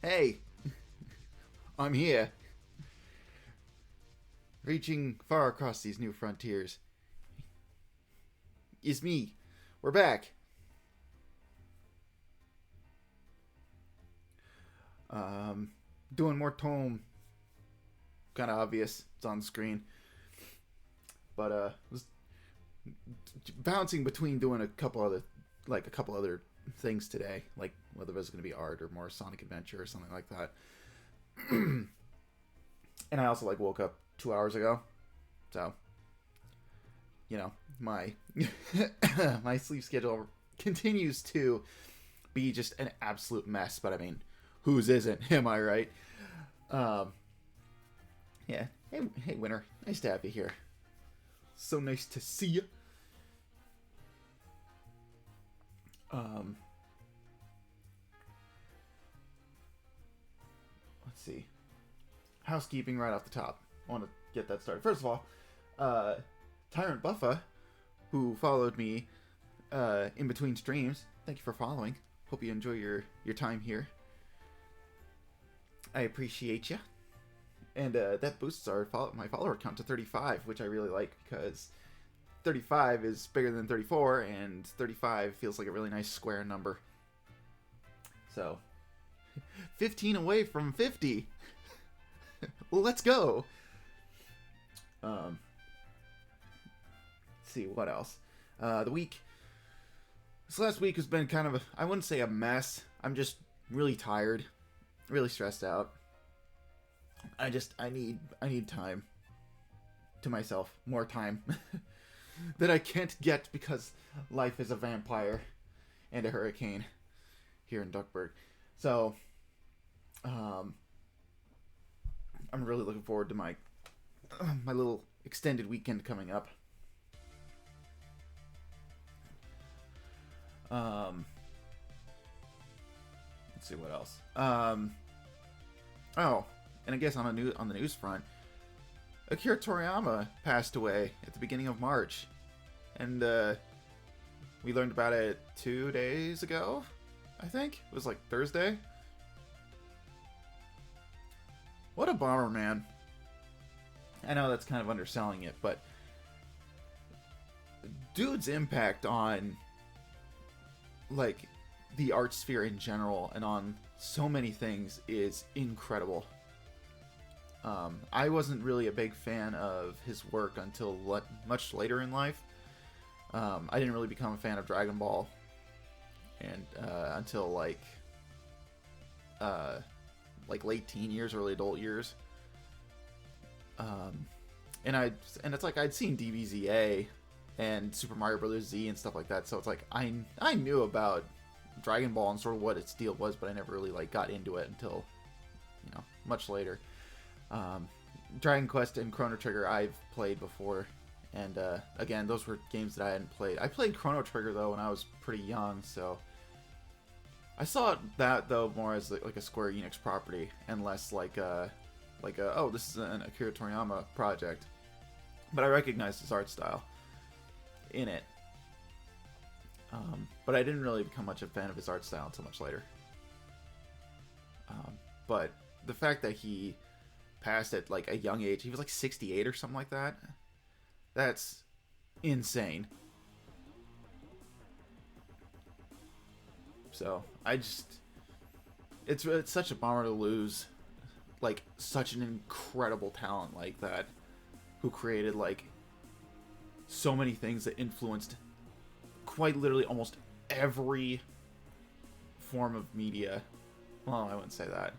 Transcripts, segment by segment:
Hey, I'm here, reaching far across these new frontiers. It's me. We're back. Um, Doing more tome. Kind of obvious. It's on the screen. But was bouncing between doing a couple other things today, like whether it was going to be art or more Sonic Adventure or something like that. And I also woke up 2 hours ago, so my my sleep schedule continues to be just an absolute mess. But I mean, whose isn't? Am I right? Um, yeah. Hey, Winter. Nice to have you here. So nice to see you. Um, let's see. Housekeeping right off the top. I want to get that started. First of all, Tyrant Buffa, who followed me in between streams. Thank you for following. Hope you enjoy your time here. I appreciate you. And that boosts my follower count to 35, which I really like because 35 is bigger than 34, and 35 feels like a really nice square number. So, 15 away from 50. Well, let's go. Let's see what else. This last week has been kind of I wouldn't say a mess. I'm just really tired, really stressed out. I need time to myself, more time that I can't get because life is a vampire and a hurricane here in Duckburg. So, I'm really looking forward to my little extended weekend coming up. Let's see what else. Oh, and I guess on the news front, Akira Toriyama passed away at the beginning of March, and we learned about it 2 days ago. I think it was like Thursday. What a bummer, man. I know that's kind of underselling it, but dude's impact on the art sphere in general and on so many things is incredible. I wasn't really a big fan of his work until much later in life. I didn't really become a fan of Dragon Ball and until late teen years, early adult years. And it's like I'd seen DBZA and Super Mario Brothers Z and stuff like that, so it's like I knew about Dragon Ball and sort of what its deal was, but I never really got into it until much later. Dragon Quest and Chrono Trigger I've played before, and again, those were games that I hadn't played. I played Chrono Trigger though when I was pretty young, so I saw that though more as like a Square Enix property and less like a oh, this is an Akira Toriyama project. But I recognized his art style in it. But I didn't really become much of a fan of his art style until much later. But the fact that he passed at a young age, he was 68 or something like that. That's insane. So it's such a bummer to lose such an incredible talent like that, who created so many things that influenced quite literally almost every form of media. Well, I wouldn't say that,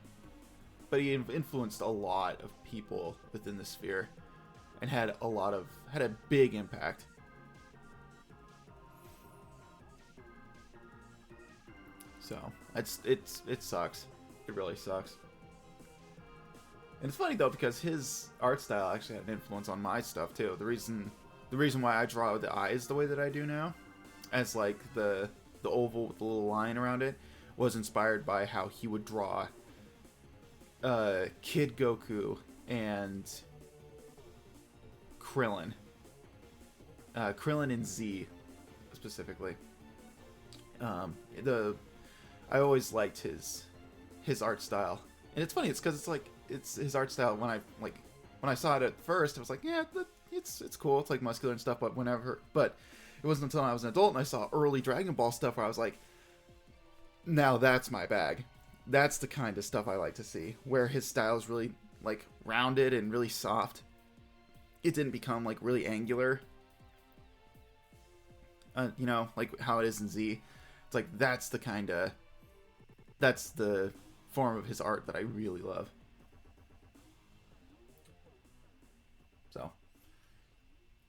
but he influenced a lot of people within the sphere and had a big impact. So it sucks. It really sucks. And it's funny though, because his art style actually had an influence on my stuff too. The reason why I draw the eyes the way that I do now, as the oval with the little line around it, was inspired by how he would draw Kid Goku and Krillin. Krillin and Z specifically. I always liked his his art style. And it's funny, it's because it's like it's his art style. When I saw it at first, I was like, yeah, it's cool. It's like muscular and stuff. But it wasn't until I was an adult and I saw early Dragon Ball stuff where I was like, now that's my bag. That's the kind of stuff I like to see, where his style is really like rounded and really soft. It didn't become like really angular. You know, like how it is in Z. It's like that's the form of his art that I really love. So,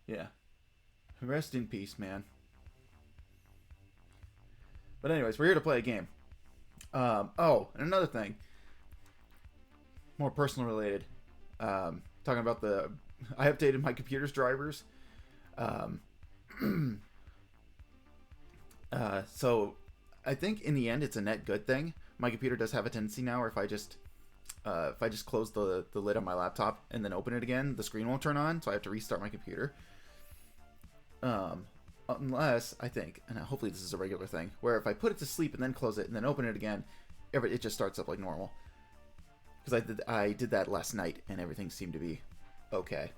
yeah. Rest in peace, man. But anyways, we're here to play a game. Oh, and another thing. More personal related. Talking about I updated my computer's drivers. So I think in the end it's a net good thing. My computer does have a tendency now where if I just close the lid on my laptop and then open it again, the screen won't turn on, so I have to restart my computer. Unless, I think, and hopefully this is a regular thing, where if I put it to sleep and then close it and then open it again, it just starts up like normal. Because I did that last night and everything seemed to be okay.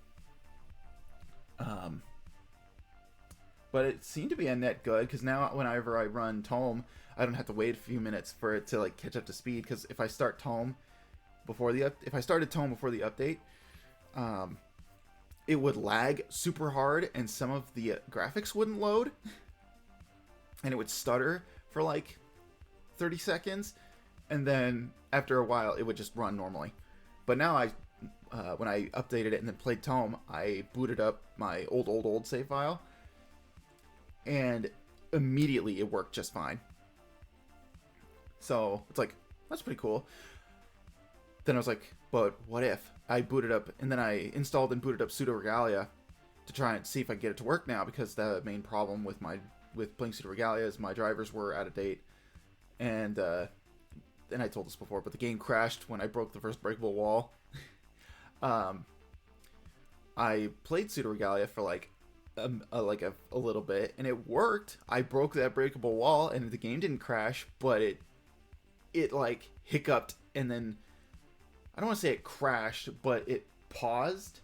But it seemed to be a net good, because now whenever I run Tome, I don't have to wait a few minutes for it to like catch up to speed. Because if I started Tome before the update, it would lag super hard, and some of the graphics wouldn't load, and it would stutter for like 30 seconds, and then after a while, it would just run normally. But now when I updated it and then played Tome, I booted up my old save file, and immediately it worked just fine. So it's like, that's pretty cool. Then I was like, but what if I booted up, and then I installed and booted up Pseudo Regalia to try and see if I can get it to work now, because the main problem with playing Pseudo Regalia is my drivers were out of date, and I told this before, but the game crashed when I broke the first breakable wall. I played Pseudo Regalia for like a little bit, and it worked. I broke that breakable wall, and the game didn't crash, but it like hiccuped, and then I don't want to say it crashed, but it paused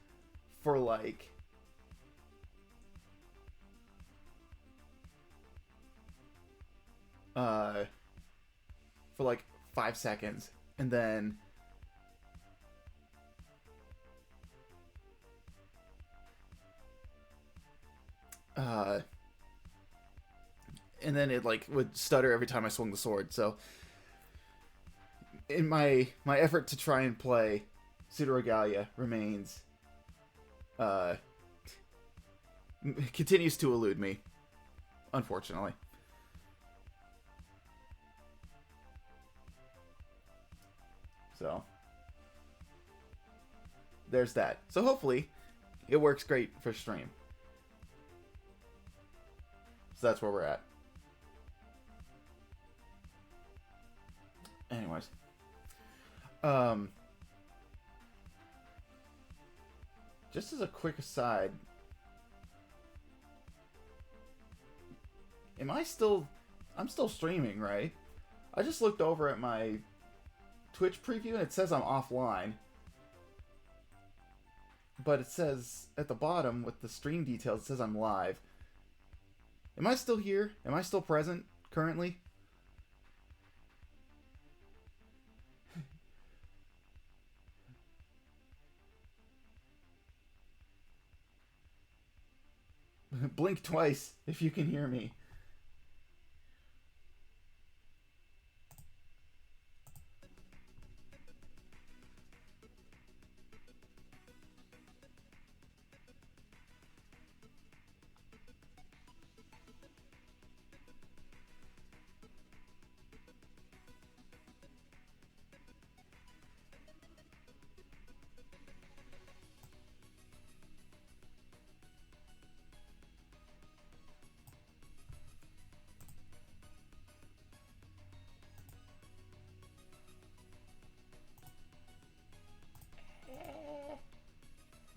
for like for like 5 seconds, and then it like would stutter every time I swung the sword. So in my effort to try and play Pseudo Regalia remains continues to elude me, unfortunately. So there's that. So hopefully it works great for stream. So that's where we're at. Anyways. Just as a quick aside, I'm still streaming, right? I just looked over at my Twitch preview and it says I'm offline. But it says at the bottom with the stream details, it says I'm live. Am I still here? Am I still present currently? Blink twice if you can hear me.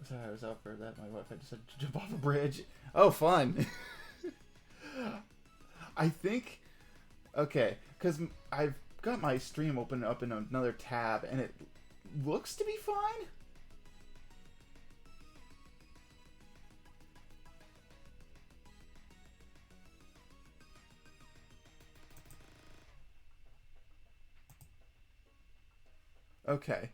Sorry, I was out for that. My wife had to jump off a bridge. Oh, fun. I think... Okay, because got my stream open up in another tab, and it looks to be fine. Okay.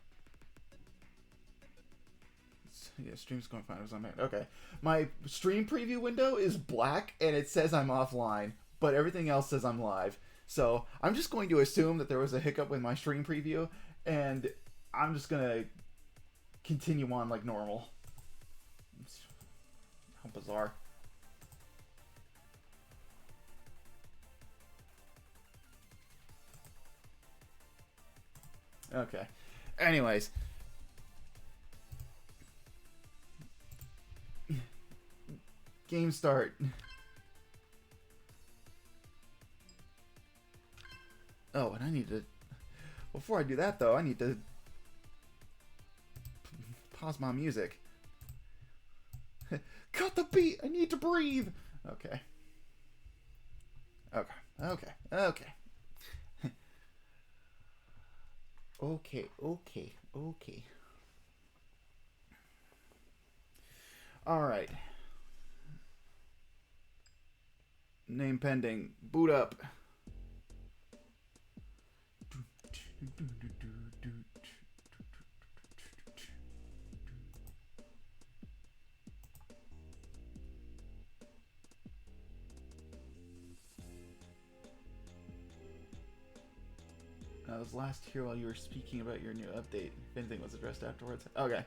Yeah, stream's going fine. Okay. My stream preview window is black, and it says I'm offline, but everything else says I'm live. So I'm just going to assume that there was a hiccup with my stream preview, and I'm just going to continue on like normal. How bizarre. Okay. Anyways. Game start. Oh, and I need to... Before I do that, though, I need to... pause my music. Cut the beat! I need to breathe! Okay. Okay. Okay. Okay. Okay. Okay. Okay. Alright. Name pending. Boot up. I was last here while you were speaking about your new update. If anything was addressed afterwards. Okay.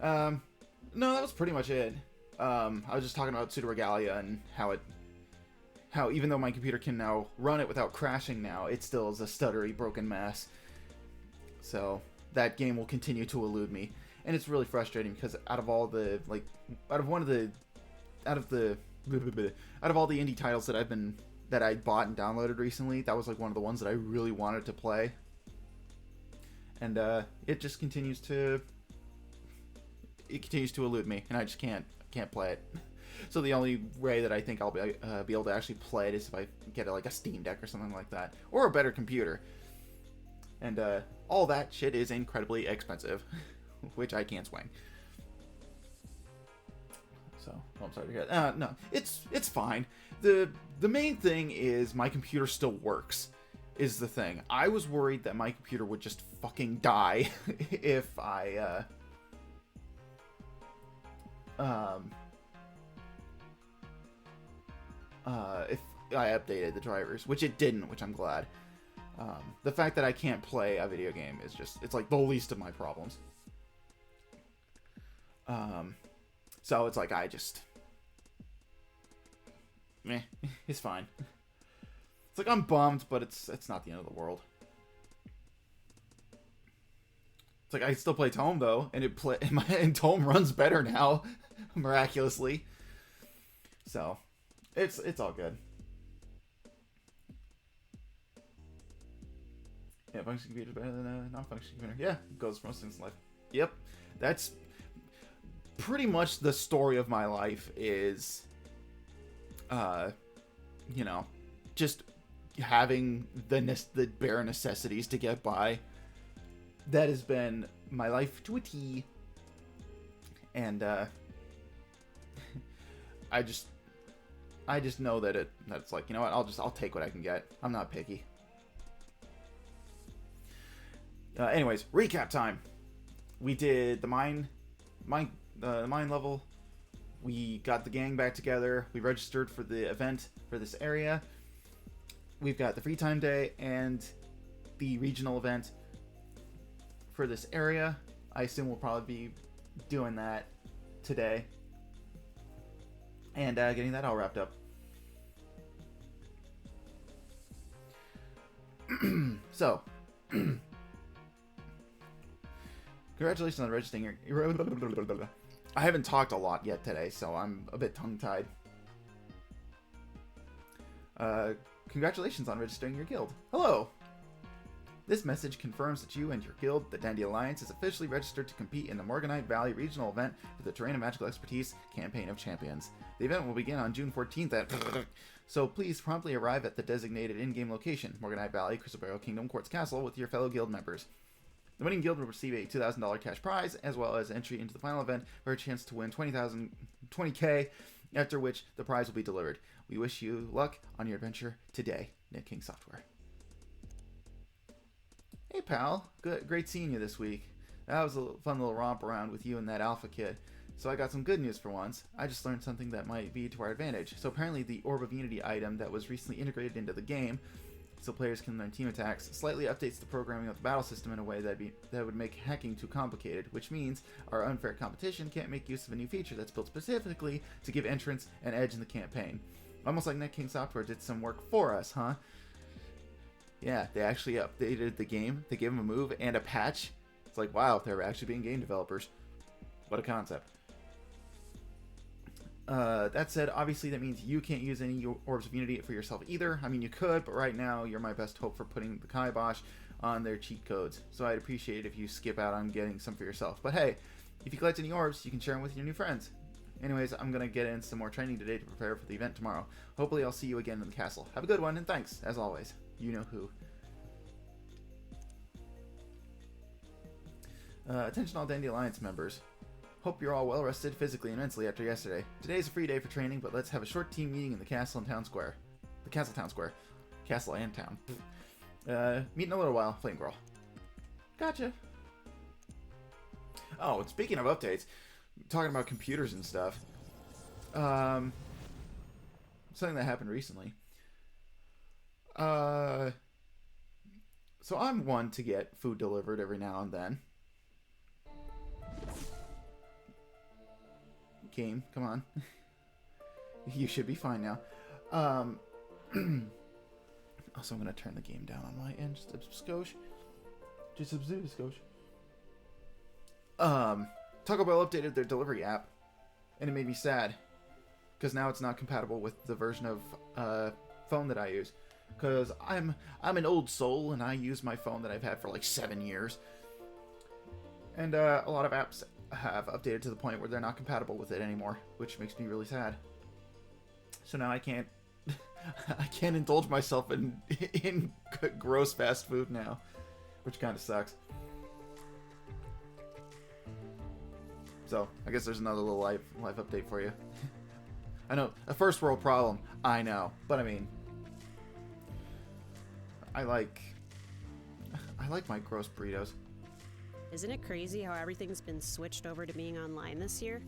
No, that was pretty much it. I was just talking about Pseudo Regalia and how even though my computer can now run it without crashing now, it still is a stuttery, broken mess. So that game will continue to elude me, and it's really frustrating because out of all the out of all the indie titles that I bought and downloaded recently, that was like one of the ones that I really wanted to play, and it just continues to elude me, and I just can't play it. So the only way that I think I'll be able to actually play it is if I get like a Steam Deck or something like that, or a better computer. And all that shit is incredibly expensive, which I can't swing. So, I'm sorry to hear that. No, it's fine. The main thing is my computer still works, is the thing. I was worried that my computer would just fucking die if I if I updated the drivers, which it didn't, which I'm glad. The fact that I can't play a video game is it's like the least of my problems. So it's like meh, it's fine. It's like I'm bummed, but it's not the end of the world. It's like I still play Tome though, and Tome runs better now, miraculously. So it's all good. Yeah, functioning computer is better than a non-functioning computer. Yeah, it goes for most things in life. Yep, that's pretty much the story of my life. Is, just having the bare necessities to get by. That has been my life to a T. And I just know that it's like, you know what, I'll take what I can get. I'm not picky. Anyways, recap time. We did the mine level. We got the gang back together. We registered for the event for this area. We've got the free time day and the regional event for this area. I assume we'll probably be doing that today. And getting that all wrapped up. So, congratulations on registering your... I haven't talked a lot yet today, so I'm a bit tongue-tied. Congratulations on registering your guild. Hello! This message confirms that you and your guild, the Dandy Alliance, is officially registered to compete in the Morganite Valley Regional Event for the Terrain of Magical Expertise Campaign of Champions. The event will begin on June 14th at So please promptly arrive at the designated in-game location, Morganite Valley, Crystal Barrel Kingdom, Quartz Castle, with your fellow guild members. The winning guild will receive a $2,000 cash prize, as well as entry into the final event for a chance to win $20K, after which the prize will be delivered. We wish you luck on your adventure today, Nick King Software. Hey pal, great seeing you this week. That was a fun little romp around with you and that alpha kid. So I got some good news for once. I just learned something that might be to our advantage. So apparently the Orb of Unity item that was recently integrated into the game, so players can learn team attacks, slightly updates the programming of the battle system in a way that would make hacking too complicated, which means our unfair competition can't make use of a new feature that's built specifically to give entrants an edge in the campaign. Almost like Net King Software did some work for us, huh? Yeah, they actually updated the game. They gave them a move and a patch. It's like, wow, they're actually being game developers. What a concept. That said, obviously that means you can't use any Orbs of Unity for yourself either. I mean, you could, but right now you're my best hope for putting the kibosh on their cheat codes. So I'd appreciate it if you skip out on getting some for yourself. But hey, if you collect any orbs, you can share them with your new friends. Anyways, I'm going to get in some more training today to prepare for the event tomorrow. Hopefully I'll see you again in the castle. Have a good one, and thanks, as always. You know who. Attention all Dandy Alliance members. Hope you're all well rested physically and mentally after yesterday. Today's a free day for training, but let's have a short team meeting in the castle and town square. The castle town square. Castle and town. Meet in a little while, Flame Girl. Gotcha. Oh, and speaking of updates, talking about computers and stuff. Something that happened recently. So I'm one to get food delivered every now and then. Game, come on. You should be fine now. Also, I'm going to turn the game down on my end just a skosh. Just a skosh. Taco Bell updated their delivery app, and it made me sad. Because now it's not compatible with the version of phone that I use. Because I'm an old soul, and I use my phone that I've had for like 7 years. And a lot of apps have updated to the point where they're not compatible with it anymore, which makes me really sad. So now I can't I can't indulge myself in gross fast food now, which kind of sucks. So I guess there's another little life update for you. I know, a first world problem, I know, but I mean, I like my gross burritos. Isn't it crazy how everything's been switched over to being online this year?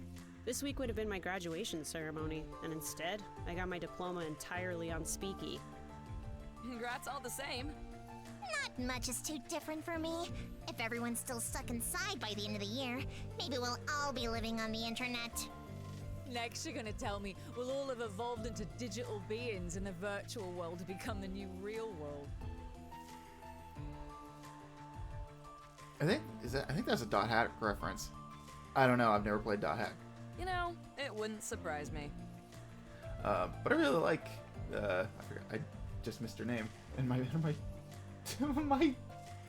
This week would have been my graduation ceremony, and instead, I got my diploma entirely on Speaky. Congrats all the same. Not much is too different for me. If everyone's still stuck inside by the end of the year, maybe we'll all be living on the internet. Next, you're gonna tell me we'll all have evolved into digital beings in the virtual world to become the new real world. I think that's a Dot Hack reference. I don't know. I've never played Dot Hack. You know, it wouldn't surprise me. But I really like. I forgot. I just missed her name, and my my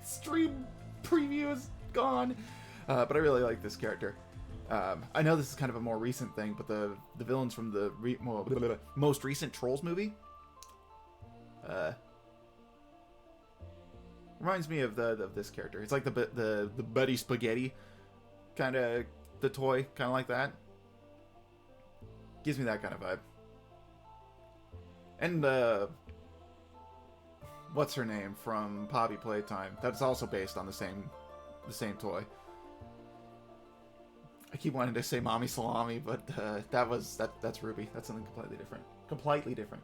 stream preview is gone. But I really like this character. I know this is kind of a more recent thing, but the villains from the most recent Trolls movie. Reminds me of this character. It's like the Buddy Spaghetti kind of the toy, kind of like that. Gives me that kind of vibe. And what's her name from Poppy Playtime? That's also based on the same toy. I keep wanting to say Mommy Salami, but that's Ruby. That's something completely different. Completely different.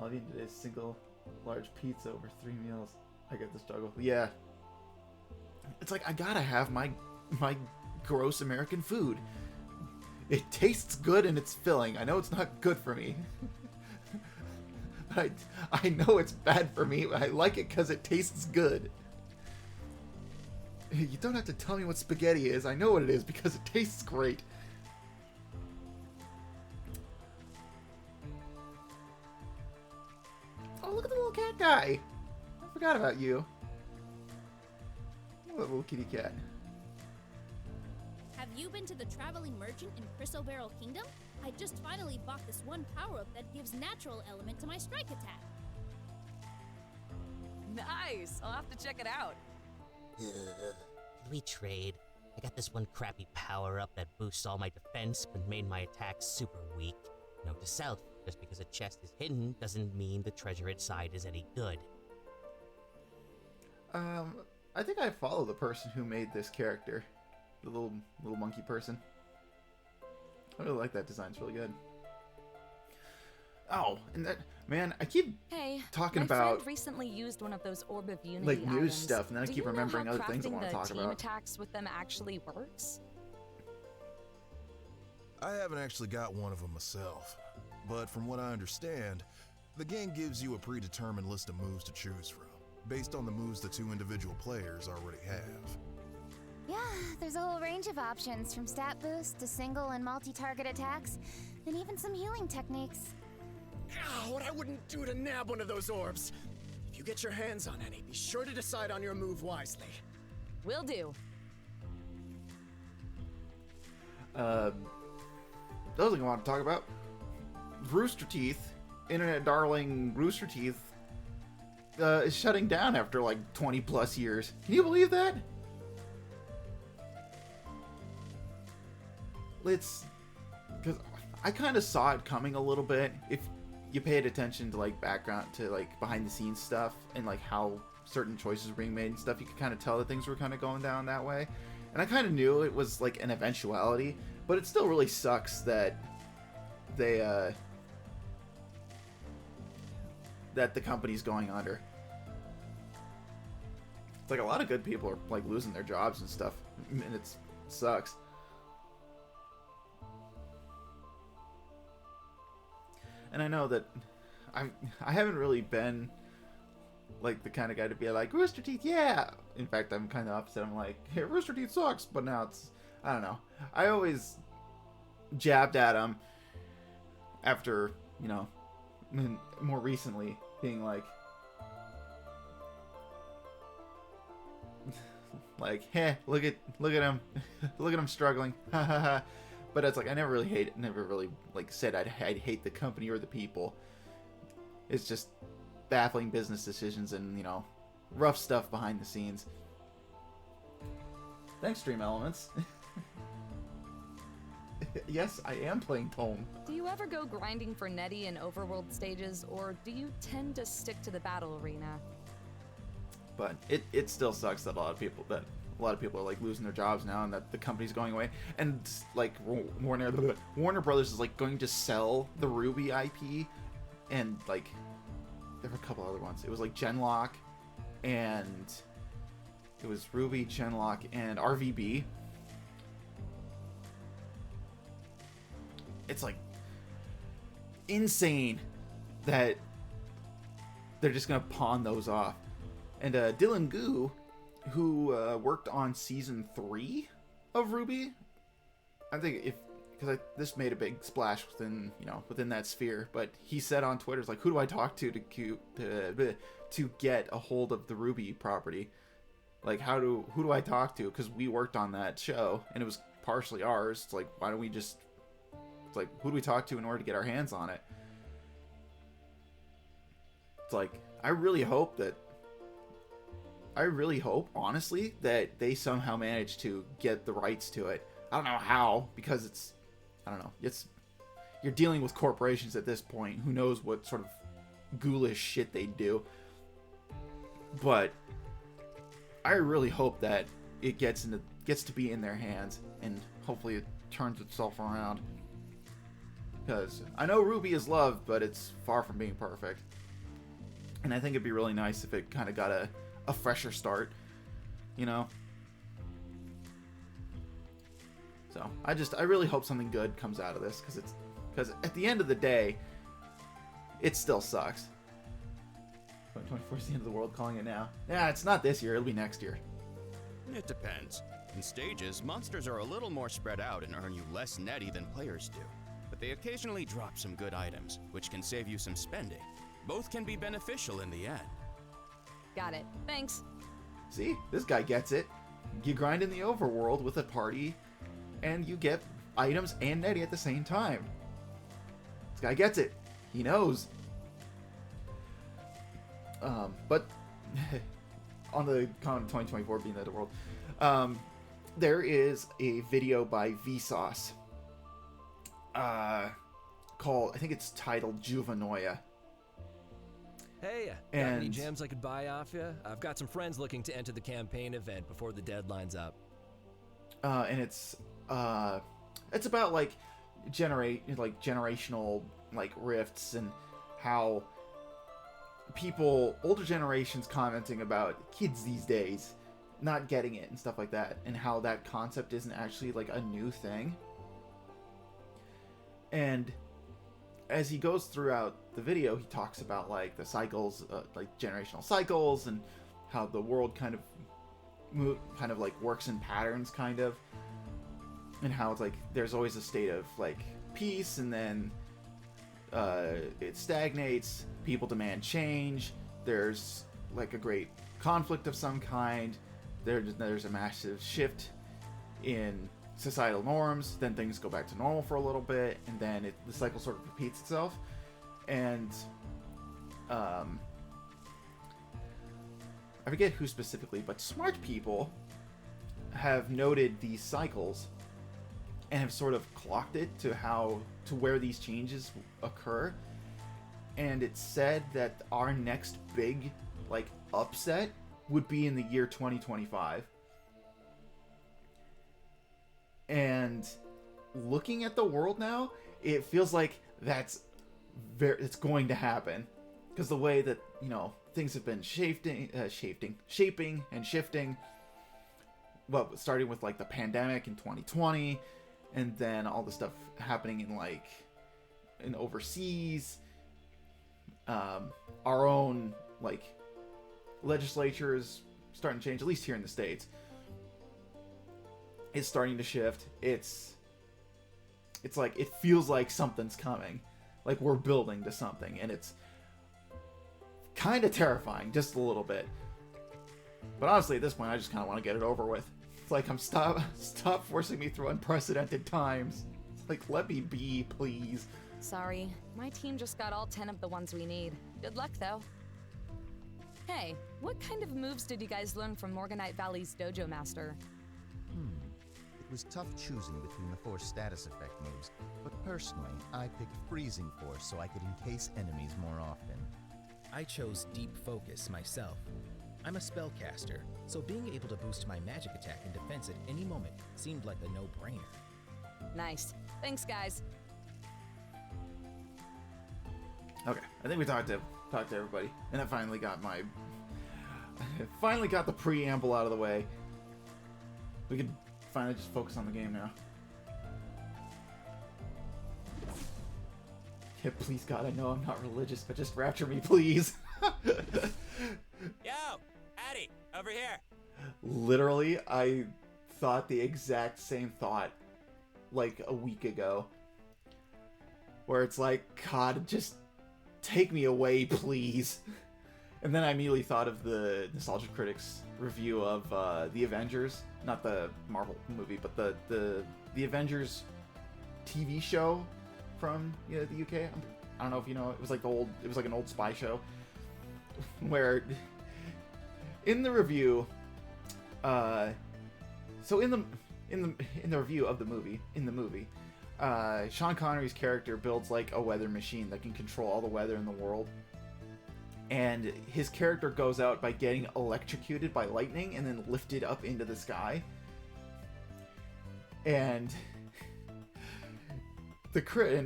All I needed is single large pizza over 3 meals. I get the struggle. Yeah. It's like I gotta have my gross American food. It tastes good and it's filling. I know it's not good for me. But I know it's bad for me. I like it because it tastes good. You don't have to tell me what spaghetti is. I know what it is because it tastes great. Oh, look at the little cat guy. I forgot about you. Look at that little kitty cat. Have you been to the Traveling Merchant in Crystal Barrel Kingdom? I just finally bought this one power-up that gives natural element to my strike attack. Nice! I'll have to check it out. Can we trade? I got this one crappy power-up that boosts all my defense but made my attacks super weak. Note to self, just because a chest is hidden doesn't mean the treasure inside is any good. I think I follow the person who made this character. The little monkey person. I really like that design. It's really good. Oh, and that, man, I keep talking about my friend recently used one of those Orb of Unity like news items. stuff, and then I keep remembering other things I want to talk team about. Attacks with them actually works? I haven't actually got one of them myself, but from what I understand, the game gives you a predetermined list of moves to choose from, based on the moves the two individual players already have. Yeah, there's a whole range of options, from stat boost to single and multi-target attacks, and even some healing techniques. What I wouldn't do to nab one of those orbs. If you get your hands on any, be sure to decide on your move wisely. Will do. The other thing I want to talk about, Rooster Teeth, internet darling Rooster Teeth, is shutting down after like 20 plus years. Can you believe that? Because I kind of saw it coming a little bit. If you paid attention to like background, to like behind the scenes stuff, and like how certain choices were being made and stuff, you could kind of tell that things were kind of going down that way. And I kind of knew it was like an eventuality, but it still really sucks that they that the company's going under. It's like a lot of good people are like losing their jobs and stuff, and it sucks. And I know that I haven't really been like the kind of guy to be like, Rooster Teeth, yeah! In fact, I'm kind of opposite. I'm like, hey, Rooster Teeth sucks, but now it's, I don't know. I always jabbed at him after, you know, more recently being like, hey, look at him. Look at him struggling. Ha ha ha. But it's like, I never really like said I'd hate the company or the people. It's just baffling business decisions and, you know, rough stuff behind the scenes. Thanks, Stream Elements. Yes, I am playing Tome. Do you ever go grinding for Nettie in overworld stages, or do you tend to stick to the battle arena? But it still sucks that a lot of people are like losing their jobs now, and that the company's going away. And like Warner Brothers is like going to sell the Ruby IP, and like there were a couple other ones. It was like Genlock, and it was Ruby, Genlock, and RVB. It's like insane that they're just gonna pawn those off. And Dylan Gu, who worked on season 3 of Ruby, I think this made a big splash within that sphere. But he said on Twitter, it's like, who do I talk to get a hold of the Ruby property? Like, who do I talk to? Because we worked on that show and it was partially ours. It's like, why don't we just? It's like, who do we talk to in order to get our hands on it? It's like, I really hope, honestly, that they somehow manage to get the rights to it. I don't know how, because you're dealing with corporations at this point. Who knows what sort of ghoulish shit they do. But I really hope that it gets to be in their hands, and hopefully it turns itself around. Because I know Ruby is loved, but it's far from being perfect. And I think it'd be really nice if it kind of got a fresher start, you know? So, I really hope something good comes out of this, because at the end of the day, it still sucks. 2024 is the end of the world, calling it now. Yeah, it's not this year, it'll be next year. It depends. In stages, monsters are a little more spread out and earn you less netty than players do. But they occasionally drop some good items, which can save you some spending. Both can be beneficial in the end. Got it. Thanks. See? This guy gets it. You grind in the overworld with a party, and you get items and netty at the same time. This guy gets it. He knows. But on the Con 2024 being the world, there is a video by Vsauce called, I think it's titled Juvenoia. Hey, got any gems I could buy off you? I've got some friends looking to enter the campaign event before the deadline's up. And it's about like generational like rifts and how older generations commenting about kids these days not getting it and stuff like that, and how that concept isn't actually like a new thing. And as he goes throughout the video, he talks about like the cycles, like generational cycles, and how the world kind of like works in patterns, kind of, and how it's like there's always a state of like peace, and then it stagnates. People demand change. There's like a great conflict of some kind. There's a massive shift in societal norms, then things go back to normal for a little bit, and then the cycle sort of repeats itself. And I forget who specifically, but smart people have noted these cycles and have sort of clocked it to where these changes occur. And it's said that our next big like upset would be in the year 2025. And looking at the world now, it feels like it's going to happen, because the way that, you know, things have been shaping and shifting. Well, starting with like the pandemic in 2020, and then all the stuff happening in overseas. Our own like legislature is starting to change, at least here in the States. It's starting to shift. It's like, it feels like something's coming. Like we're building to something, and it's kind of terrifying, just a little bit. But honestly, at this point, I just kind of want to get it over with. It's like, stop forcing me through unprecedented times. It's like, let me be, please. Sorry, my team just got all 10 of the ones we need. Good luck, though. Hey, what kind of moves did you guys learn from Morganite Valley's Dojo Master? It was tough choosing between the 4 status effect moves, but personally, I picked Freezing Force so I could encase enemies more often. I chose Deep Focus myself. I'm a spellcaster, so being able to boost my magic attack and defense at any moment seemed like a no-brainer. Nice. Thanks, guys. Okay, I think we talked to everybody, and I finally got the preamble out of the way. We can finally just focus on the game now. Yeah, please God, I know I'm not religious, but just rapture me, please. Yo, Addy, over here. Literally, I thought the exact same thought like a week ago, where it's like, God, just take me away, please. And then I immediately thought of the Nostalgia Critics review of the Avengers, not the Marvel movie, but the Avengers TV show from the UK. I don't know if you know. It was like an old spy show, where in the review, so in the review of the movie, Sean Connery's character builds like a weather machine that can control all the weather in the world. And his character goes out by getting electrocuted by lightning and then lifted up into the sky. And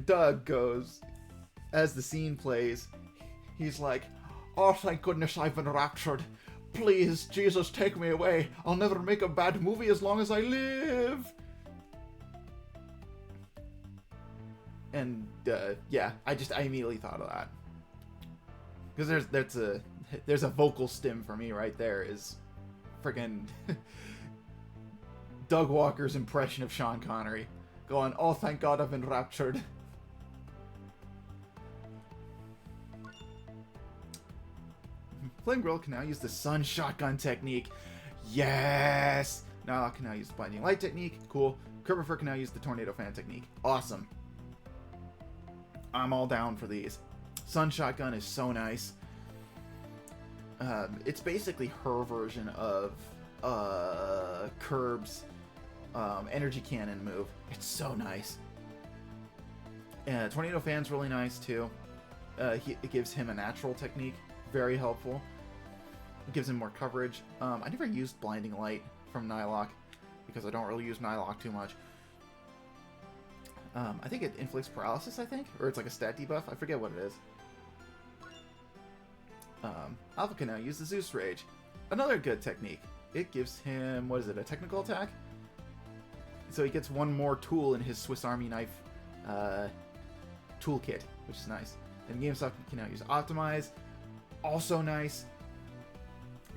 Doug goes, as the scene plays, he's like, "Oh, thank goodness I've been raptured. Please, Jesus, take me away. I'll never make a bad movie as long as I live." And yeah, I immediately thought of that, because there's a vocal stim for me right there, is friggin' Doug Walker's impression of Sean Connery, going, "Oh, thank God I've been raptured." Flame Grill can now use the Sun Shotgun technique. Yes! Now I can now use the Blinding Light technique. Cool. Kerbifer can now use the Tornado Fan technique. Awesome. I'm all down for these. Sun Shotgun is so nice. It's basically her version of Curb's energy cannon move. It's so nice. Tornado Fan's really nice too. It gives him a natural technique, very helpful. It gives him more coverage. I never used Blinding Light from Nylok because I don't really use Nylok too much. I think it inflicts paralysis, I think? Or it's like a stat debuff. I forget what it is. Alpha can now use the Zeus Rage. Another good technique. It gives him, what is it, a technical attack? So he gets one more tool in his Swiss Army knife toolkit, which is nice. And GameStop can now use Optimize. Also nice.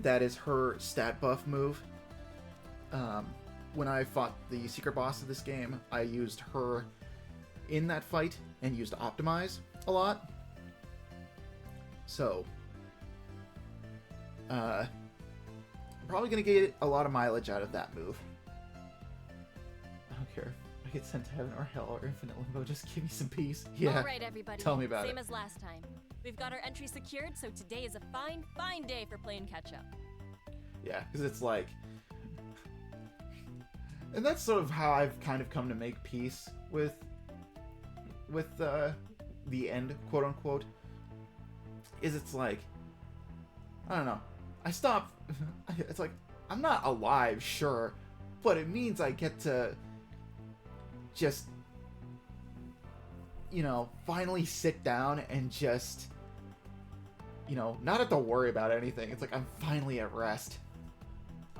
That is her stat buff move. When I fought the secret boss of this game, I used her in that fight and used Optimize a lot. So, I'm probably going to get a lot of mileage out of that move. I don't care if I get sent to heaven or hell or infinite limbo, just give me some peace. Yeah, All right, everybody. Tell me about Same it. as last time. We've got our entry secured, so today is a fine, fine day for playing catch-up. Yeah, because it's like... And that's sort of how I've kind of come to make peace with the end, quote-unquote. Is it's like... I don't know. I stop... It's like, I'm not alive, sure, but it means I get to just, you know, finally sit down and just, you know, not have to worry about anything. It's like I'm finally at rest.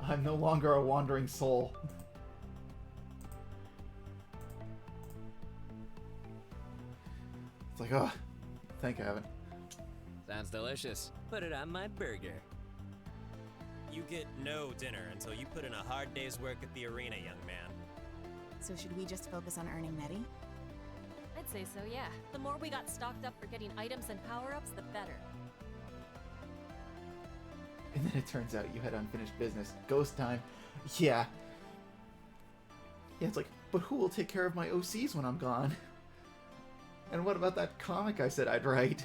I'm no longer a wandering soul. It's like, oh, thank heaven. Sounds delicious. Put it on my burger. You get no dinner until you put in a hard day's work at the arena, young man. So should we just focus on earning Nettie? I'd say so, yeah. The more we got stocked up for getting items and power-ups, the better. And then it turns out you had unfinished business. Ghost time. Yeah. Yeah, it's like, but who will take care of my OCs when I'm gone? And what about that comic I said I'd write?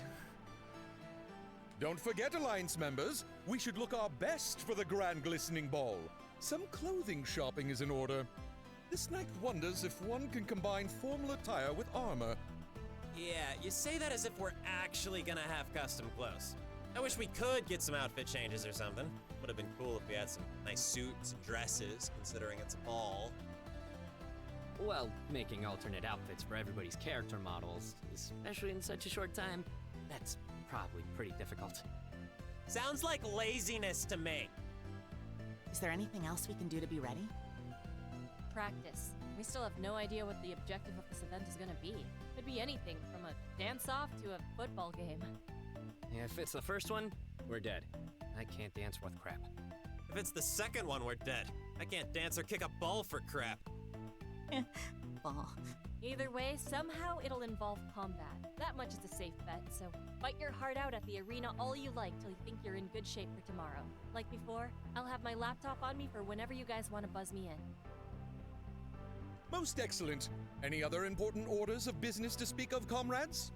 Don't forget, Alliance members, we should look our best for the Grand Glistening Ball. Some clothing shopping is in order. This knight wonders if one can combine formal attire with armor. Yeah, you say that as if we're actually gonna have custom clothes. I wish we could get some outfit changes or something. Would have been cool if we had some nice suits and dresses, considering it's a ball. Well, making alternate outfits for everybody's character models, especially in such a short time, that's probably pretty difficult. Sounds like laziness to me. Is there anything else we can do to be ready? Practice. We still have no idea what the objective of this event is gonna be. Could be anything from a dance-off to a football game. If it's the first one, we're dead. I can't dance worth crap. If it's the second one, we're dead. I can't dance or kick a ball for crap. Ball. Either way, somehow it'll involve combat. That much is a safe bet, so fight your heart out at the arena all you like till you think you're in good shape for tomorrow. Like before, I'll have my laptop on me for whenever you guys want to buzz me in. Most excellent. Any other important orders of business to speak of, comrades?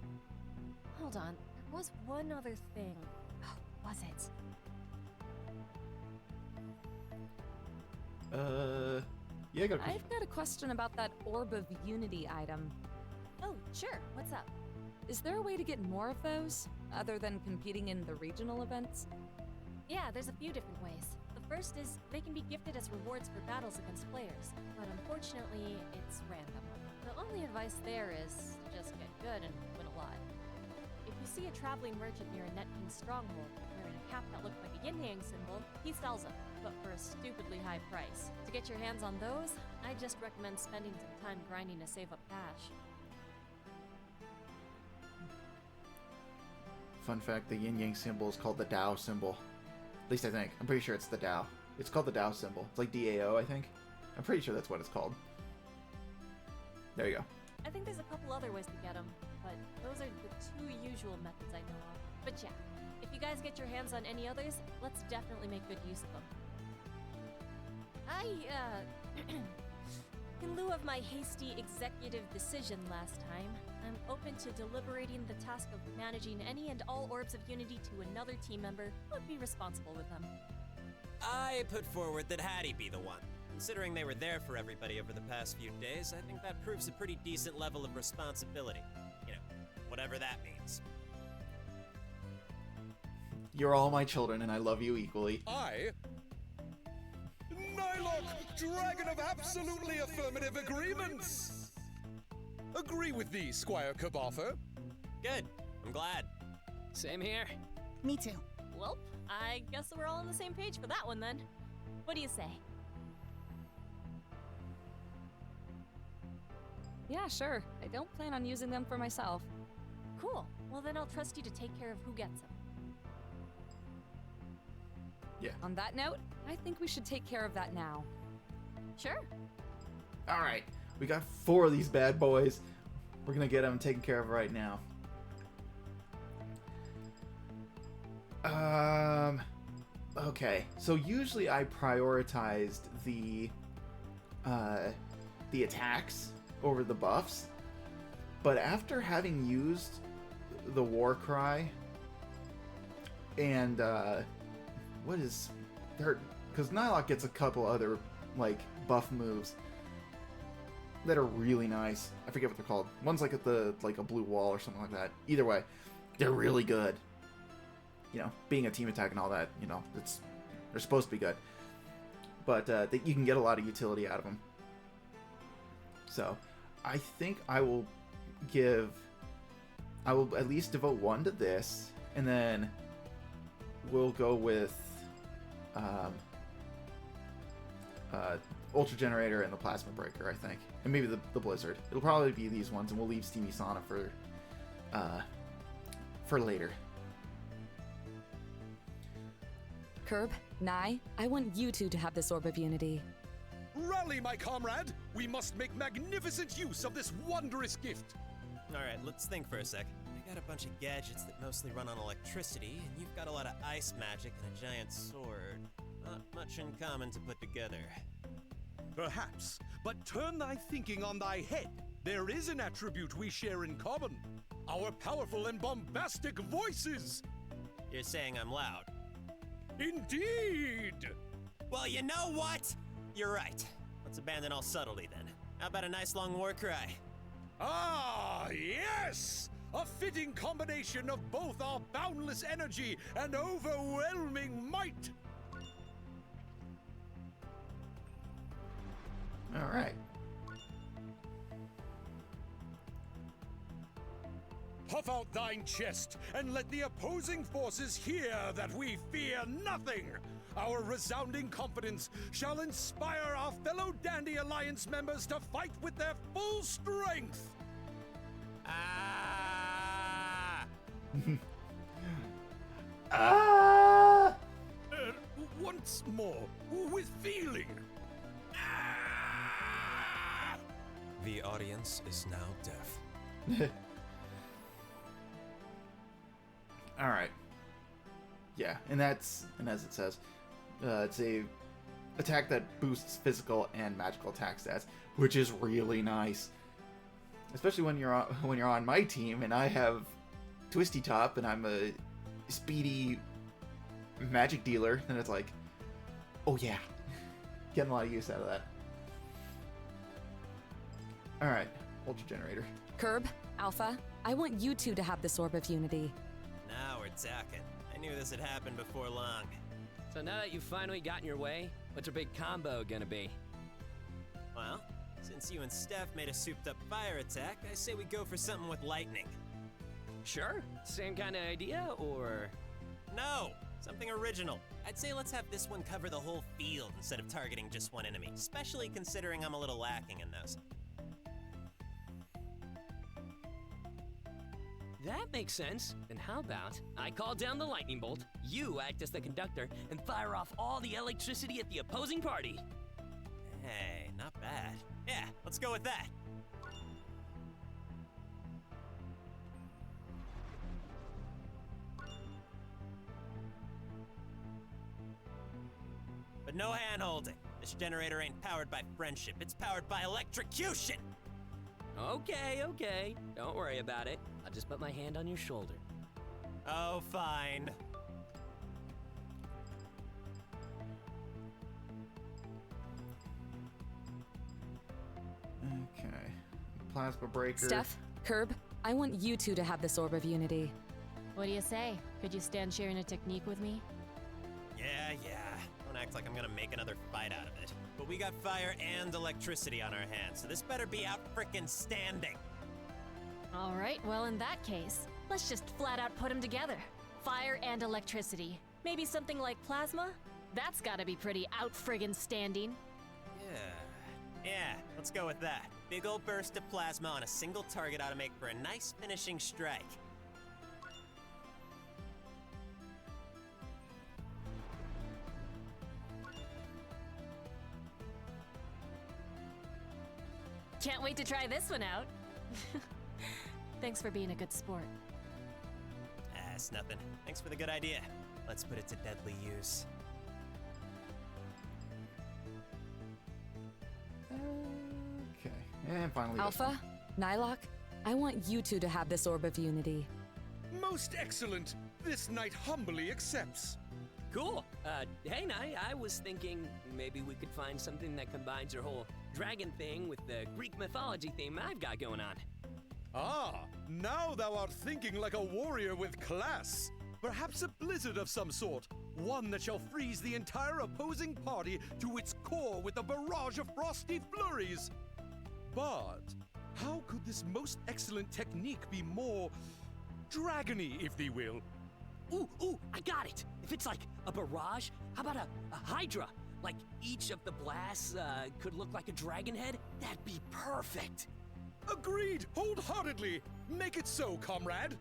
Hold on, there was one other thing. Oh, was it? Yeah, I got a question. I've got a question about that Orb of Unity item. Oh, sure. What's up? Is there a way to get more of those, other than competing in the regional events? Yeah, there's a few different ways. The first is they can be gifted as rewards for battles against players, but unfortunately, it's random. The only advice there is just get good and win a lot. If you see a traveling merchant near a Net King stronghold wearing a cap that looks like a yin-yang symbol, he sells them, but for a stupidly high price. To get your hands on those, I just recommend spending some time grinding to save up cash. Fun fact, the yin-yang symbol is called the Tao symbol. At least I think. I'm pretty sure it's the Tao. It's called the Tao symbol. It's like DAO, I think. I'm pretty sure that's what it's called. There you go. I think there's a couple other ways to get them, but those are the two usual methods I know of. But yeah, if you guys get your hands on any others, let's definitely make good use of them. In lieu of my hasty executive decision last time, I'm open to deliberating the task of managing any and all orbs of unity to another team member who would be responsible with them. I put forward that Hattie be the one. Considering they were there for everybody over the past few days, I think that proves a pretty decent level of responsibility. You know, whatever that means. You're all my children, and I love you equally. I, Nylok, Dragon of Absolutely Affirmative Agreements, agree with thee, Squire Kabatha. Good. I'm glad. Same here. Me too. Well, I guess we're all on the same page for that one then. What do you say? Yeah, sure. I don't plan on using them for myself. Cool. Well, then I'll trust you to take care of who gets them. Yeah. On that note, I think we should take care of that now. Sure. All right, we got 4 of these bad boys. We're gonna get them taken care of right now. Okay. So usually I prioritized the attacks over the buffs, but after having used the war cry and what is there? Because Nylok gets a couple other like buff moves that are really nice. I forget what they're called. One's like at the a blue wall or something like that. Either way, they're really good. You know, being a team attack and all that, you know, they're supposed to be good. But you can get a lot of utility out of them. So, I think I will at least devote 1 to this, and then we'll go with Ultra Generator and the Plasma Breaker, I think. And maybe the Blizzard. It'll probably be these ones, and we'll leave Steamy Sauna for later. Curb, Nye, I want you two to have this Orb of Unity. Rally, my comrade! We must make magnificent use of this wondrous gift! Alright, let's think for a sec. I got a bunch of gadgets that mostly run on electricity, and you've got a lot of ice magic and a giant sword. Not much in common to put together. Perhaps, but turn thy thinking on thy head. There is an attribute we share in common. Our powerful and bombastic voices! You're saying I'm loud? Indeed! Well, you know what? You're right. Let's abandon all subtlety then. How about a nice long war cry? Ah, yes! A fitting combination of both our boundless energy and overwhelming might! Alright. Puff out thine chest, and let the opposing forces hear that we fear nothing! Our resounding confidence shall inspire our fellow Dandy Alliance members to fight with their full strength! Ah! Ah! Once more, with feeling! Ah! The audience is now deaf. All right. Yeah, and as it says, it's a attack that boosts physical and magical attack stats, which is really nice. Especially when you're on my team and I have Twisty Top and I'm a speedy magic dealer, then it's like, oh yeah, getting a lot of use out of that. All right, Ultra Generator. Curb, Alpha, I want you two to have this Orb of Unity. Now we're talking. I knew this had happened before long. So now that you've finally gotten your way, what's your big combo gonna be? Well, since you and Steph made a souped-up fire attack, I say we go for something with lightning. Sure. Same kind of idea, or...? No! Something original. I'd say let's have this one cover the whole field instead of targeting just one enemy, especially considering I'm a little lacking in those. That makes sense. Then how about I call down the lightning bolt, you act as the conductor, and fire off all the electricity at the opposing party? Hey, not bad. Yeah, let's go with that. But no hand-holding. This generator ain't powered by friendship, it's powered by electrocution! Okay. Don't worry about it. I'll just put my hand on your shoulder. Oh, fine. Okay. Plasma breaker. Steph, Curb, I want you two to have this Orb of Unity. What do you say? Could you stand sharing a technique with me? Yeah. Don't act like I'm gonna make another fight out of it. But we got fire and electricity on our hands, so this better be out frickin' standing. All right, well, in that case, let's just flat out put them together. Fire and electricity. Maybe something like plasma? That's gotta be pretty out friggin' standing. Yeah, let's go with that. Big ol' burst of plasma on a single target ought to make for a nice finishing strike. Can't wait to try this one out. Thanks for being a good sport. It's nothing. Thanks for the good idea. Let's put it to deadly use. Okay. And finally. Alpha, Nylok, I want you two to have this Orb of Unity. Most excellent. This knight humbly accepts. Cool. Hey, Nye, I was thinking maybe we could find something that combines your whole dragon thing with the Greek mythology theme I've got going on. Ah, now thou art thinking like a warrior with class. Perhaps a blizzard of some sort. One that shall freeze the entire opposing party to its core with a barrage of frosty flurries. But how could this most excellent technique be more dragony, if thee will? Ooh, I got it! If it's like a barrage, how about a hydra? Like each of the blasts could look like a dragon head? That'd be perfect! Agreed, wholeheartedly! Make it so, comrade!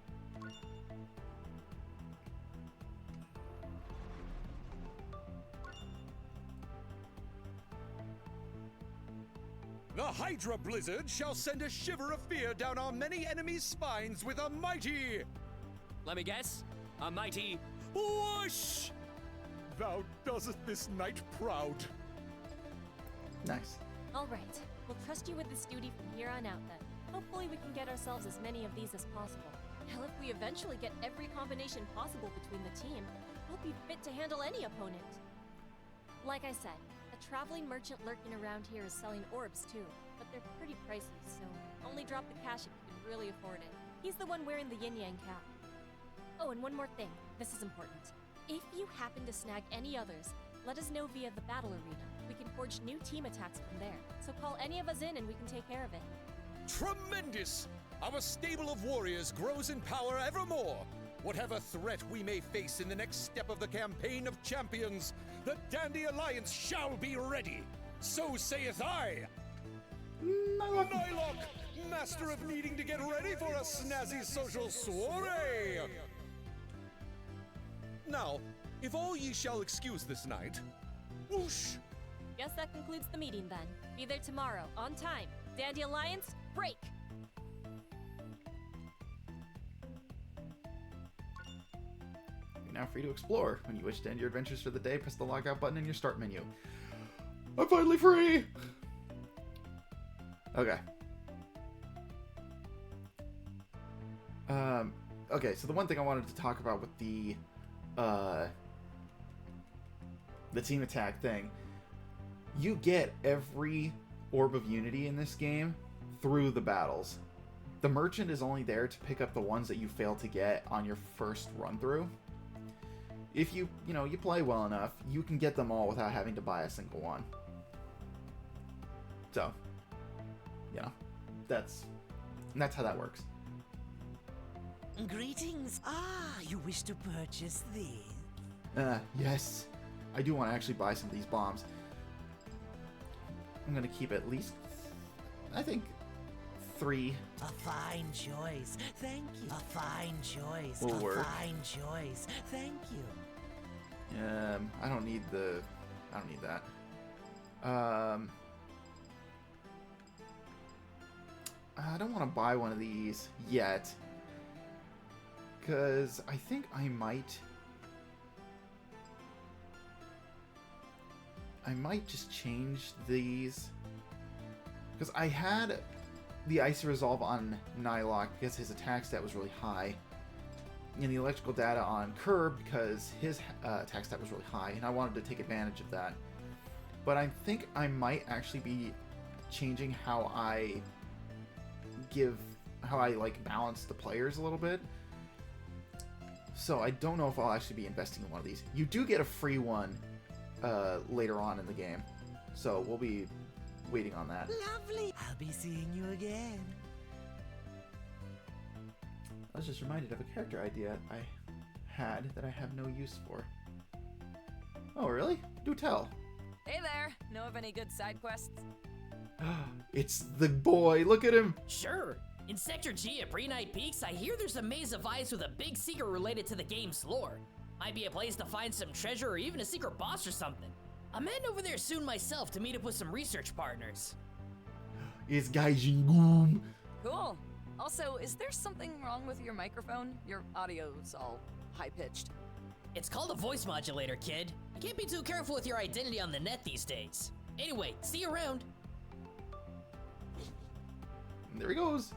The Hydra Blizzard shall send a shiver of fear down our many enemies' spines with a mighty... Let me guess? A mighty whoosh! Thou doest this knight proud. Nice. All right, we'll trust you with this duty from here on out then. Hopefully we can get ourselves as many of these as possible. Hell, if we eventually get every combination possible between the team, we'll be fit to handle any opponent. Like I said, a traveling merchant lurking around here is selling orbs too, but they're pretty pricey, so only drop the cash if you can really afford it. He's the one wearing the yin-yang cap. Oh, and one more thing. This is important. If you happen to snag any others, let us know via the battle arena. We can forge new team attacks from there. So call any of us in and we can take care of it. Tremendous! Our stable of warriors grows in power evermore. Whatever threat we may face in the next step of the campaign of champions, the Dandy Alliance shall be ready. So saith I. Nylok, master of needing to get ready for a snazzy social soiree. Now, if all ye shall excuse this night, whoosh! Guess that concludes the meeting then. Be there tomorrow, on time. Dandy Alliance, break! You're now free to explore. When you wish to end your adventures for the day, press the logout button in your start menu. I'm finally free! Okay. Okay, so the one thing I wanted to talk about with the team attack thing, you get every Orb of Unity in this game through the battles. The merchant is only there to pick up the ones that you fail to get on your first run through. If you play well enough, you can get them all without having to buy a single one. So, that's how that works. Greetings. You wish to purchase these? Yes. I do want to actually buy some of these bombs. I'm going to keep at least, I think, 3. A fine choice. Thank you. A fine choice. Will work. Fine choice. Thank you. I don't need that. I don't want to buy one of these yet, because I think I might just change these, because I had the Icy Resolve on Nylok because his attack stat was really high, and the electrical data on Curb because his attack stat was really high, and I wanted to take advantage of that. But I think I might actually be changing how I like balance the players a little bit. So I don't know if I'll actually be investing in one of these. You do get a free one later on in the game, so we'll be waiting on that. Lovely. I'll be seeing you again. I was just reminded of a character idea I had that I have no use for. Oh, really? Do tell. Hey there! Know of any good side quests? It's the boy! Look at him! Sure! In Sector G at Pre-Night Peaks, I hear there's a maze of ice with a big secret related to the game's lore. Might be a place to find some treasure or even a secret boss or something. I'm heading over there soon myself to meet up with some research partners. It's Gaijin Goom! Cool. Also, is there something wrong with your microphone? Your audio's all high-pitched. It's called a voice modulator, kid. You can't be too careful with your identity on the net these days. Anyway, see you around. There he goes.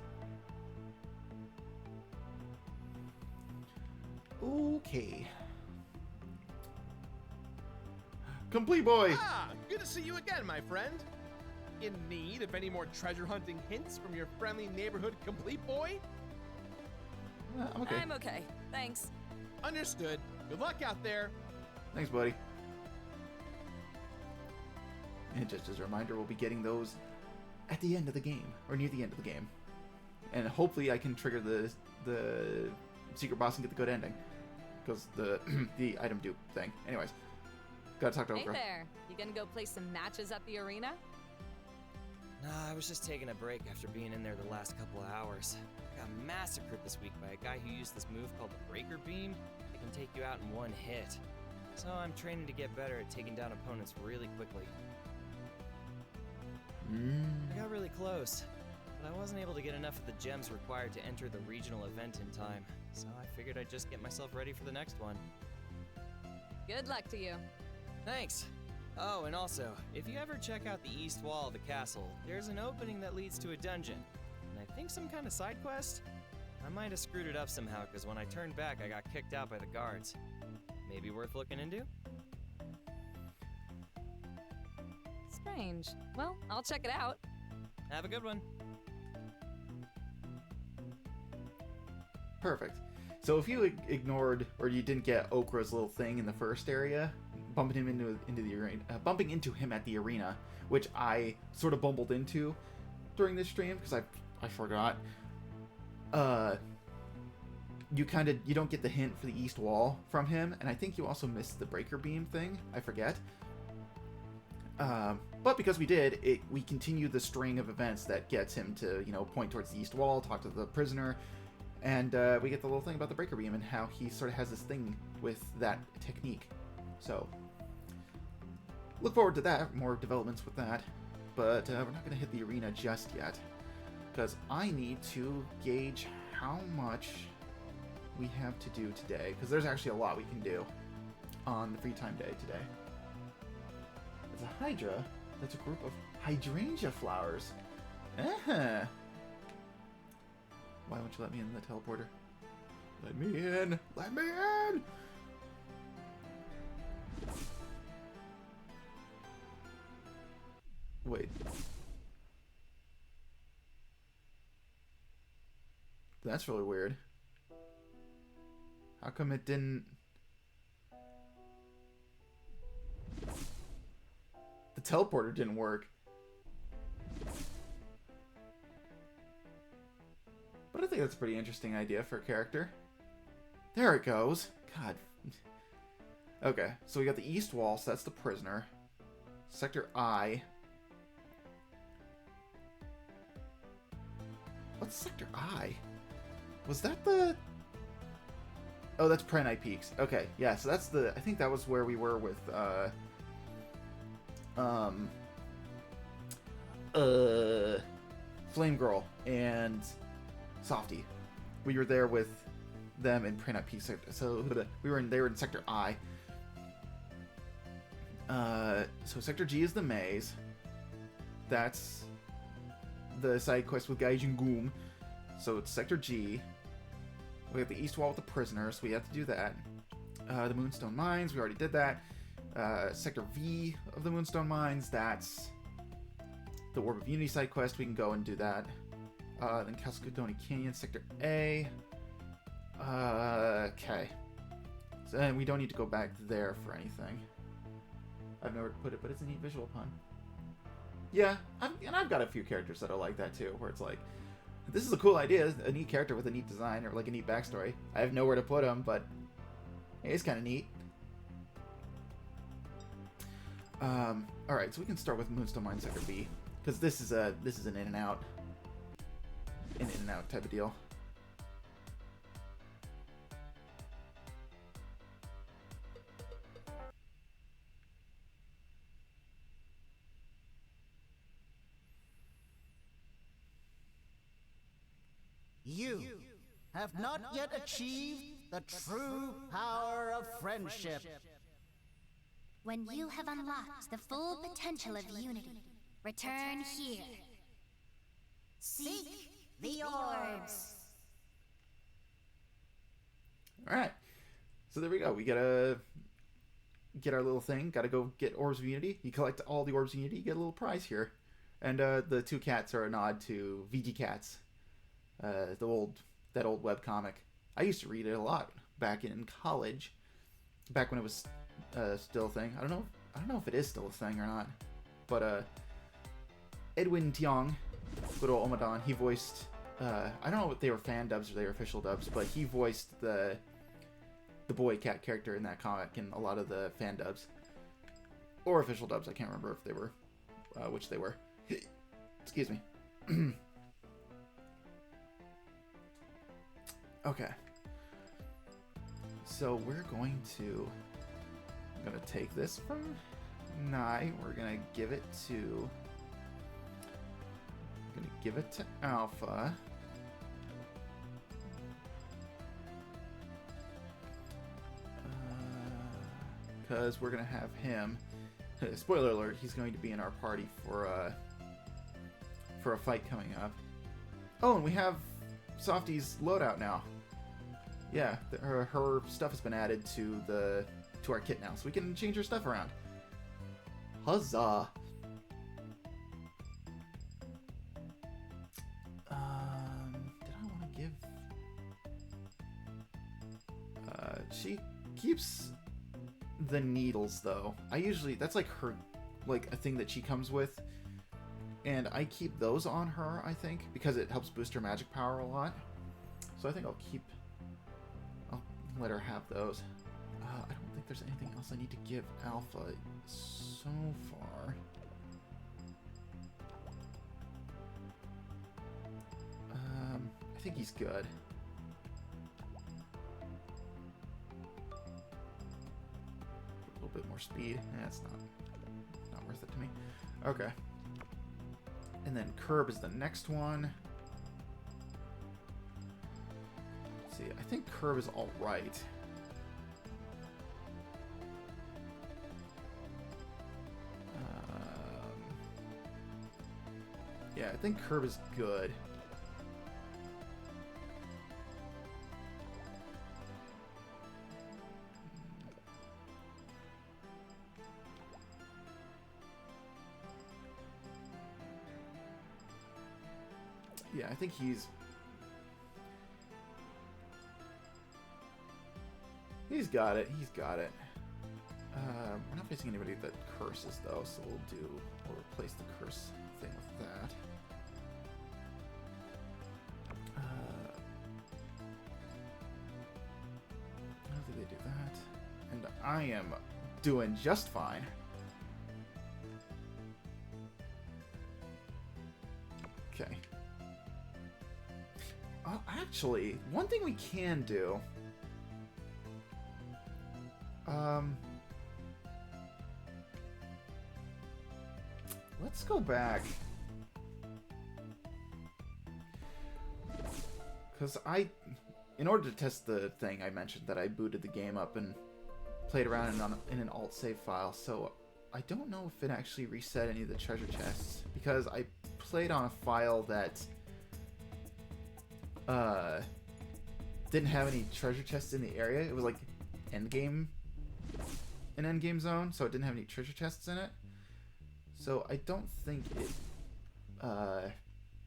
Okay. Complete boy! Ah, good to see you again, my friend. In need of any more treasure hunting hints from your friendly neighborhood complete boy? I'm okay. I'm okay. Thanks. Understood. Good luck out there. Thanks, buddy. And just as a reminder, we'll be getting those at the end of the game, or near the end of the game. And hopefully I can trigger the secret boss and get the good ending. Because the the item dupe thing. Anyways, gotta talk to Hey Okra. there! You gonna go play some matches at the arena? Nah, I was just taking a break after being in there the last couple of hours. I got massacred this week by a guy who used this move called the Breaker Beam that can take you out in one hit. So I'm training to get better at taking down opponents really quickly. I got really close, but I wasn't able to get enough of the gems required to enter the regional event in time, so I figured I'd just get myself ready for the next one. Good luck to you. Thanks! Oh, and also, if you ever check out the east wall of the castle, there's an opening that leads to a dungeon, and I think some kind of side quest? I might have screwed it up somehow, because when I turned back, I got kicked out by the guards. Maybe worth looking into? Strange. Well, I'll check it out. Have a good one. Perfect. So if you ignored or you didn't get Okra's little thing in the first area, bumping him into the arena, bumping into him at the arena, which I sort of bumbled into during this stream because I forgot. You don't get the hint for the east wall from him, and I think you also missed the breaker beam thing. I forget. But because we did, we continue the string of events that gets him to, point towards the east wall, talk to the prisoner, and we get the little thing about the breaker beam and how he sort of has this thing with that technique. So, look forward to that, more developments with that. But we're not going to hit the arena just yet, because I need to gauge how much we have to do today, because there's actually a lot we can do on the free time day today. There's a Hydra. That's a group of hydrangea flowers. Uh-huh. Why won't you let me in the teleporter? Let me in! Let me in! Wait. That's really weird. How come it didn't... The teleporter didn't work. But I think that's a pretty interesting idea for a character. There it goes. God. Okay, so we got the east wall, so that's the prisoner. Sector I. What's Sector I? Was that the... Oh, that's Pre-Night Peaks. Okay, yeah, so that's the... I think that was where we were with, Flame Girl and Softy. We were there with them in Pre-Night Peaks. So they were in Sector I. So Sector G is the maze. That's the side quest with Gaijin Goom. So it's Sector G. We have the East Wall with the prisoners, so we have to do that. The Moonstone Mines, we already did that. Sector V of the Moonstone Mines, that's the Orb of Unity side quest. We can go and do that. Then Cascadoni Canyon, Sector A. Okay. So then we don't need to go back there for anything. I've never put it, but it's a neat visual pun. Yeah, I've got a few characters that are like that too, where it's like, this is a cool idea, a neat character with a neat design or like a neat backstory. I have nowhere to put him, but it's kind of neat. All right, so we can start with Moonstone Mine Sector B, because this is an in and out type of deal. You have not yet achieved the true power of friendship. When you have unlocked the full potential of unity, return here. Seek the orbs. Alright. So there we go. We gotta get our little thing. Gotta go get Orbs of Unity. You collect all the Orbs of Unity, you get a little prize here. And the two cats are a nod to VG Cats. That old webcomic. I used to read it a lot back in college. Back when it was still a thing. I don't know if it is still a thing or not. But Edwin Tiong, good old Omadon, he voiced I don't know if they were fan dubs or they were official dubs, but he voiced the boy cat character in that comic in a lot of the fan dubs. Or official dubs, I can't remember if they were which they were. Excuse me. Okay. So we're going to take this from Nye. We're gonna give it to Alpha. Because we're gonna have him. Spoiler alert: he's going to be in our party for a fight coming up. Oh, and we have Softy's loadout now. Yeah, her stuff has been added to our kit now, so we can change her stuff around. Huzzah! Did I want to give? She keeps the needles though. That's like her, like a thing that she comes with, and I keep those on her. I think because it helps boost her magic power a lot. So I think I'll let her have those. I don't think there's anything else I need to give Alpha so far. I think he's good. A little bit more speed. It's not worth it to me. Okay. And then Curb is the next one. Let's see, I think Curb is alright. Yeah, I think Curb is good. Yeah, I think he's got it. He's got it. We're not facing anybody that curses though, so we'll replace the curse thing with that. I don't think they do that. And I am doing just fine. Okay. Actually, one thing we can do. Let's go back. Because in order to test the thing I mentioned that I booted the game up and played around in an alt save file, so I don't know if it actually reset any of the treasure chests because I played on a file that didn't have any treasure chests in the area. It was like an endgame zone, so it didn't have any treasure chests in it. So I don't think it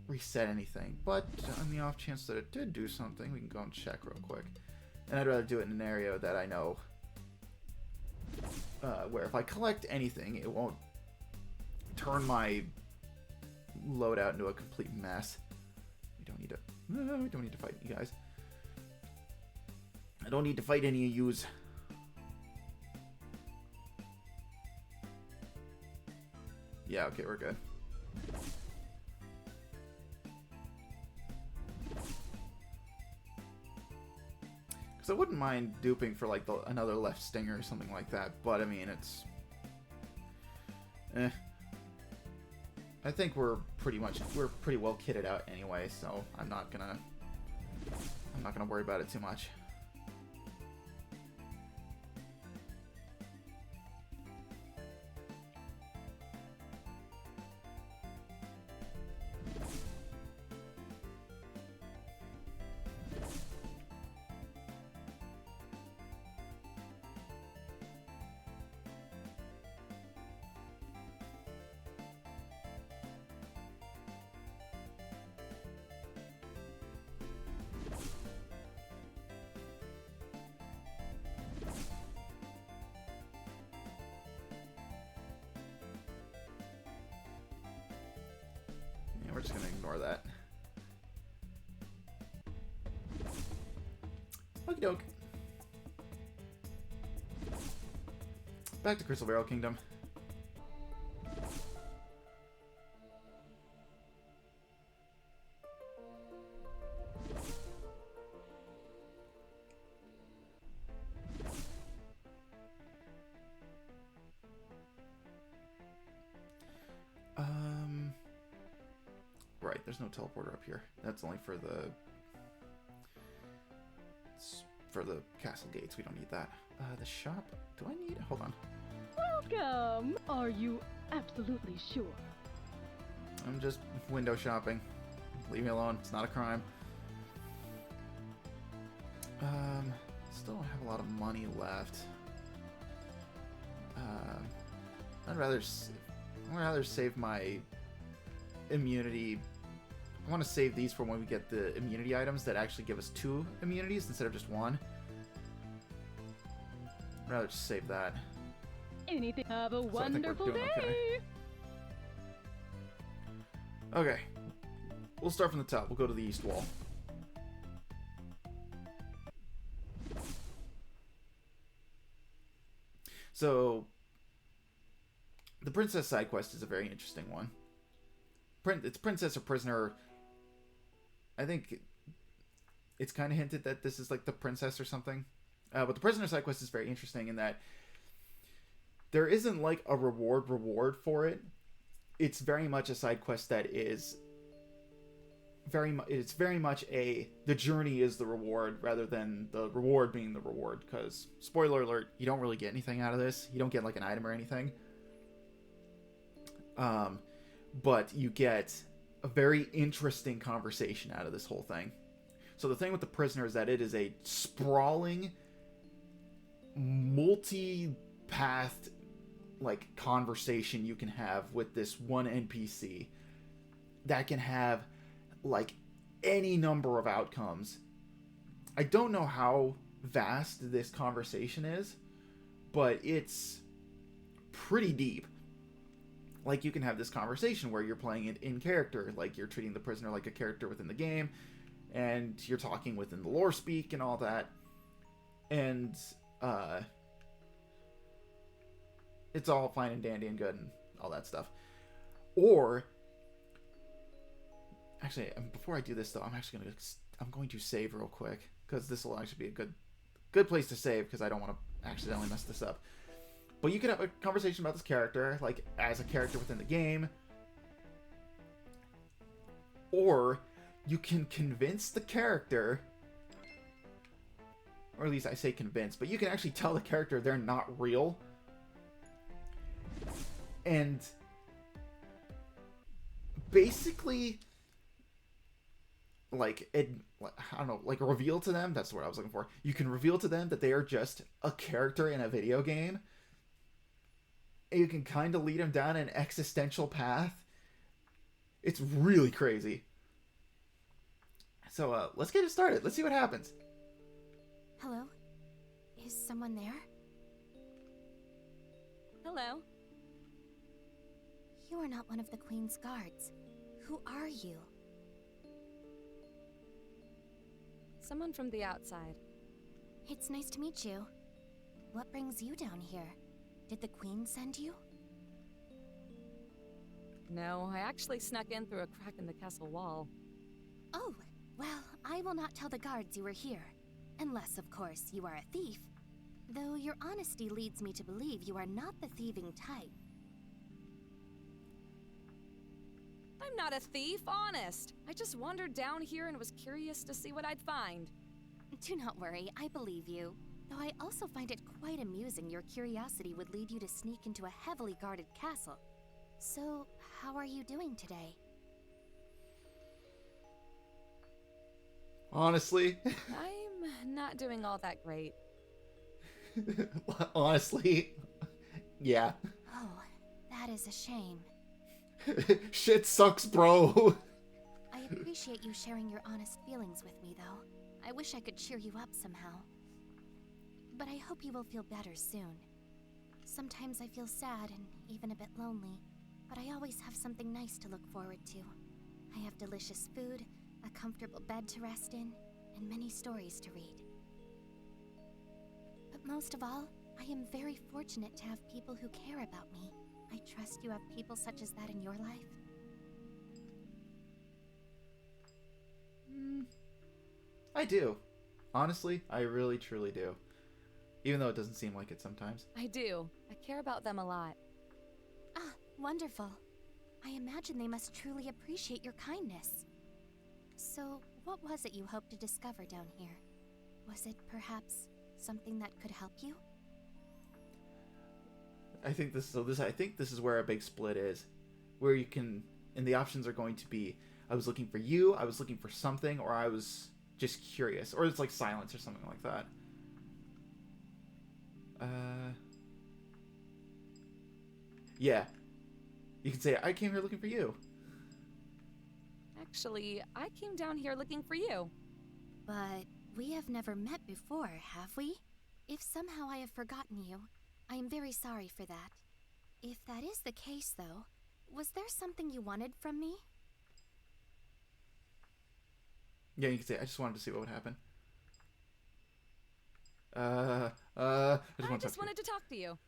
reset anything. But on the off chance that it did do something, we can go and check real quick. And I'd rather do it in an area that I know where if I collect anything, it won't turn my loadout into a complete mess. We don't need to fight you guys. I don't need to fight any of yous. Yeah, okay, we're good. Because I wouldn't mind duping for like another left stinger or something like that, but I mean it's I think we're pretty well kitted out anyway, so I'm not gonna worry about it too much. We're just gonna ignore that. Okie doke. Back to Crystal Barrel Kingdom. Right, there's no teleporter up here. That's only for the castle gates. We don't need that. The shop. Do I need? Hold on. Welcome. Are you absolutely sure? I'm just window shopping. Leave me alone. It's not a crime. Still don't have a lot of money left. I'd rather save my immunity. I want to save these for when we get the immunity items that actually give us 2 immunities instead of just 1. I'd rather just save that. Anything. Have a wonderful day. Okay. We'll start from the top. We'll go to the east wall. So, the princess side quest is a very interesting one. It's princess or prisoner. I think it's kind of hinted that this is like the princess or something. But the prisoner side quest is very interesting in that there isn't like a reward for it. It's very much a side quest that is it's very much the journey is the reward rather than the reward being the reward. Because spoiler alert, you don't really get anything out of this. You don't get like an item or anything. But you get a very interesting conversation out of this whole thing. So the thing with the prisoner is that it is a sprawling, multi-pathed, like, conversation you can have with this one NPC that can have, like, any number of outcomes. I don't know how vast this conversation is, but it's pretty deep. Like, you can have this conversation where you're playing it in character, like you're treating the prisoner like a character within the game, and you're talking within the lore speak and all that, and it's all fine and dandy and good and all that stuff. Or actually, before I do this though, I'm going to save real quick, because this will actually be a good place to save, because I don't want to accidentally mess this up. But you can have a conversation about this character, like, as a character within the game. Or you can convince the character, or at least I say convince, but you can actually tell the character they're not real. basically like I don't know, like reveal to them, that's the word I was looking for. You can reveal to them that they are just a character in a video game. And you can kind of lead them down an existential path. It's really crazy. So let's get it started. Let's see what happens. Hello? Is someone there? Hello. You are not one of the Queen's guards. Who are you? Someone from the outside. It's nice to meet you. What brings you down here? Did the Queen send you? No, I actually snuck in through a crack in the castle wall. Oh, well, I will not tell the guards you were here. Unless, of course, you are a thief. Though your honesty leads me to believe you are not the thieving type. I'm not a thief, honest. I just wandered down here and was curious to see what I'd find. Do not worry, I believe you. Though I also find it quite amusing your curiosity would lead you to sneak into a heavily guarded castle. So, how are you doing today? Honestly. I'm not doing all that great. Honestly. Yeah. Oh, that is a shame. Shit sucks, bro. I appreciate you sharing your honest feelings with me, though. I wish I could cheer you up somehow. But I hope you will feel better soon. Sometimes I feel sad and even a bit lonely, but I always have something nice to look forward to. I have delicious food, a comfortable bed to rest in, and many stories to read. But most of all, I am very fortunate to have people who care about me. I trust you have people such as that in your life. I do. Honestly, I really truly do. Even though it doesn't seem like it sometimes. I do. I care about them a lot. Ah, wonderful. I imagine they must truly appreciate your kindness. So, what was it you hoped to discover down here? Was it perhaps something that could help you? I think this is where a big split is, where you can, and the options are going to be, I was looking for you, I was looking for something, or I was just curious, or it's like silence or something like that. Yeah, you can say I came here looking for you. Actually, I came down here looking for you. But we have never met before, have we? If somehow I have forgotten you, I am very sorry for that. If that is the case, though, was there something you wanted from me? Yeah, you can say, I just wanted to see what would happen. I just wanted to talk to you.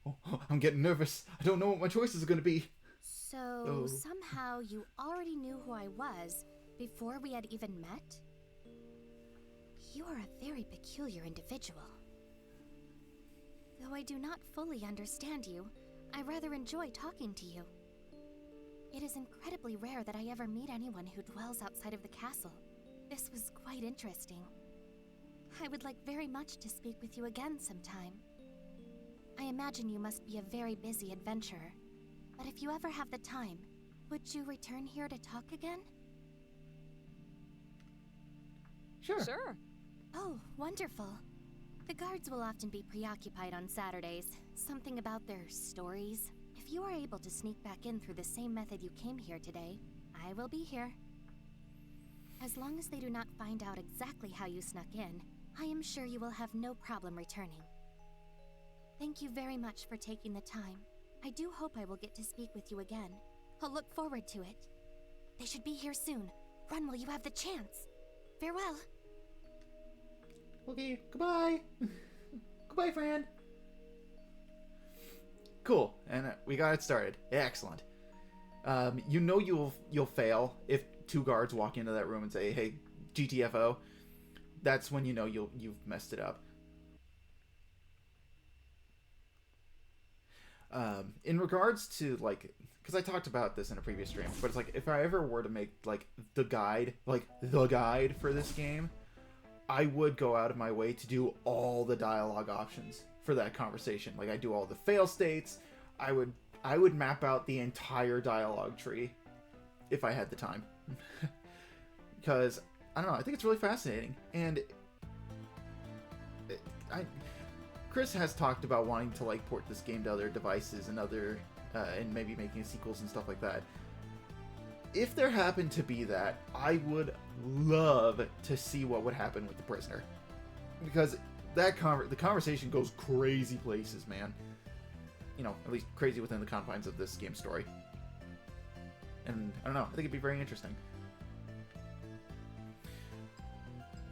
Oh, I'm getting nervous. I don't know what my choices are going to be. So, somehow you already knew who I was before we had even met? You are a very peculiar individual. Though I do not fully understand you, I rather enjoy talking to you. It is incredibly rare that I ever meet anyone who dwells outside of the castle. This was quite interesting. I would like very much to speak with you again sometime. I imagine you must be a very busy adventurer, but if you ever have the time, would you return here to talk again? Sure. Oh, wonderful. The guards will often be preoccupied on Saturdays, something about their stories. If you are able to sneak back in through the same method you came here today, I will be here. As long as they do not find out exactly how you snuck in, I am sure you will have no problem returning. Thank you very much for taking the time. I do hope I will get to speak with you again. I'll look forward to it. They should be here soon. Run while you have the chance. Farewell. Okay, goodbye. Goodbye, friend. Cool, and we got it started. Excellent. You know you'll fail if two guards walk into that room and say, "Hey, GTFO." That's when you know you've messed it up. In regards to, like, because I talked about this in a previous stream, but it's like, if I ever were to make, like, the guide for this game, I would go out of my way to do all the dialogue options for that conversation. Like, I do all the fail states. I would map out the entire dialogue tree if I had the time. Because, I don't know, I think it's really fascinating. And Chris has talked about wanting to like port this game to other devices and other and maybe making sequels and stuff like that. If there happened to be that, I would love to see what would happen with The Prisoner, because that the conversation goes crazy places, man. You know, at least crazy within the confines of this game story. And I don't know, I think it'd be very interesting.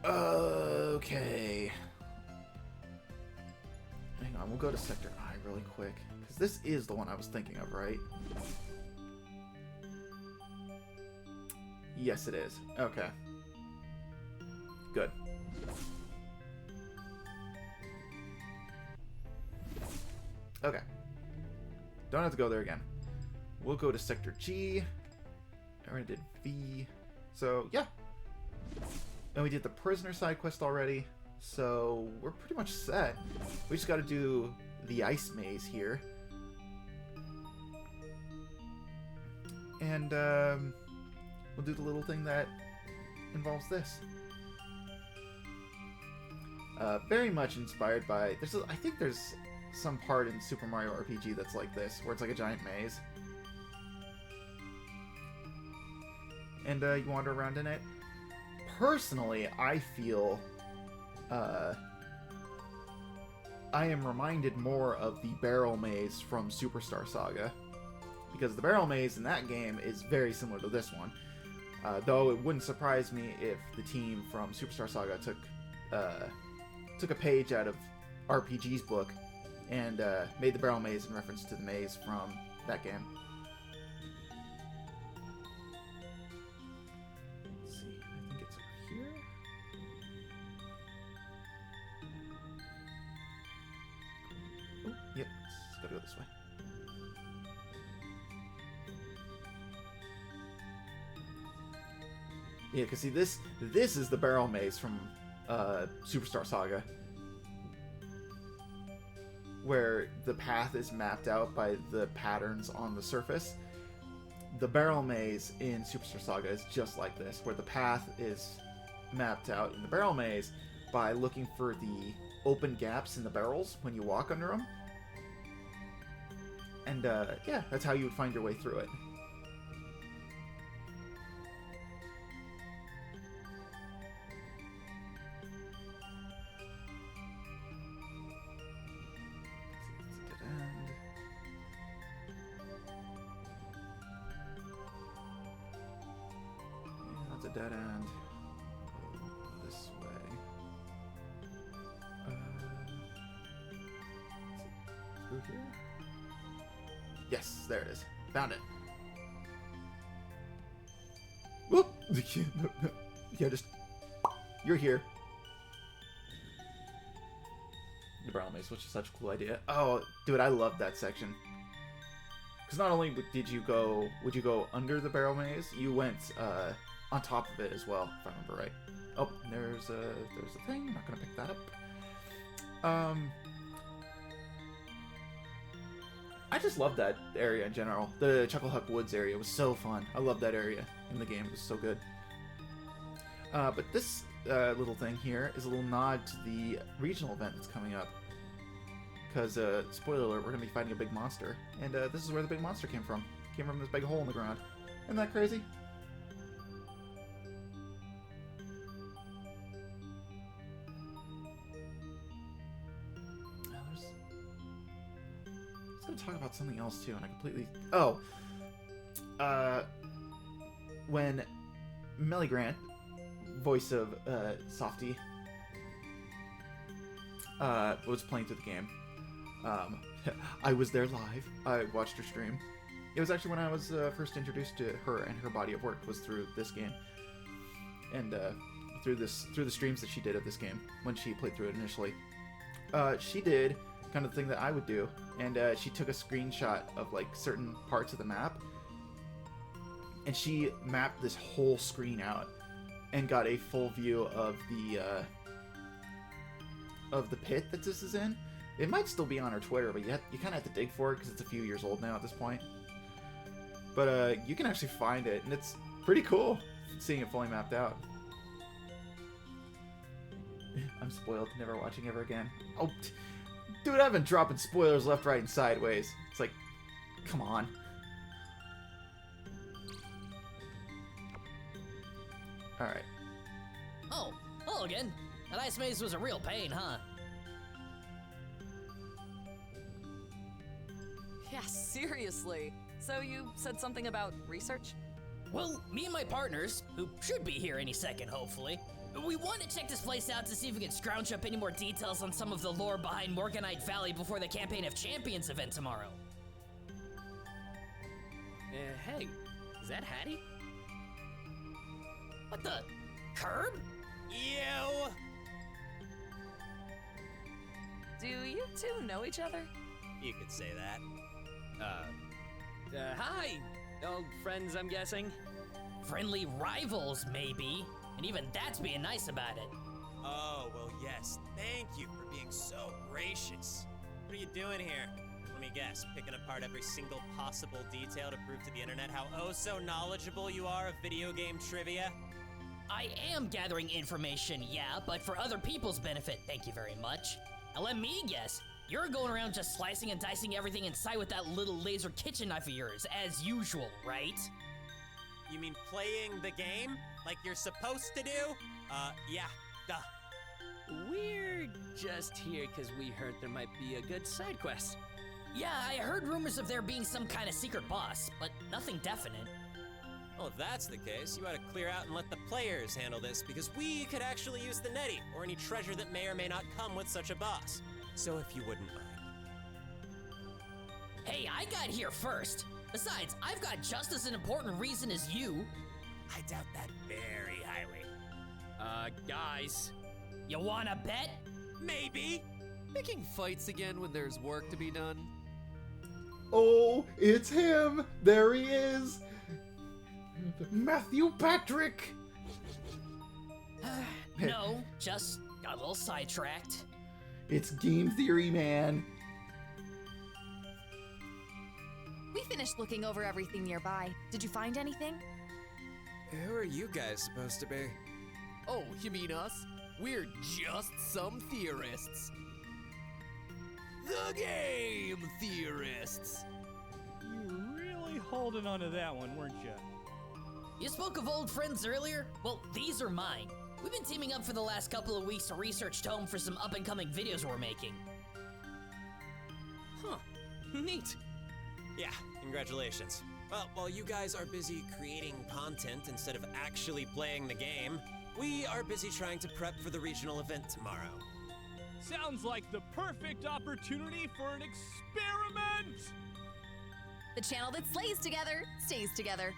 Okay. Hang on, we'll go to Sector I really quick, because this is the one I was thinking of, right? Yes, it is. Okay. Good. Okay. Don't have to go there again. We'll go to Sector G. I already did V. So, yeah. And we did the Prisoner side quest already. So, we're pretty much set. We just gotta do the ice maze here. And, we'll do the little thing that involves this. Very much inspired by... I think there's some part in Super Mario RPG that's like this, where it's like a giant maze. And you wander around in it. Personally, I feel... I am reminded more of the barrel maze from Superstar Saga. Because the barrel maze in that game is very similar to this one. Though it wouldn't surprise me if the team from Superstar Saga took a page out of RPG's book and made the barrel maze in reference to the maze from that game. Let's see, I think it's over here. Oh, yep, it's gotta go this way. Yeah, because see, this is the barrel maze from Superstar Saga, where the path is mapped out by the patterns on the surface. The barrel maze in Superstar Saga is just like this, where the path is mapped out in the barrel maze by looking for the open gaps in the barrels when you walk under them. And yeah, that's how you would find your way through it. Dead end. Go this way. Through here? Yes, there it is. Found it. Whoop! Yeah, just... You're here. The barrel maze, which is such a cool idea. Oh, dude, I love that section. Because not only would you go under the barrel maze, you went, on top of it as well, if I remember right. Oh, there's a thing. I'm not gonna pick that up. I just love that area in general. The Chucklehuck Woods area was so fun. I love that area in the game. It was so good. But this little thing here is a little nod to the regional event that's coming up. Because, spoiler alert, we're gonna be fighting a big monster. And this is where the big monster came from. Came from this big hole in the ground. Isn't that crazy? Talk about something else too, and I completely... Oh! When Melly Grant, voice of Softy, was playing through the game, I was there live. I watched her stream. It was actually when I was first introduced to her, and her body of work was through this game. And through the streams that she did of this game, when she played through it initially. She did kind of the thing that I would do, and she took a screenshot of like certain parts of the map, and she mapped this whole screen out and got a full view of the pit that this is in. It might still be on her Twitter, but you kind of have to dig for it because it's a few years old now at this point. But you can actually find it, and it's pretty cool seeing it fully mapped out. I'm spoiled, never watching ever again. Oh, dude, I've been dropping spoilers left, right, and sideways. It's like, come on. Alright. Oh, hello again. That ice maze was a real pain, huh? Yeah, seriously. So you said something about research? Well, me and my partners, who should be here any second, hopefully, we want to check this place out to see if we can scrounge up any more details on some of the lore behind Morganite Valley before the Campaign of Champions event tomorrow. Hey, is that Hattie? What the? Curb? Ew! Do you two know each other? You could say that. Hi! Old friends, I'm guessing? Friendly rivals, maybe. And even that's being nice about it. Oh, well, yes. Thank you for being so gracious. What are you doing here? Let me guess, picking apart every single possible detail to prove to the internet how oh so knowledgeable you are of video game trivia? I am gathering information, yeah, but for other people's benefit, thank you very much. Now let me guess, you're going around just slicing and dicing everything in sight with that little laser kitchen knife of yours, as usual, right? You mean playing the game? Like you're supposed to do? Yeah, duh. We're just here because we heard there might be a good side quest. Yeah, I heard rumors of there being some kind of secret boss, but nothing definite. Well, if that's the case, you ought to clear out and let the players handle this, because we could actually use the Netty, or any treasure that may or may not come with such a boss. So if you wouldn't mind. Hey, I got here first. Besides, I've got just as an important reason as you. I doubt that very highly. Guys. You wanna bet? Maybe. Picking fights again when there's work to be done. Oh, it's him! There he is! Matthew Patrick! No, just got a little sidetracked. It's game theory, man. We finished looking over everything nearby. Did you find anything? Who are you guys supposed to be? Oh, you mean us? We're just some theorists. The game theorists! You were really holding on to that one, weren't you? You spoke of old friends earlier? Well, these are mine. We've been teaming up for the last couple of weeks to research Tome for some up-and-coming videos we're making. Huh. Neat. Yeah, congratulations. Well, while you guys are busy creating content instead of actually playing the game, we are busy trying to prep for the regional event tomorrow. Sounds like the perfect opportunity for an experiment! The channel that slays together stays together.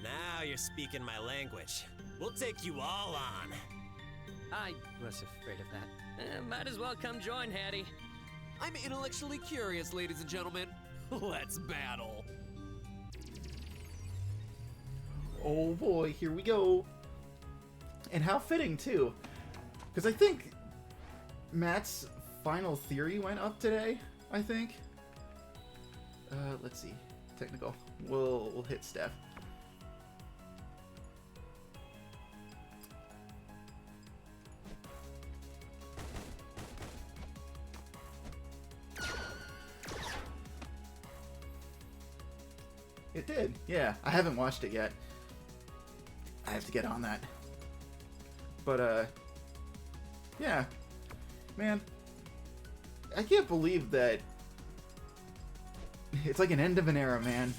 Now you're speaking my language. We'll take you all on. I was afraid of that. Might as well come join, Hattie. I'm intellectually curious, ladies and gentlemen. Let's battle. Oh boy, here we go. And how fitting, too. Because I think Matt's final theory went up today, I think. Let's see. Technical. We'll hit Steph. It did, yeah. I haven't watched it yet. I have to get on that. But, yeah. Man, I can't believe that it's like an end of an era, man.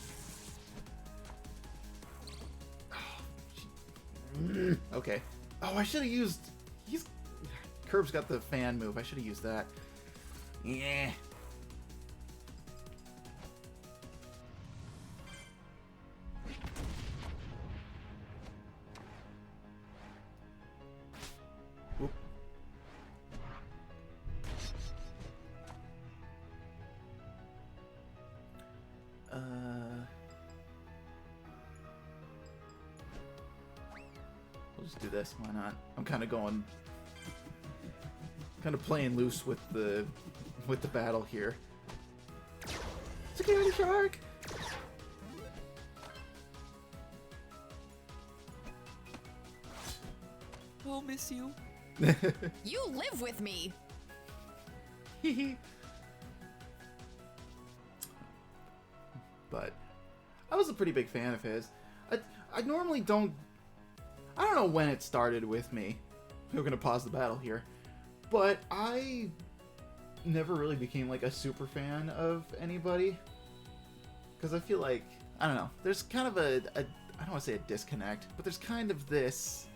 Okay. Oh, I should have used... Curb's got the fan move. I should have used that. Yeah. We'll just do this. Why not? I'm kind of playing loose with the battle here. Security shark. will miss you. You live with me. But I was a pretty big fan of his. I normally don't... I don't know when it started with me. We're gonna pause the battle here. But I never really became like a super fan of anybody. Because I feel like, I don't know, there's kind of I don't want to say a disconnect, but there's kind of this...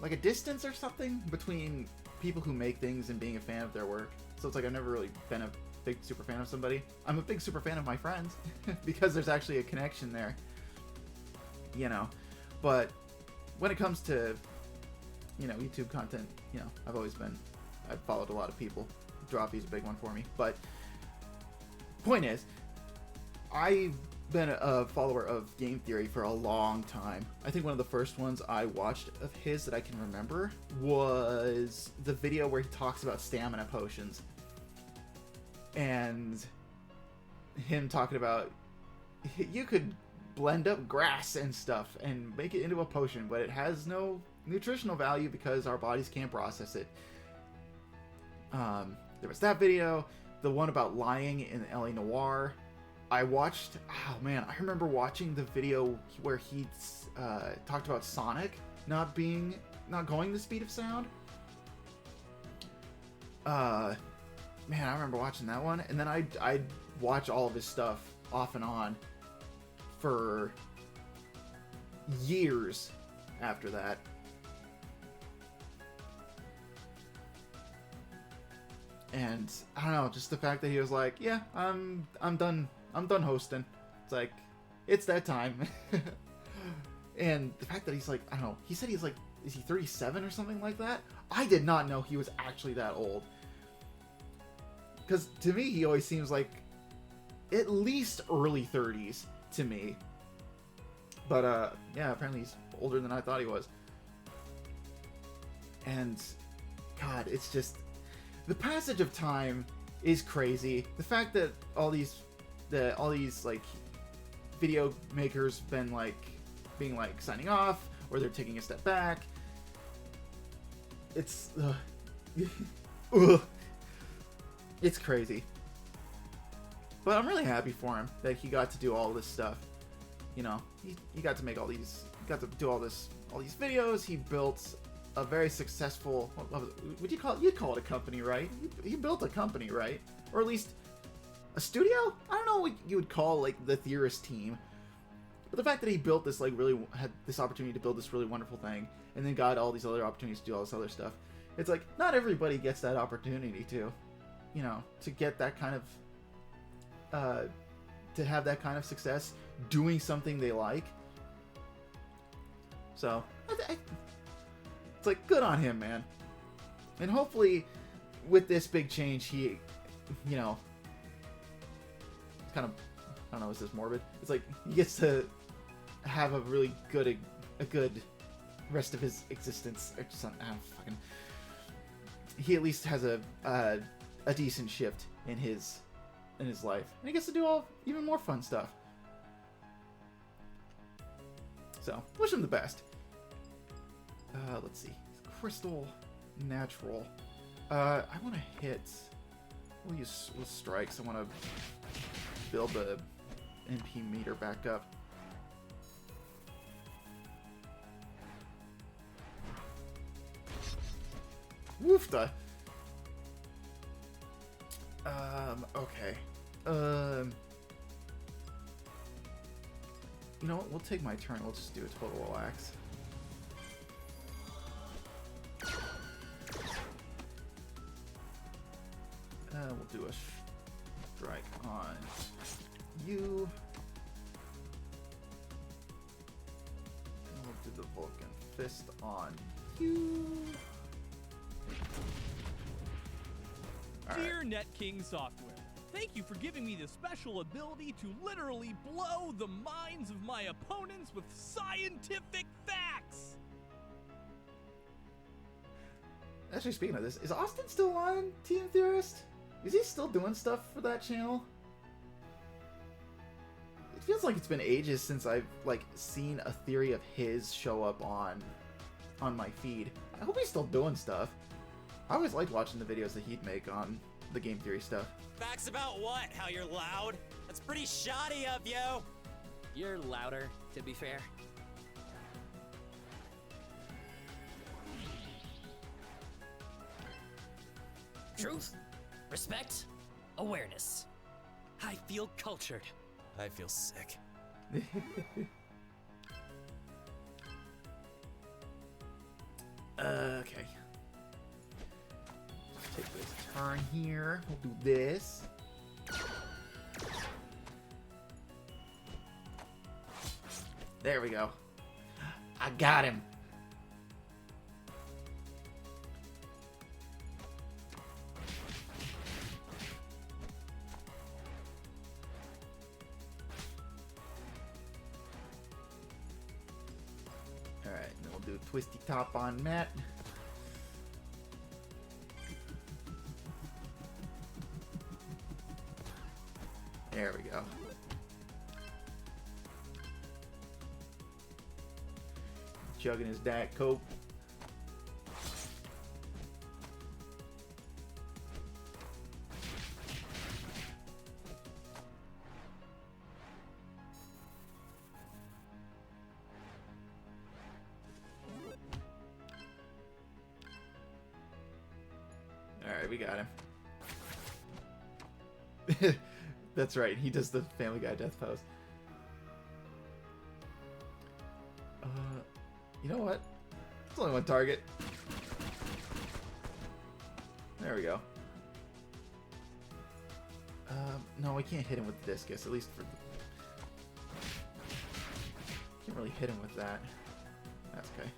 like a distance or something between people who make things and being a fan of their work. So it's like I've never really been a big super fan of somebody. I'm a big super fan of my friends because there's actually a connection there, you know. But when it comes to, you know, YouTube content, you know, I've followed a lot of people. Droppy's a big one for me. But point is, I've been a follower of game theory for a long time. I think one of the first ones I watched of his that I can remember was the video where he talks about stamina potions. And him talking about you could blend up grass and stuff and make it into a potion, but it has no nutritional value because our bodies can't process it. There was that video, the one about lying in LA Noire. I watched, oh man, I remember watching the video where he talked about Sonic not going the speed of sound. Man, I remember watching that one, and then I'd watch all of his stuff off and on for years after that. And I don't know, just the fact that he was like, yeah, I'm done hosting. It's like, it's that time. And the fact that he's like, I don't know, he said he's like, is he 37 or something like that? I did not know he was actually that old. Because to me, he always seems like at least early 30s to me. But yeah, apparently he's older than I thought he was. And God, it's just, the passage of time is crazy. The fact that all these like video makers been like being like signing off, or they're taking a step back. It's it's crazy. But I'm really happy for him that he got to do all this stuff. You know, he got to make all these, got to do all these videos. He built a very successful, would you call it? You'd call it a company, right? He built a company, right? Or at least a studio? I don't know what you would call like the Theorist team. But the fact that he built this, like, really had this opportunity to build this really wonderful thing, and then got all these other opportunities to do all this other stuff. It's like, not everybody gets that opportunity to, you know, to get that kind of, to have that kind of success doing something they like. So, it's like, good on him, man. And hopefully, with this big change, he, you know, it's kind of, I don't know, is this morbid? It's like, he gets to have a really good, a good rest of his existence. Or just, I don't fucking, he at least has a decent shift in his life. And he gets to do all even more fun stuff. So, wish him the best. Let's see. Crystal Natural. I want to hit, we'll use strikes. I want to build the MP meter back up. Woofda. Okay. You know what? We'll take my turn. We'll just do a total relax. We'll do a strike on you. And we'll do the Vulcan Fist on you. Dear NetKing Software, thank you for giving me the special ability to literally blow the minds of my opponents with scientific facts! Actually, speaking of this, is Austin still on Team Theorist? Is he still doing stuff for that channel? feels like it's been ages since I've like seen a theory of his show up on my feed. I hope he's still doing stuff. I always liked watching the videos that he'd make on the game theory stuff. Facts about what? How you're loud? That's pretty shoddy of you. You're louder, to be fair. Truth, respect, awareness. I feel cultured. I feel sick. Okay. Let's take this turn here. We'll do this. There we go. I got him. Alright, then we'll do twisty top on Matt. There we go. Chugging his Diet Coke. Alright, we got him. That's right, he does the Family Guy death pose. You know what? It's only one target. There we go. No, we can't hit him with the discus, at least for the... Can't really hit him with that. That's okay.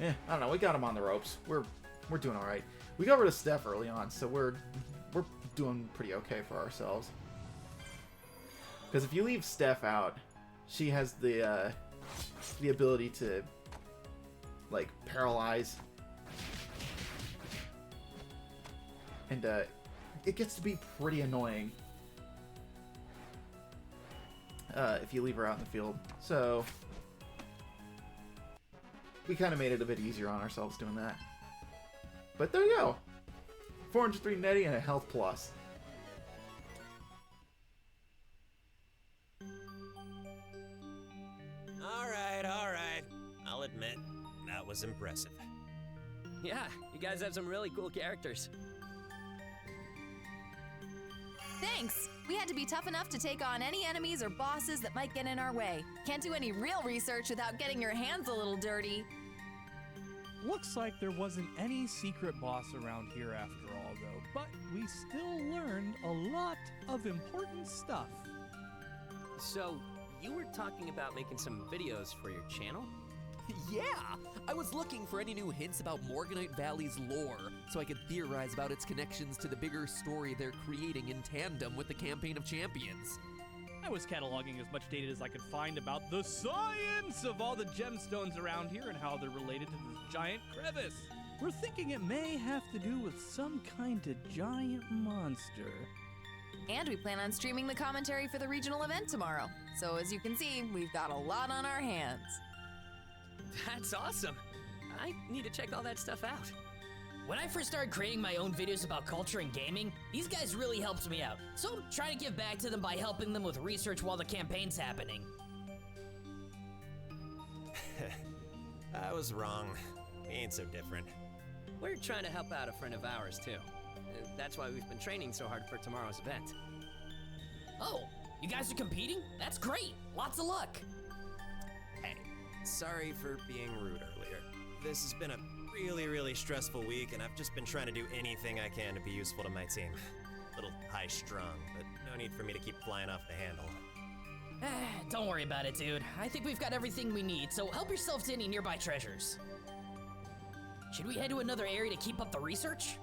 Yeah, I don't know, we got him on the ropes. We're doing alright. We got rid of Steph early on, so we're doing pretty okay for ourselves. Because if you leave Steph out, she has the ability to, like, paralyze. And, it gets to be pretty annoying if you leave her out in the field. So, we kind of made it a bit easier on ourselves doing that. But there you go. 403 netty and a health plus. Alright. I'll admit, that was impressive. Yeah, you guys have some really cool characters. Thanks! We had to be tough enough to take on any enemies or bosses that might get in our way. Can't do any real research without getting your hands a little dirty. Looks like there wasn't any secret boss around here after all, though, but we still learned a lot of important stuff. So, you were talking about making some videos for your channel? Yeah! I was looking for any new hints about Morganite Valley's lore, so I could theorize about its connections to the bigger story they're creating in tandem with the Campaign of Champions. I was cataloging as much data as I could find about the science of all the gemstones around here and how they're related to this giant crevice. We're thinking it may have to do with some kind of giant monster. And we plan on streaming the commentary for the regional event tomorrow. So as you can see, we've got a lot on our hands. That's awesome. I need to check all that stuff out. When I first started creating my own videos about culture and gaming, these guys really helped me out. So I'm trying to give back to them by helping them with research while the campaign's happening. I was wrong. We ain't so different. We're trying to help out a friend of ours, too. That's why we've been training so hard for tomorrow's event. Oh, you guys are competing? That's great. Lots of luck. Hey, sorry for being rude earlier. This has been a really stressful week, and I've just been trying to do anything I can to be useful to my team. A little high-strung, but no need for me to keep flying off the handle. Don't worry about it, dude. I think we've got everything we need, so help yourself to any nearby treasures. Should we head to another area to keep up the research?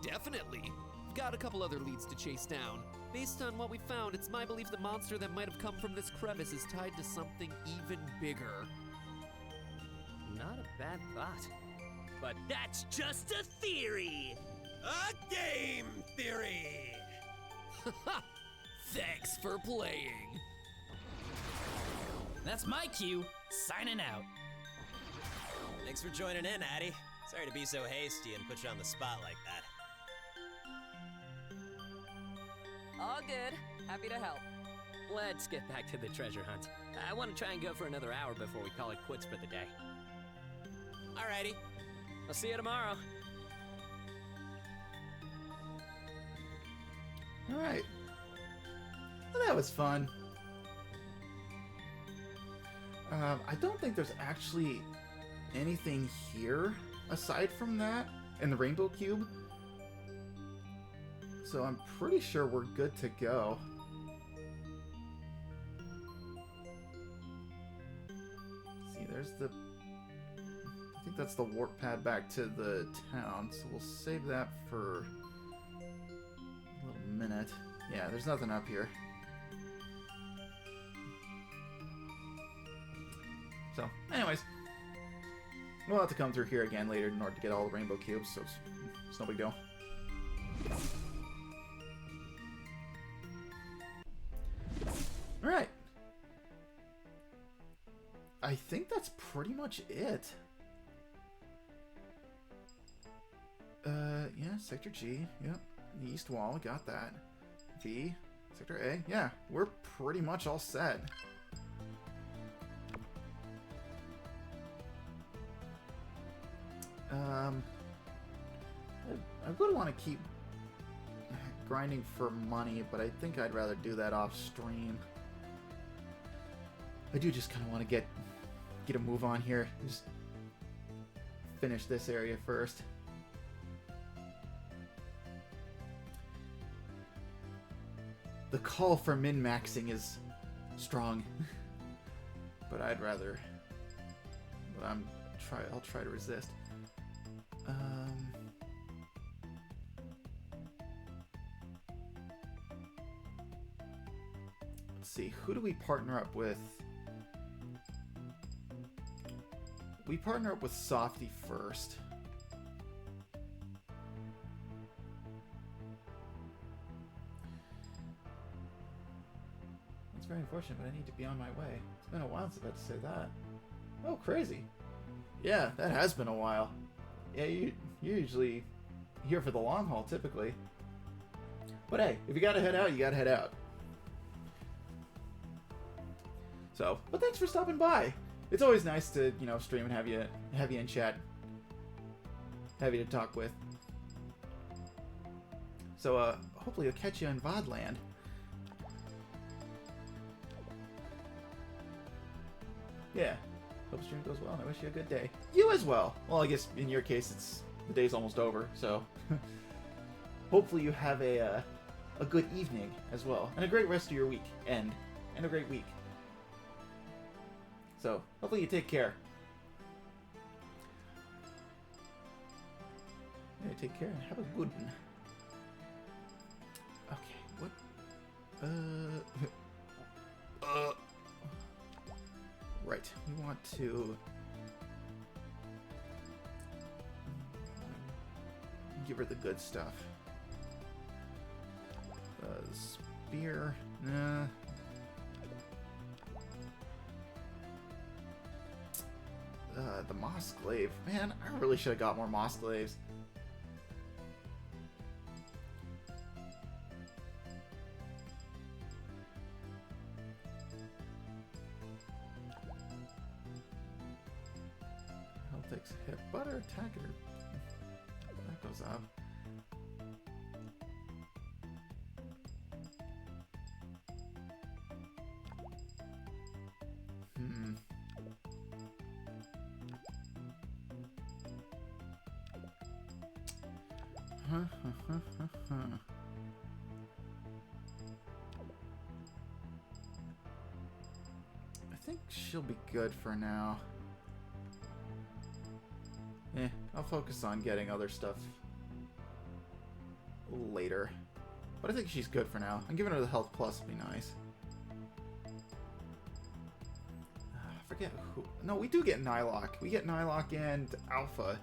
Definitely. We've got a couple other leads to chase down. Based on what we found, it's my belief the monster that might have come from this crevice is tied to something even bigger. Not a bad thought. But that's just a theory! A game theory! Thanks for playing. That's my cue. Signing out. Thanks for joining in, Addy. Sorry to be so hasty and put you on the spot like that. All good. Happy to help. Let's get back to the treasure hunt. I want to try and go for another hour before we call it quits for the day. Alrighty. I'll see you tomorrow. Alright. Well, that was fun. I don't think there's actually anything here aside from that in the Rainbow Cube. So I'm pretty sure we're good to go. See, there's the... I think that's the warp pad back to the town, so we'll save that for a little minute. Yeah, there's nothing up here. So, anyways, we'll have to come through here again later in order to get all the rainbow cubes, so it's no big deal. Alright. I think that's pretty much it. Yeah, Sector G, yep. The east wall, got that. V, Sector A, yeah, we're pretty much all set. I would want to keep grinding for money, but I think I'd rather do that off stream. I do just kind of want to get a move on here. Just finish this area first. The call for min-maxing is strong, but I'd rather. But I'll try to resist. Let's see, who do we partner up with? We partner up with Softy first. That's very unfortunate, but I need to be on my way. It's been a while since I've had to say that. Oh, crazy. Yeah, that has been a while. Yeah, you're usually here for the long haul, typically. But hey, if you gotta head out, you gotta head out. So, but thanks for stopping by. It's always nice to, you know, stream and have you in chat. Have you to talk with. So, hopefully I'll catch you in VODland. Yeah. Hope stream goes well, and I wish you a good day. You as well. Well, I guess in your case, the day's almost over, so hopefully you have a good evening as well, and a great rest of your week, and a great week. So hopefully you take care. Yeah, take care and have a good one. Okay, what? Right, we want to give her the good stuff. Spear, nah. The Moss Glaive. Man, I really should have got more Moss Glaives. Takes a hit, butter attacker. That goes up. I think she'll be good for now. I'll focus on getting other stuff later. But I think she's good for now. I'm giving her the health plus would be nice. I forget who. No, we do get Nylok. We get Nylok and Alpha.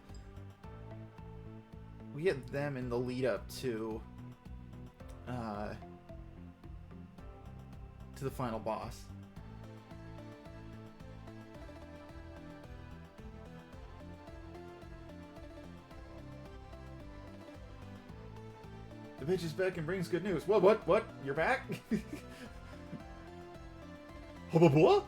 We get them in the lead up to to the final boss. The bitch is back and brings good news. What? You're back? What?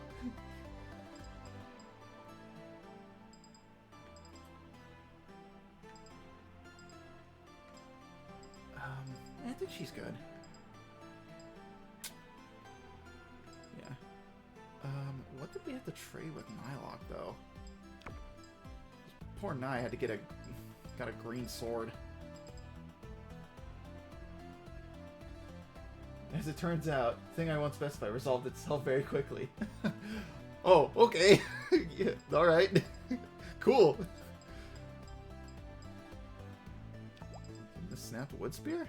I think she's good. Yeah. What did we have to trade with Nylok, though? Poor Nye had to get got a green sword. As it turns out, the thing I won't specify resolved itself very quickly. Oh, okay. Yeah, alright. Cool. The snapped wood spear?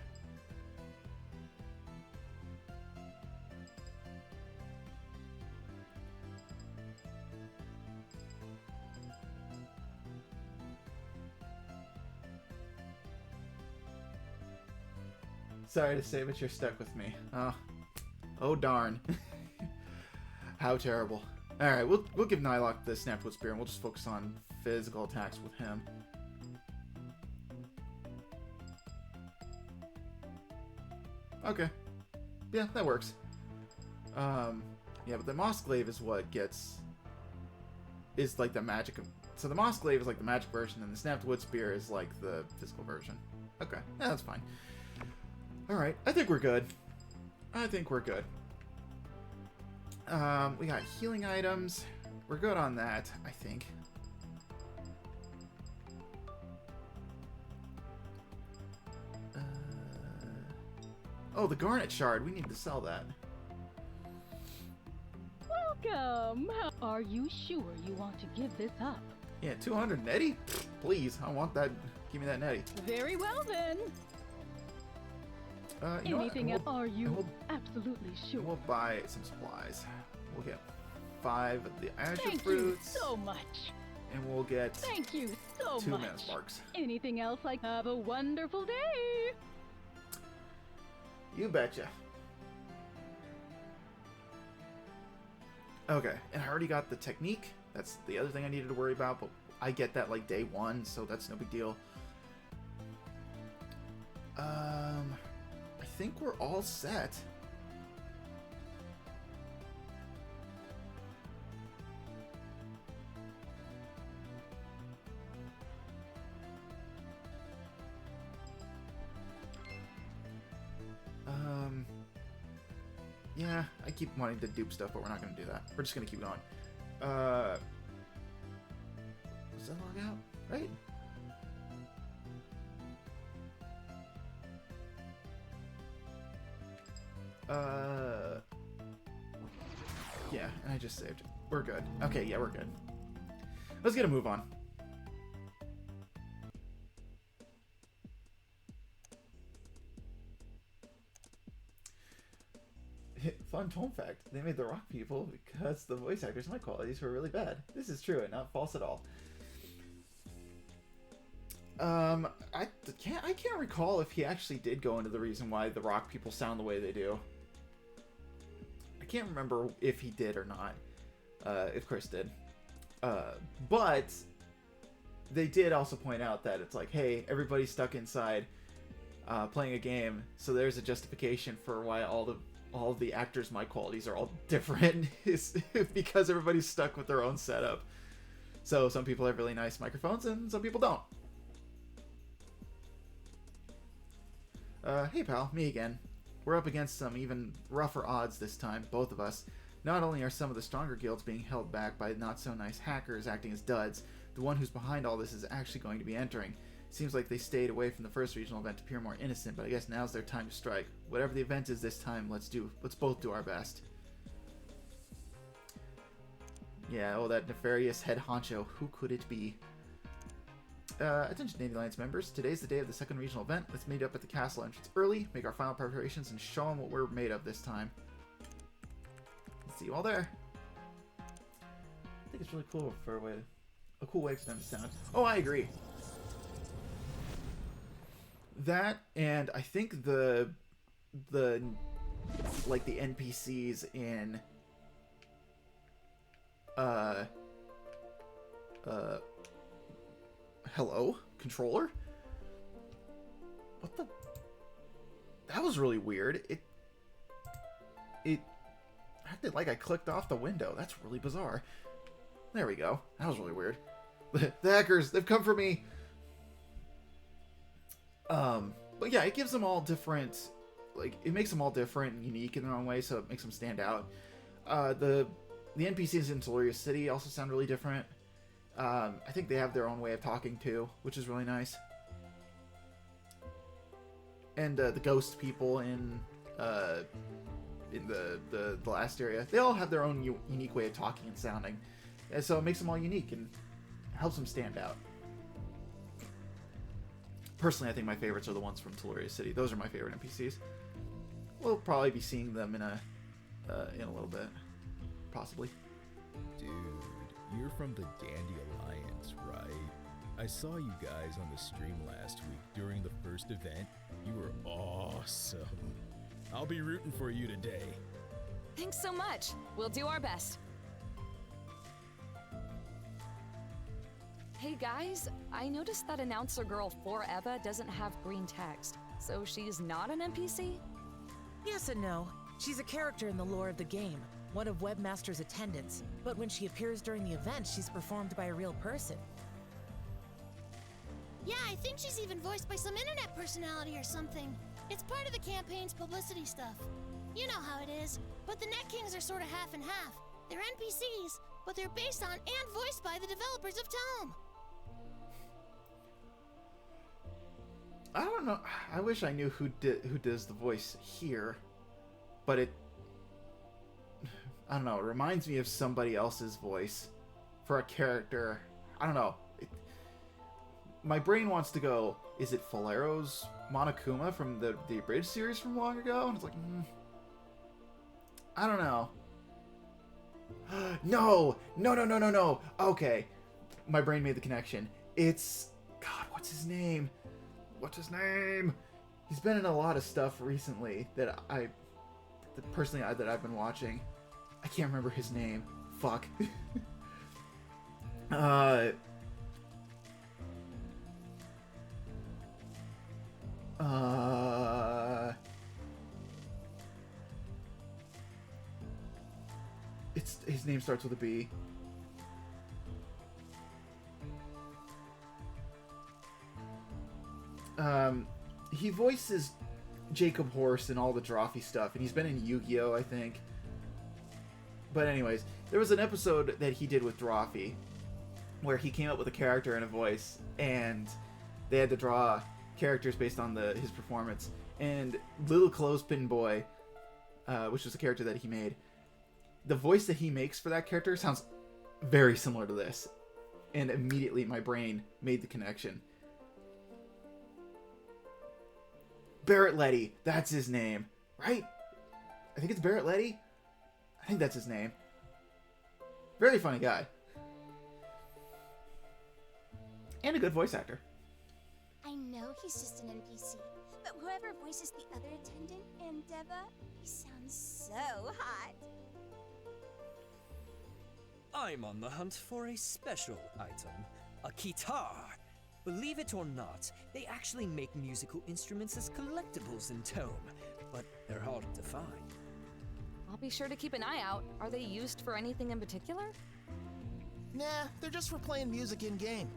Sorry to say, but you're stuck with me. Oh darn. How terrible. Alright, we'll give Nylok the snapped wood spear and we'll just focus on physical attacks with him. Okay. Yeah, that works. Yeah, but the Moss Glaive is what is like the magic of... So the Moss Glaive is like the magic version, and the snapped wood spear is like the physical version. Okay, yeah, that's fine. Alright, I think we're good. We got healing items. We're good on that, I think. Oh, the Garnet Shard. We need to sell that. Welcome! Are you sure you want to give this up? Yeah, 200 netty? Please, I want that. Give me that netty. Very well then. Anything else? Are you absolutely sure? We'll buy some supplies. We'll get 5 of the Azure Thank fruits. you so much. And we'll get Thank you so 2 much. mana sparks. Anything else? Like, have a wonderful day. You betcha. Okay, and I already got the technique. That's the other thing I needed to worry about, but I get that like day 1, so that's no big deal. I think we're all set. Yeah, I keep wanting to dupe stuff, but we're not going to do that. We're just going to keep going. Does that log out? Right? Yeah, and I just saved. We're good. Okay, yeah, we're good. Let's get a move on. Fun tone fact, they made the rock people because the voice actors' mic qualities were really bad. This is true and not false at all. I can't recall if he actually did go into the reason why the rock people sound the way they do. I can't remember if he did or not, if Chris did. But they did also point out that it's like, hey, everybody's stuck inside playing a game, so there's a justification for why all of the actors' mic qualities are all different is because everybody's stuck with their own setup. So some people have really nice microphones and some people don't. Hey pal, me again. We're up against some even rougher odds this time, both of us. Not only are some of the stronger guilds being held back by not so nice hackers acting as duds, the one who's behind all this is actually going to be entering. Seems like they stayed away from the first regional event to appear more innocent, but I guess now's their time to strike. Whatever the event is this time, let's both do our best. Yeah, oh, that nefarious head honcho. Who could it be? Attention Navy Alliance members. Today's the day of the second regional event. Let's meet up at the castle entrance early, make our final preparations, and show them what we're made of this time. See you all there. I think it's really cool for a cool way for them to sound. Oh, I agree. That, and I think the like the NPCs in hello, controller? What the? That was really weird. It acted like I clicked off the window. That's really bizarre. There we go. That was really weird. The hackers, they've come for me. But yeah, it gives them all different, like, it makes them all different and unique in their own way, so it makes them stand out. The NPCs in Telluria's City also sound really different. I think they have their own way of talking too, which is really nice. And the ghost people in the last area, they all have their own unique way of talking and sounding, and so it makes them all unique and helps them stand out. Personally, I think my favorites are the ones from Telluria's City. Those are my favorite NPCs. We'll probably be seeing them in a little bit, possibly. Dude, you're from the Dandy Alliance, right? I saw you guys on the stream last week during the first event. You were awesome. I'll be rooting for you today. Thanks so much. We'll do our best. Hey guys, I noticed that announcer girl Forever doesn't have green text, so she's not an NPC? Yes and no. She's a character in the lore of the game, one of Webmaster's attendants, but when she appears during the event, she's performed by a real person. Yeah, I think she's even voiced by some internet personality or something. It's part of the campaign's publicity stuff. You know how it is, but the Net Kings are sort of half and half. They're NPCs, but they're based on and voiced by the developers of Tome. I don't know. I wish I knew who does the voice here, but it, I don't know. It reminds me of somebody else's voice for a character. I don't know. My brain wants to go, is it Falero's Monokuma from the Abridged series from long ago? And it's like, I don't know. No. Okay. My brain made the connection. It's, God, what's his name? He's been in a lot of stuff recently that I've been watching. I can't remember his name. Fuck. His name starts with a B. He voices Jacob Horse in all the Drawfee stuff, and he's been in Yu-Gi-Oh, I think. But anyways, there was an episode that he did with Drawfee where he came up with a character and a voice, and they had to draw characters based on his performance. And Little Clothespin Boy, which was a character that he made, the voice that he makes for that character sounds very similar to this. And immediately my brain made the connection. Barrett Letty, that's his name, right? I think it's Barrett Letty. I think that's his name. Very funny guy. And a good voice actor. I know he's just an NPC, but whoever voices the other attendant, Endeavor, he sounds so hot. I'm on the hunt for a special item, a guitar. Believe it or not, they actually make musical instruments as collectibles in Tome, but they're hard to find. I'll be sure to keep an eye out. Are they used for anything in particular? Nah, they're just for playing music in-game.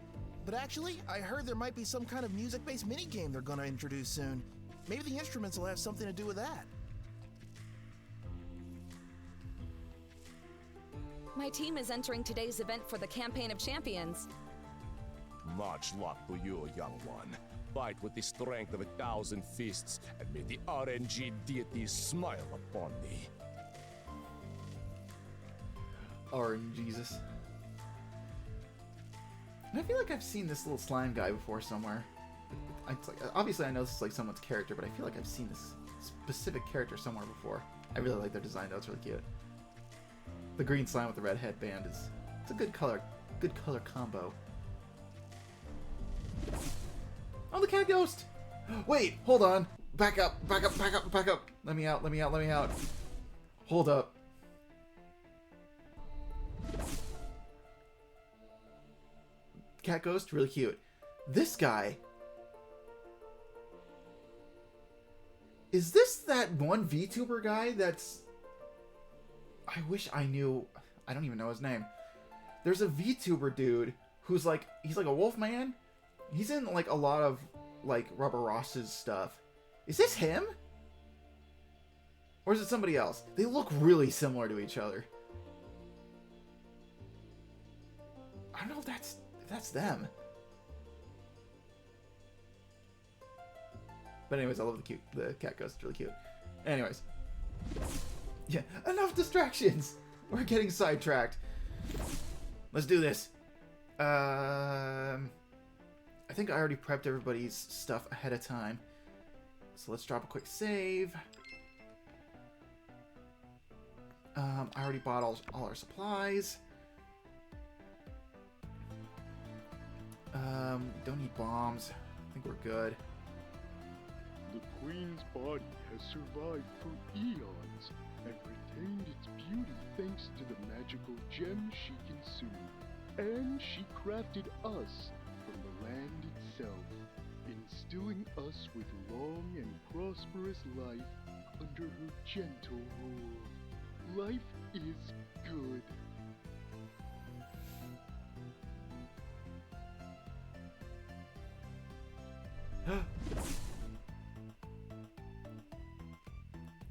But actually, I heard there might be some kind of music-based minigame they're gonna introduce soon. Maybe the instruments will have something to do with that. My team is entering today's event for the Campaign of Champions. Much luck to you, young one. Fight with the strength of 1,000 fists, and may the RNG deities smile upon thee. RNGesus. And I feel like I've seen this little slime guy before somewhere. It's like, obviously I know this is like someone's character, but I feel like I've seen this specific character somewhere before. I really like their design though, it's really cute. The green slime with the red headband it's a good color combo. Oh, the cat ghost! Wait, hold on. Back up, back up, back up, back up. Let me out, let me out, let me out. Hold up. Cat Ghost, really cute. This guy. Is this that one VTuber guy that's... I wish I knew... I don't even know his name. There's a VTuber dude who's like... He's like a wolf man. He's in like a lot of like Rubber Ross's stuff. Is this him? Or is it somebody else? They look really similar to each other. I don't know if that's them. But anyways, I love the cat ghost. It's really cute. Anyways. Yeah, enough distractions! We're getting sidetracked. Let's do this. I think I already prepped everybody's stuff ahead of time. So let's drop a quick save. I already bought all our supplies. Don't need bombs. I think we're good. The Queen's body has survived for eons and retained its beauty thanks to the magical gems she consumed. And she crafted us from the land itself, instilling us with long and prosperous life under her gentle rule. Life is good.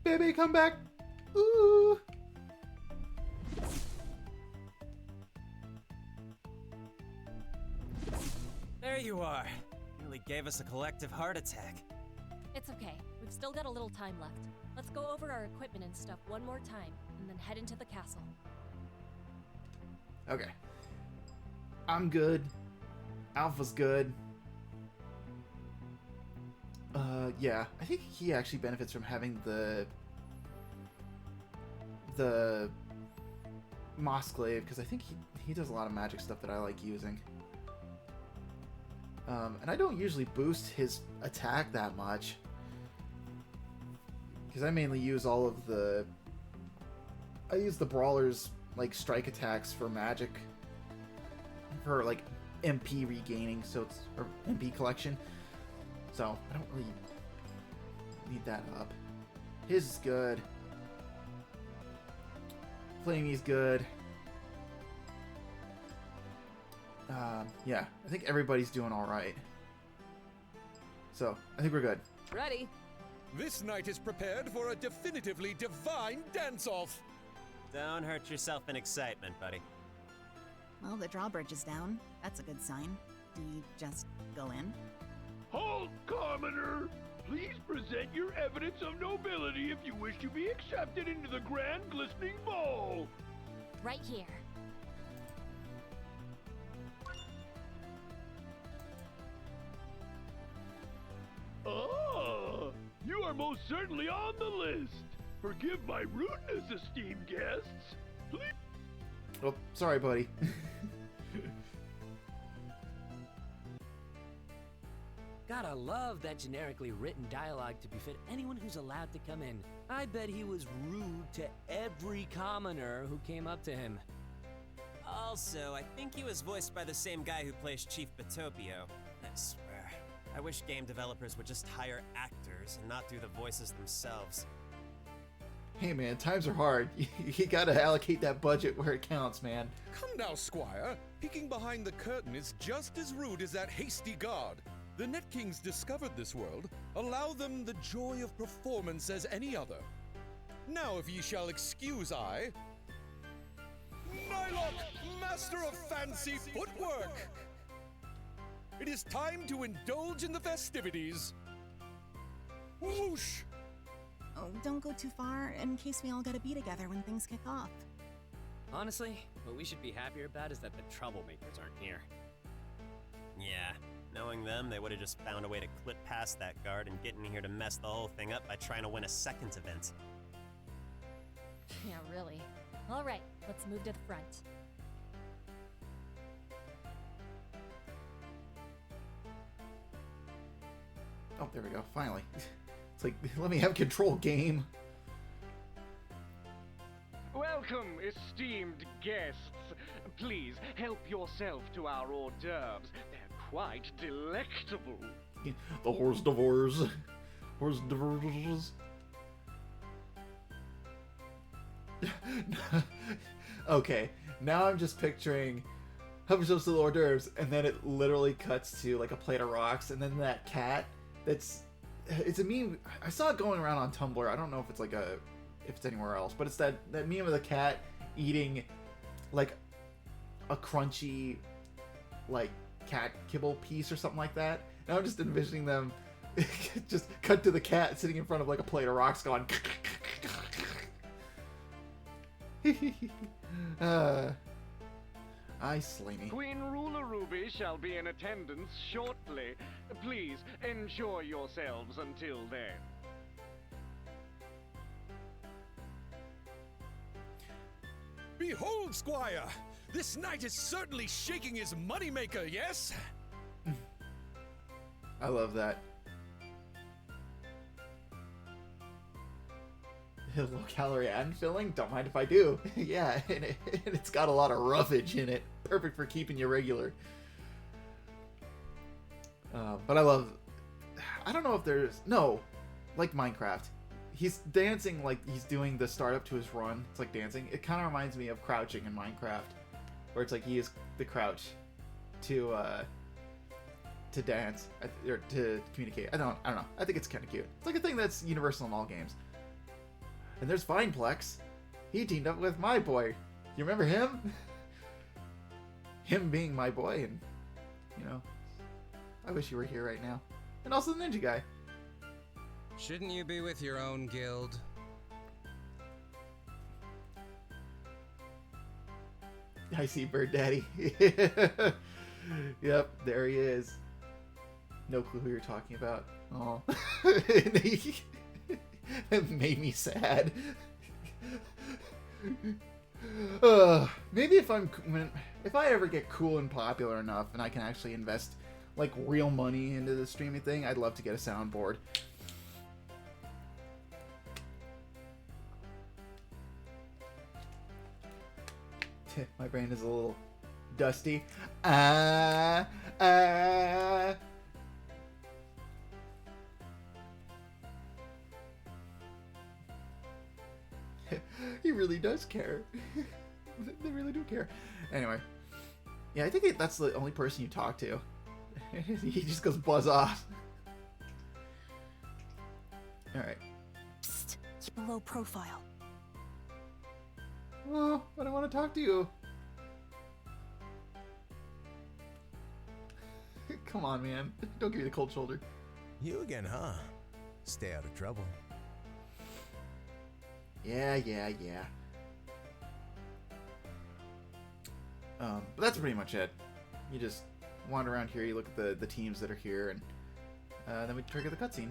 Baby, come back! Ooh! There you are. Nearly gave us a collective heart attack. It's okay. We've still got a little time left. Let's go over our equipment and stuff one more time, and then head into the castle. Okay. I'm good. Alpha's good. Yeah. I think he actually benefits from having the Mossglaive, because I think he does a lot of magic stuff that I like using. And I don't usually boost his attack that much, because I mainly use all of the... I use the Brawler's, like, strike attacks for magic. For, like, MP regaining, so it's... Or MP collection. So, I don't really need that up. His is good. Flamey's good. Yeah, I think everybody's doing alright. So, I think we're good. Ready. This night is prepared for a definitively divine dance-off. Don't hurt yourself in excitement, buddy. Well, the drawbridge is down. That's a good sign. Do you just go in? Halt, commoner! Please present your evidence of nobility if you wish to be accepted into the grand glistening ball. Right here. Ah, you are most certainly on the list. Forgive my rudeness, esteemed guests. Please. Oh, sorry, buddy. Gotta love that generically written dialogue to befit anyone who's allowed to come in. I bet he was rude to every commoner who came up to him. Also, I think he was voiced by the same guy who plays Chief Batopio. I swear. I wish game developers would just hire actors and not do the voices themselves. Hey man, times are hard. You gotta allocate that budget where it counts, man. Come now, Squire. Peeking behind the curtain is just as rude as that hasty guard. The Net Kings discovered this world. Allow them the joy of performance as any other. Now if ye shall excuse I... Nylock, master of fancy footwork! It is time to indulge in the festivities. Whoosh! Oh, don't go too far in case we all gotta be together when things kick off. Honestly, what we should be happier about is that the troublemakers aren't here. Yeah, knowing them, they would have just found a way to clip past that guard and get in here to mess the whole thing up by trying to win a second event. Yeah, really. All right, let's move to the front. Oh, there we go. Finally. It's like, let me have control, game. Welcome, esteemed guests. Please help yourself to our hors d'oeuvres. They're quite delectable. The hors d'oeuvres. Hors d'oeuvres. Okay, now I'm just picturing help yourselves to the hors d'oeuvres, and then it literally cuts to like a plate of rocks, and then that cat it's a meme. I saw it going around on Tumblr. I don't know if it's like if it's anywhere else, but it's that meme of the cat eating like a crunchy like cat kibble piece or something like that. And I'm just envisioning them just cut to the cat sitting in front of like a plate of rocks going I slay me. Queen Ruler Ruby shall be in attendance shortly. Please enjoy yourselves until then. Behold, Squire! This knight is certainly shaking his moneymaker, yes? I love that. A low calorie and filling? Don't mind if I do. Yeah, and it's got a lot of roughage in it. Perfect for keeping you regular. But I love... I don't know if there's... No, like Minecraft. He's dancing like he's doing the startup to his run. It's like dancing. It kind of reminds me of crouching in Minecraft. Where it's like he is the crouch to dance, or to communicate. I don't know. I think it's kind of cute. It's like a thing that's universal in all games. And there's Vineplex. He teamed up with my boy. You remember him? Him being my boy, and you know, I wish you were here right now. And also the ninja guy. Shouldn't you be with your own guild? I see Bird Daddy. Yep, there he is. No clue who you're talking about. Oh, it made me sad. Maybe if I ever get cool and popular enough, and I can actually invest like real money into the streaming thing, I'd love to get a soundboard. My brain is a little dusty. He really does care. They really do care. Anyway. Yeah, I think that's the only person you talk to. He just goes buzz off. Alright. Psst. Keep a low profile. Oh, I don't want to talk to you. Come on, man. Don't give me the cold shoulder. You again, huh? Stay out of trouble. Yeah. But that's pretty much it. You just wander around here, you look at the teams that are here, and then we trigger the cutscene.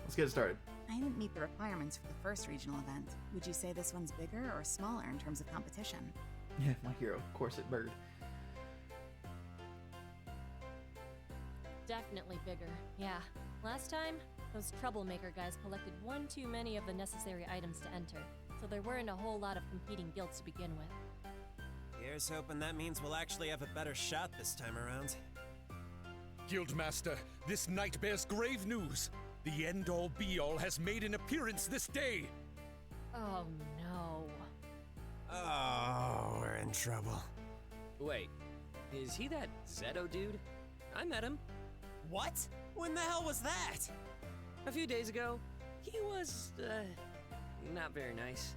Let's get it started. I didn't meet the requirements for the first regional event. Would you say this one's bigger or smaller in terms of competition? Yeah, my hero, Corset Bird. Definitely bigger, yeah. Last time, those troublemaker guys collected one too many of the necessary items to enter, so there weren't a whole lot of competing guilds to begin with. Here's hoping that means we'll actually have a better shot this time around. Guildmaster, this night bears grave news. The end-all be-all has made an appearance this day. Oh no. Oh, we're in trouble. Wait, is he that Zeto dude? I met him. What? When the hell was that? A few days ago. He was, not very nice.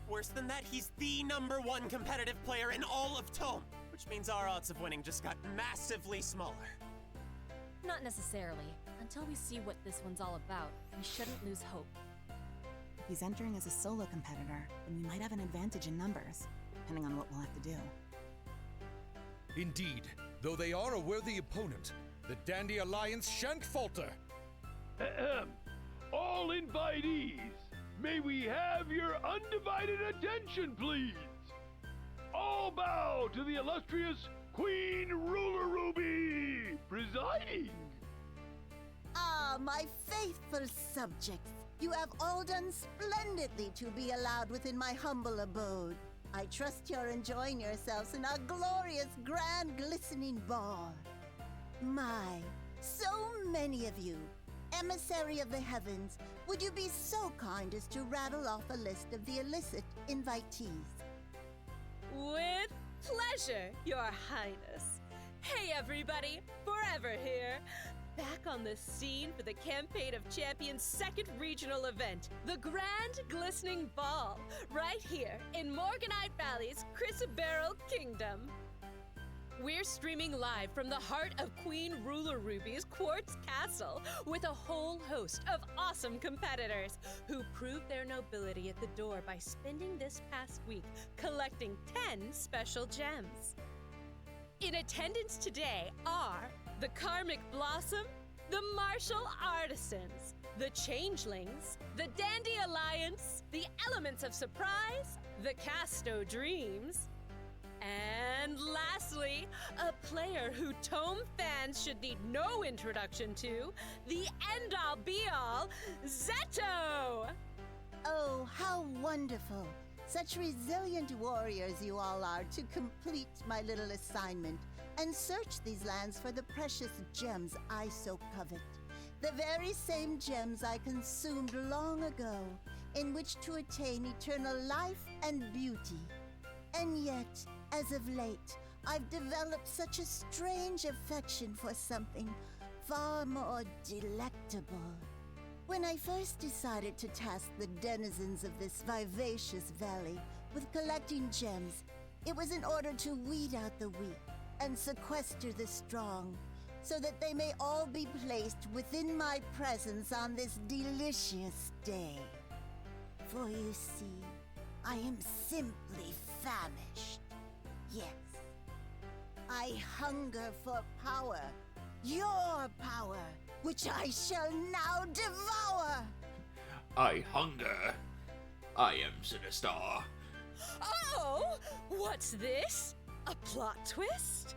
Worse than that, he's the #1 competitive player in all of Tome, which means our odds of winning just got massively smaller. Not necessarily. Until we see what this one's all about, we shouldn't lose hope. If he's entering as a solo competitor, then we might have an advantage in numbers, depending on what we'll have to do. Indeed, though they are a worthy opponent, the Dandy Alliance shan't falter. Ahem. All invitees, may we have your undivided attention, please? All bow to the illustrious Queen Ruler Ruby presiding. Ah, my faithful subjects. You have all done splendidly to be allowed within my humble abode. I trust you're enjoying yourselves in our glorious, grand, glistening ball. My, so many of you. Emissary of the heavens, would you be so kind as to rattle off a list of the illicit invitees? With pleasure, Your Highness. Hey everybody, Forever here. Back on the scene for the Campaign of Champions' second regional event, the Grand Glistening Ball, right here in Morganite Valley's Chrysaberyl Kingdom. We're streaming live from the heart of Queen Ruler Ruby's Quartz Castle with a whole host of awesome competitors who proved their nobility at the door by spending this past week collecting 10 special gems. In attendance today are the Karmic Blossom, the Martial Artisans, the Changelings, the Dandy Alliance, the Elements of Surprise, the Casto Dreams, and lastly, a player who Tome fans should need no introduction to, the end-all be-all, Zeto! Oh, how wonderful. Such resilient warriors you all are to complete my little assignment and search these lands for the precious gems I so covet. The very same gems I consumed long ago, in which to attain eternal life and beauty. And yet, as of late, I've developed such a strange affection for something far more delectable. When I first decided to task the denizens of this vivacious valley with collecting gems, it was in order to weed out the weak and sequester the strong, so that they may all be placed within my presence on this delicious day. For you see, I am simply famished. Yes, I hunger for power, your power, which I shall now devour. I hunger. I am Sinister. Oh, what's this? A plot twist?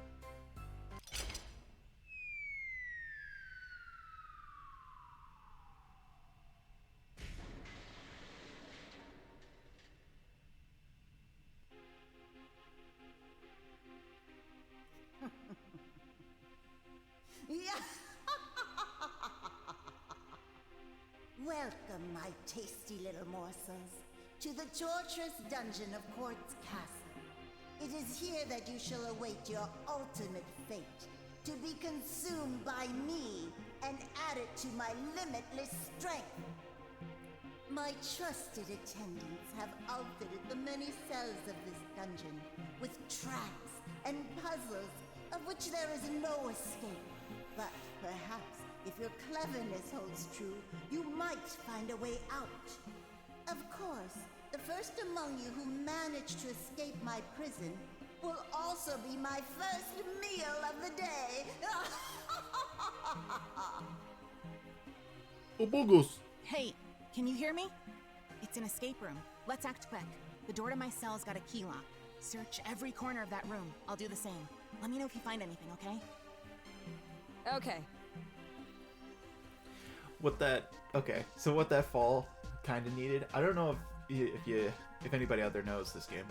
Yeah. Welcome, my tasty little morsels, to the torturous dungeon of Quartz Castle. It is here that you shall await your ultimate fate, to be consumed by me and added to my limitless strength. My trusted attendants have outfitted the many cells of this dungeon with traps and puzzles of which there is no escape. But perhaps, if your cleverness holds true, you might find a way out. Of course, the first among you who manage to escape my prison will also be my first meal of the day. Obogos. Hey, can you hear me? It's an escape room. Let's act quick. The door to my cell's got a key lock. Search every corner of that room. I'll do the same. Let me know if you find anything, okay? Okay. So what that fall kind of needed. I don't know if anybody out there knows this game.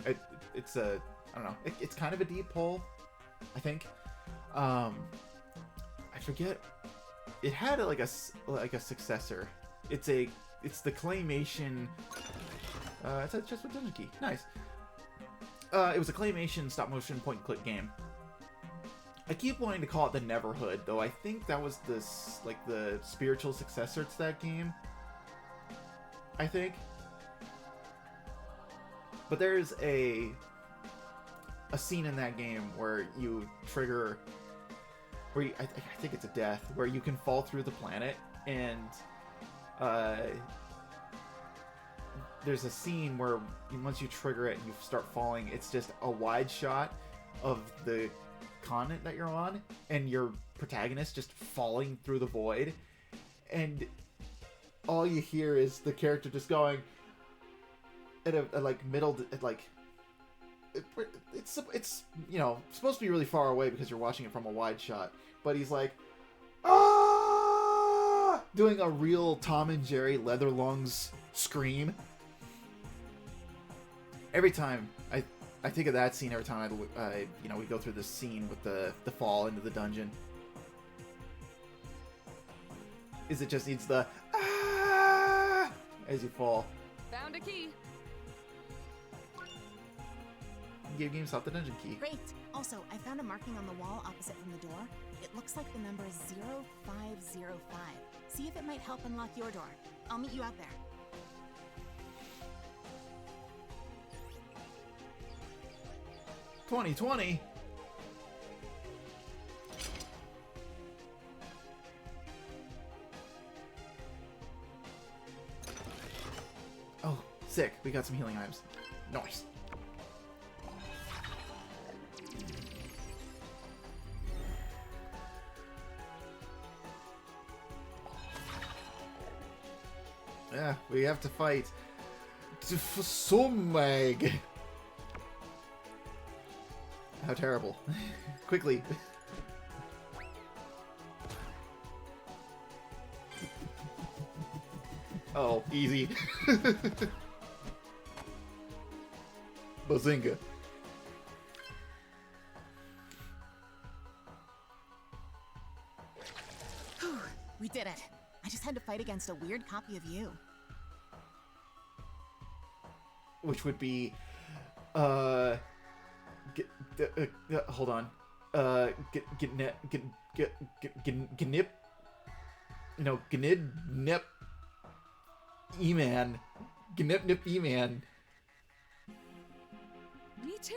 It's a I don't know. It's kind of a deep hole, I think. I forget. It had like a successor. It's the claymation. It's just a dungeon key. Nice. It was a claymation stop motion point and click game. I keep wanting to call it the Neverhood, though I think that was the spiritual successor to that game. I think. But there's a scene in that game where you trigger, I think it's a death, where you can fall through the planet, and there's a scene where once you trigger it and you start falling, it's just a wide shot of the continent that you're on and your protagonist just falling through the void, and all you hear is the character just going at a it's you know, supposed to be really far away because you're watching it from a wide shot, but he's like, ah! doing a real Tom and Jerry Leatherlungs scream. Every time I think of that scene every time we go through this scene with the fall into the dungeon. Is it just needs the ah as you fall. Found a key. Give GameStop the dungeon key. Great. Also, I found a marking on the wall opposite from the door. It looks like the number is 0505. See if it might help unlock your door. I'll meet you out there. $20. Oh, sick. We got some healing items. Nice. Yeah, we have to fight Sumag. How terrible. Quickly. Oh, easy. Bazinga. Whew, we did it. I just had to fight against a weird copy of you. Which would be, hold on, Gnip, no, Gnid, Nip, E-Man, Gnip, Nip, E-Man. Me too.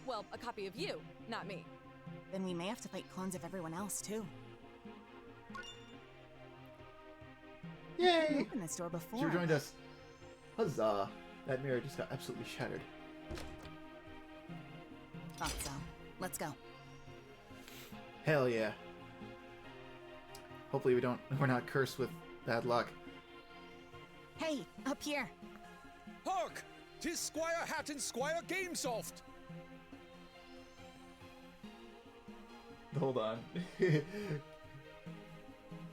Well, a copy of you, not me. Then we may have to fight clones of everyone else too. Yay! We opened this door before. You joined us. Huzzah! That mirror just got absolutely shattered. Thought so. Let's go. Hell yeah. Hopefully we're not cursed with bad luck. Hey, up here. Hark! 'Tis Squire Hat and Squire Gamesoft! Hold on. Yeah,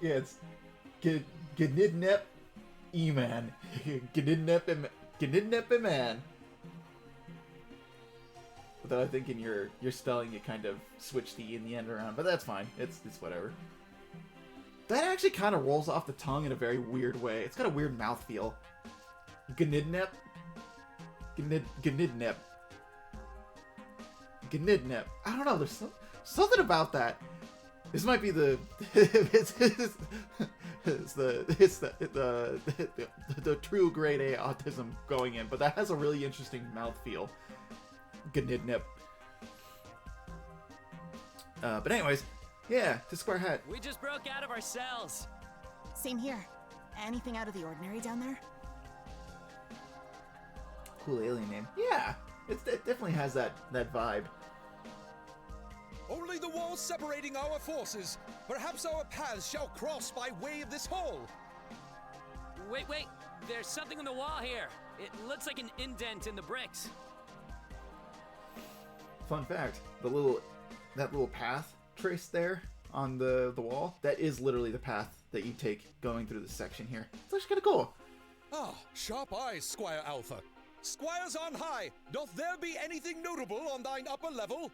it's Gnidnep E-Man. Gnidnep E-Man. Without thinking you're spelling it kind of switched the E in the end around, but that's fine. It's whatever. That actually kind of rolls off the tongue in a very weird way. It's got a weird mouthfeel. Gnidnep. Gnidnep. Gnidnep. I don't know, there's something about that. This might be the the true grade A autism going in, but that has a really interesting mouthfeel. Gnidnep. But anyways, yeah, to Square Hat. We just broke out of our cells. Same here. Anything out of the ordinary down there? Cool alien name. Yeah, it definitely has that vibe. Only the wall separating our forces. Perhaps our paths shall cross by way of this hall. Wait. There's something on the wall here. It looks like an indent in the bricks. Fun fact: that little path traced there on the wall, that is literally the path that you take going through this section here. It's actually kind of cool. Ah, sharp eyes, Squire Alpha. Squires on high, doth there be anything notable on thine upper level?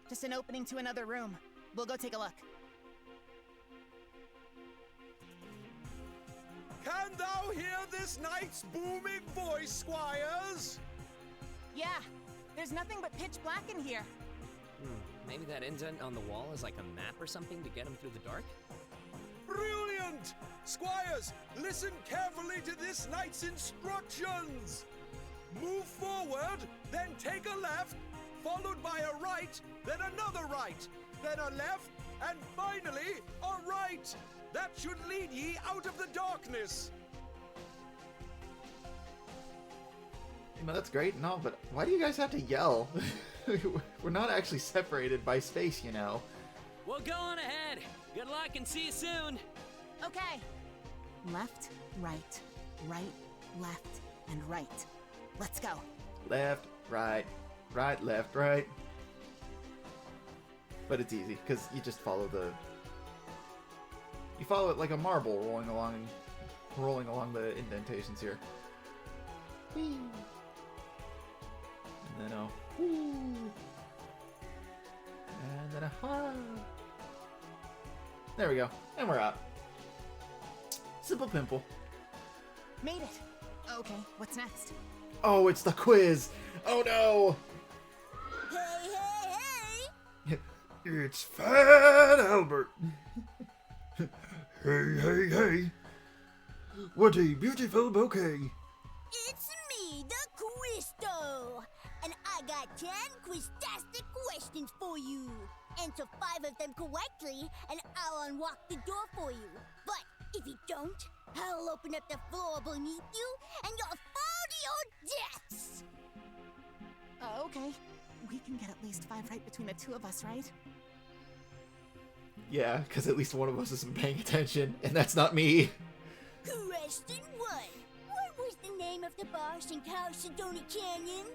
Just an opening to another room. We'll go take a look. Can thou hear this night's booming voice, Squires? Yeah, there's nothing but pitch black in here. Maybe that indent on the wall is like a map or something to get him through the dark? Brilliant! Squires, listen carefully to this night's instructions. Move forward, then take a left, followed by a right, then another right, then a left, and finally a right. That should lead ye out of the darkness. You know, that's great and all, but why do you guys have to yell? We're not actually separated by space, you know. Well, go on ahead. Good luck and see you soon. Okay. Left, right, right, left, and right. Let's go. Left, right, right, left, right. But it's easy, because you just follow You follow it like a marble rolling along the indentations here. Whee! And then a whoo! And then a ha! There we go. And we're out. Simple pimple. Made it. Okay, what's next? Oh, it's the quiz! Oh no! Hey, hey, hey! It's Fat Albert! Hey! What a beautiful bouquet! It's me, the Quisto! And I got 10 quiztastic questions for you. Answer 5 of them correctly, and I'll unlock the door for you. But if you don't, I'll open up the floor beneath you, and you'll fall to your deaths! Okay. We can get at least 5 right between the two of us, right? Yeah, because at least one of us isn't paying attention, and that's not me. Question 1. What was the name of the boss in Chalcedony Canyon?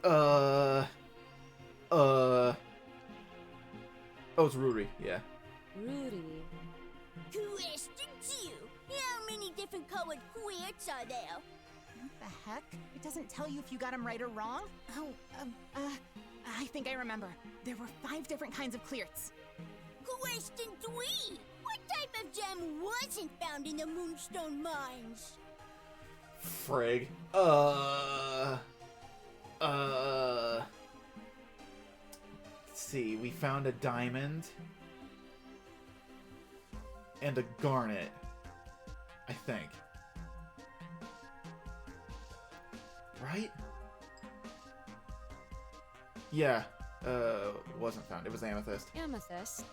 Oh, it's Rudy, yeah. Rudy. Question 2. How many different colored quirts are there? What the heck? It doesn't tell you if you got them right or wrong? Oh, I think I remember. There were 5 different kinds of clearts. Question 3. What type of gem wasn't found in the Moonstone Mines? Frig. Let's see, we found a diamond. And a garnet. I think. Right? Yeah. Wasn't found. It was amethyst. Amethyst.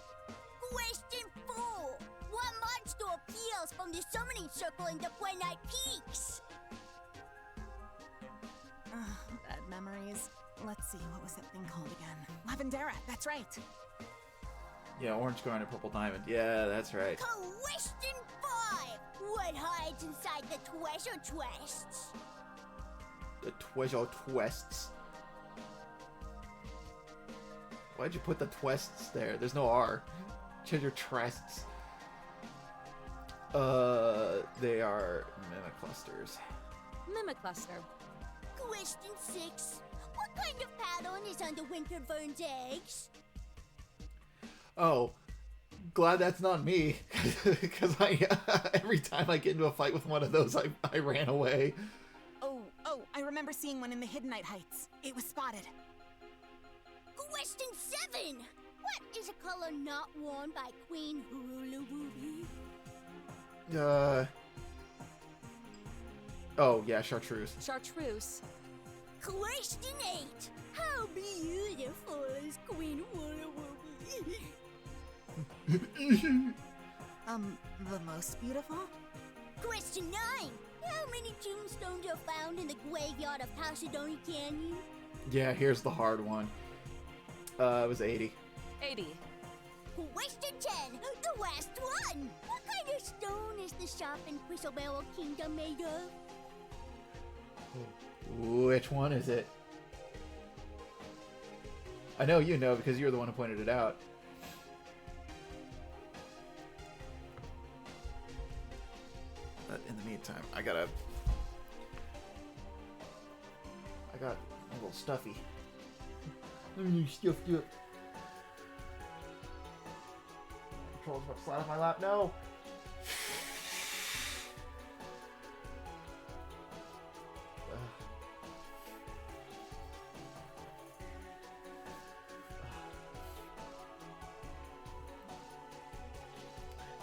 Question 4. What monster appeals from the summoning circle in the Buenite Peaks? Bad memories. Let's see, what was that thing called again? Lavendera, that's right. Yeah, orange garnet, purple diamond. Yeah, that's right. Question 5. What hides inside the treasure chests? The treasure twists. Why'd you put the twists there? There's no R. Treasure chests. They are mimiclusters. Mimicluster. Question 6. What kind of pattern is on the winter bird's eggs? Oh, glad that's not me, because every time I get into a fight with one of those, I ran away. Oh, I remember seeing one in the Hiddenite Heights. It was spotted. Question 7. What is a color not worn by Queen Hurulububi? Oh, yeah, chartreuse. Chartreuse. Question 8. How beautiful is Queen Hurulububi? The most beautiful? Question 9. How many tombstones are found in the graveyard of Chalcedony Canyon? Yeah, here's the hard one. It was 80. 80. Question 10. The last one. What kind of stone is the shop in Crisobello Kingdom made of? Which one is it? I know you know because you're the one who pointed it out. But in the meantime, I got a little stuffy. Stuffed up. Control's about to slide off my lap. No!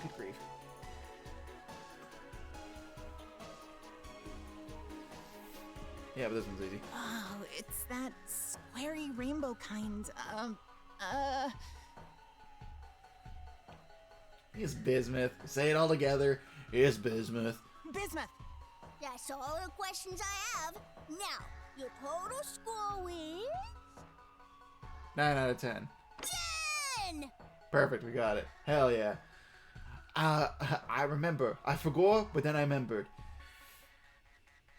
Good grief. Yeah, but this one's easy. Oh, it's that squarey rainbow kind. It's bismuth. Say it all together. It's bismuth. Bismuth! That's all the questions I have. Now, your total score is 9 out of 10. 10! Perfect, we got it. Hell yeah. I remember. I forgot, but then I remembered.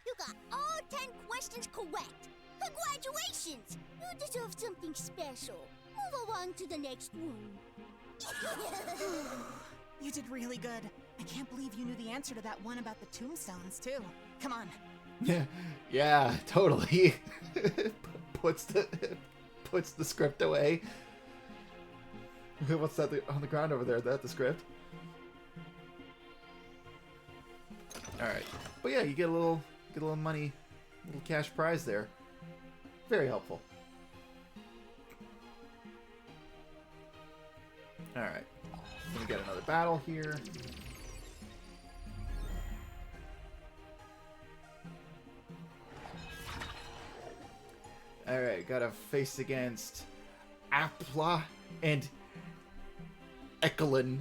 You got all 10 questions correct. Congratulations! You deserve something special. Move along to the next room. You did really good. I can't believe you knew the answer to that one about the tombstones, too. Come on. Yeah, totally. puts the script away. What's that on the ground over there? Is that the script? Alright. But yeah, you get a little money, little cash prize there. Very helpful. Alright. Then we got another battle here. Alright, gotta face against Apla and Ekelin.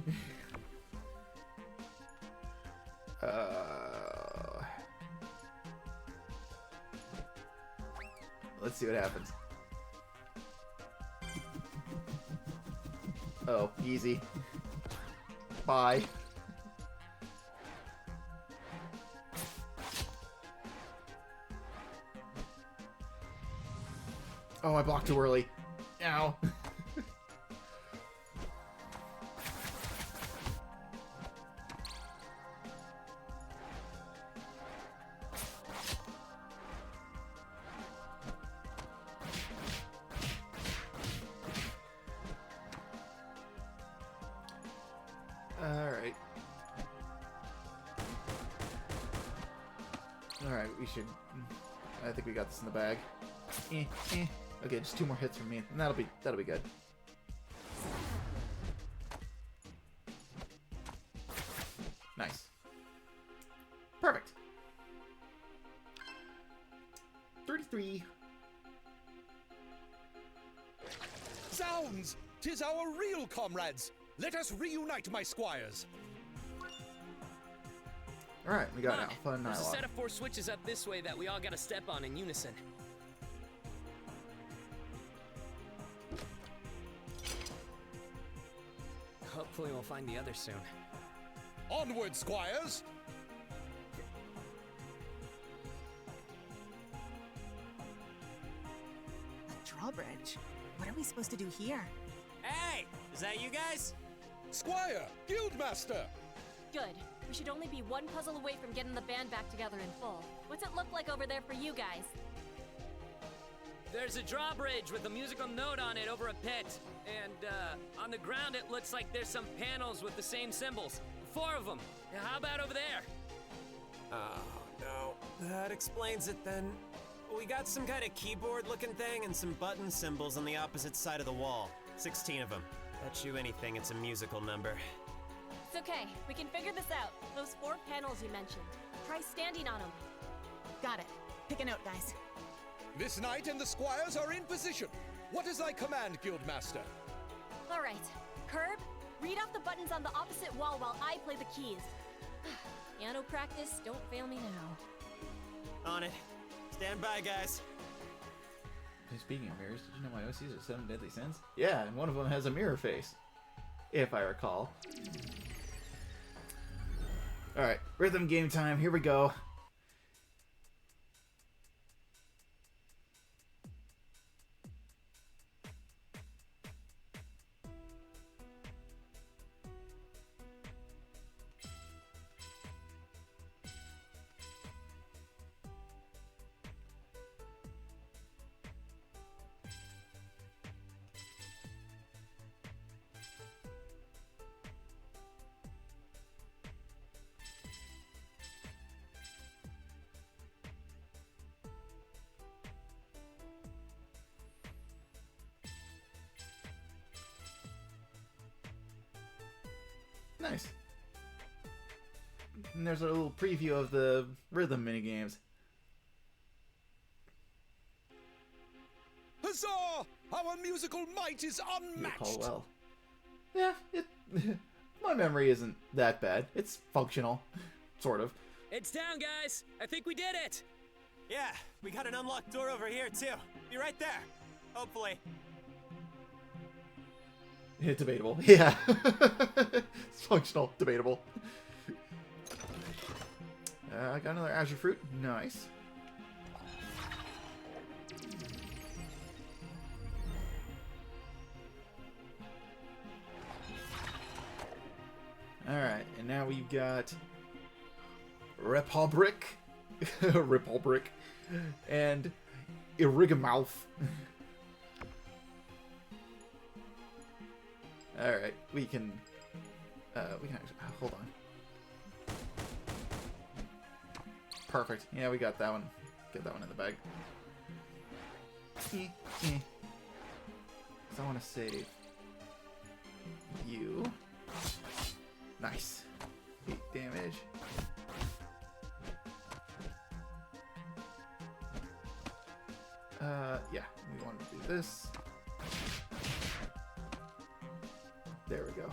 Let's see what happens. Oh, easy. Bye. Oh, I blocked too early. Ow. Alright, we should... I think we got this in the bag. Okay, just 2 more hits from me, and that'll be good. Nice. Perfect. 33. Zounds! 'Tis our real comrades! Let us reunite, my squires! Alright, we got Alpha and There's a Nylon. set of 4 switches up this way that we all gotta step on in unison. Hopefully we'll find the others soon. Onward, squires! A drawbridge? What are we supposed to do here? Hey! Is that you guys? Squire! Guildmaster! Good. We should only be one puzzle away from getting the band back together in full. What's it look like over there for you guys? There's a drawbridge with a musical note on it over a pit. And, on the ground it looks like there's some panels with the same symbols. 4 of them. How about over there? Oh, no. That explains it then. We got some kind of keyboard-looking thing and some button symbols on the opposite side of the wall. 16 of them. Bet you anything it's a musical number. It's okay. We can figure this out. Those 4 panels you mentioned. Try standing on them. Got it. Pick a note, guys. This knight and the squires are in position. What is thy command, Guildmaster? All right. Curb, read off the buttons on the opposite wall while I play the keys. Piano practice, don't fail me now. On it. Stand by, guys. Hey, speaking of mirrors, did you know my OCs are 7 deadly sins? Yeah, and one of them has a mirror face. If I recall. Alright, rhythm game time. Here we go. Nice. And there's a little preview of the rhythm minigames. Huzzah! Our musical might is You unmatched! recall well. Yeah, my memory isn't that bad. It's functional. Sort of. It's down, guys! I think we did it! Yeah, we got an unlocked door over here, too. Be right there. Hopefully. Debatable. Yeah. It's functional. Debatable. I got another Azure Fruit. Nice. Alright, and now we've got Republic, Republic, and Irrigamouth. Alright, we can actually, hold on. Perfect. Yeah, we got that one. Get that one in the bag. Because I want to save you. Nice. 8 damage. Yeah, we want to do this. There we go.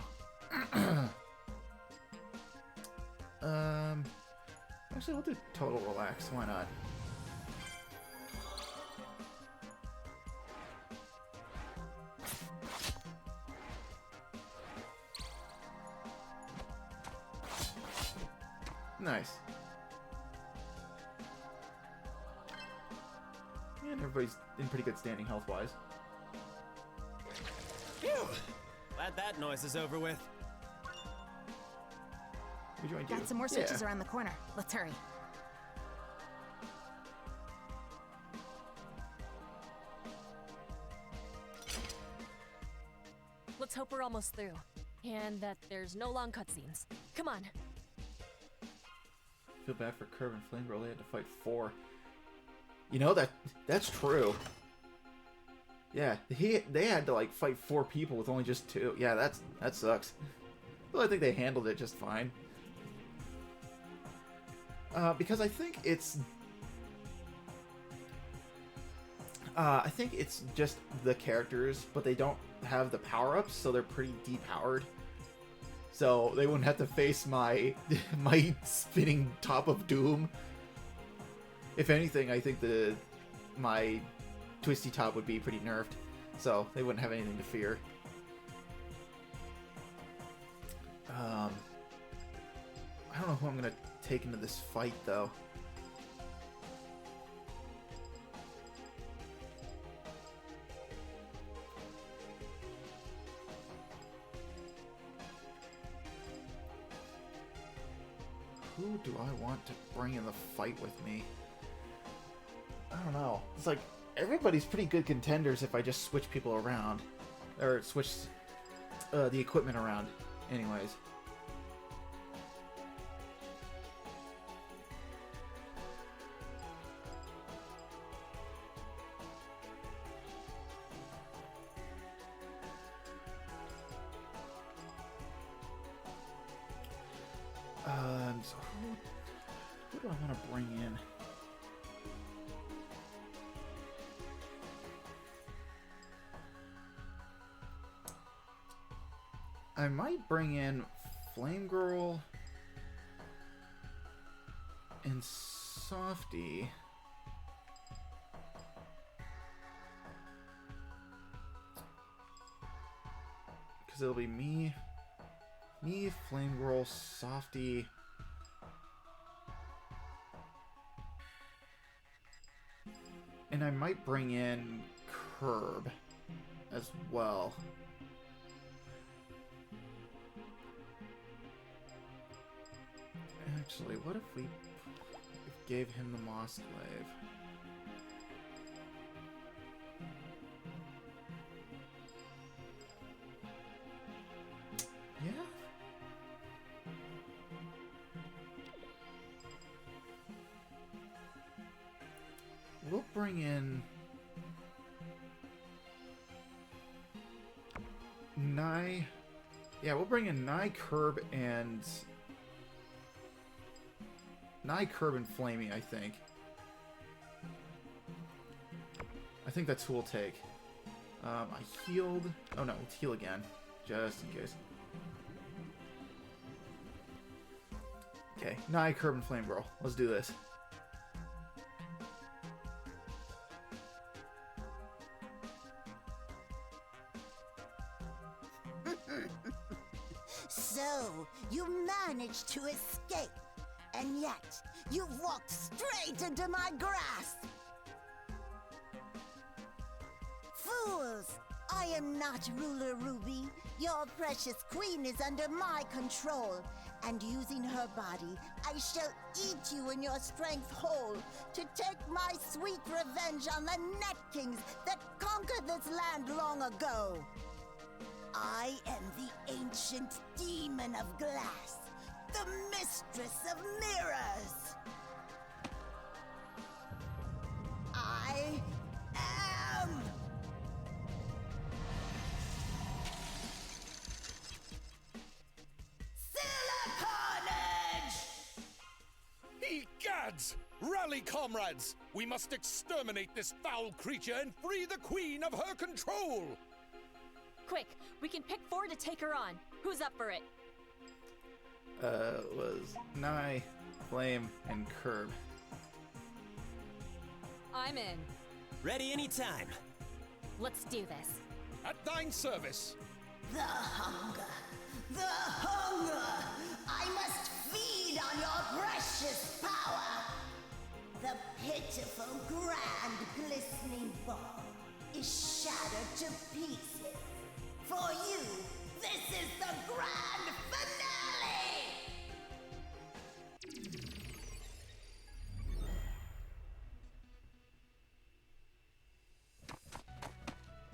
Actually, we'll do total relax. Why not? Nice. And everybody's in pretty good standing health-wise. Phew! Glad that noise is over with. We joined Got you. some more switches around the corner. Let's hurry. Let's hope we're almost through. And that there's no long cutscenes. Come on. Feel bad for Curb and Flame Girl. They had to fight 4. You know, that's true. Yeah, they had to like fight 4 people with only just 2. Yeah, that sucks. Well, I think they handled it just fine. Because I think it's just the characters, but they don't have the power-ups, so they're pretty depowered. So they wouldn't have to face my spinning top of doom. If anything, I think my twisty top would be pretty nerfed, so they wouldn't have anything to fear. I don't know who I'm gonna take into this fight though. Who do I want to bring in the fight with me? I don't know. It's like everybody's pretty good contenders if I just switch people around. Or switch the equipment around. Anyways. So who do I want to bring in? I might bring in Flame Girl and Softy. Because it'll be me, Flame Girl, Softy. And I might bring in Curb as well. Actually, what if we gave him the Moss Glaive? Yeah? We'll bring in Nye. Yeah, we'll bring in Nye, Curb, and Flamey, I think. I think that's who we'll take. I healed. Oh no, let's heal again. Just in case. Okay, Nye, Curb, and Flame Girl. Let's do this. So, you managed to escape, and yet you've walked straight into my grasp. Fools! I am not Ruler Ruby. Your precious queen is under my control. And using her body, I shall eat you in your strength whole to take my sweet revenge on the Net Kings that conquered this land long ago. I am the ancient demon of glass, the mistress of mirrors. I am... Carnage! Egads! Rally, comrades! We must exterminate this foul creature and free the queen of her control! Quick, we can pick 4 to take her on. Who's up for it? Was Nye, Flame, and Curb. I'm in. Ready anytime. Let's do this. At thine service. The hunger. The hunger! I must feed on your precious power! The pitiful, grand, glistening ball is shattered to pieces. For you, this is the grand finale!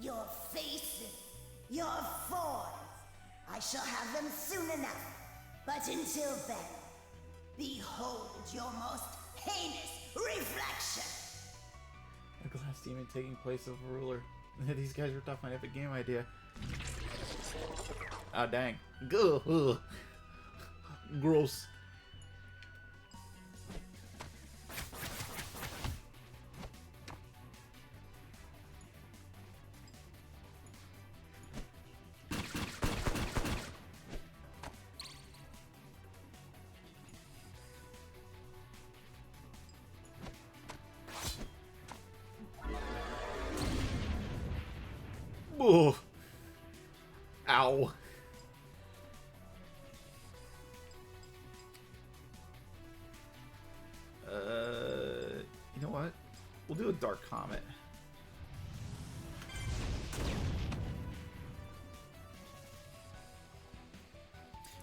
Your faces, your forms, I shall have them soon enough. But until then, behold your most heinous reflection! A glass demon taking place of a ruler. These guys ripped off my epic game idea. Ah, dang. Ugh. Gross. Ooh. Ow. You know what? We'll do a Dark Comet.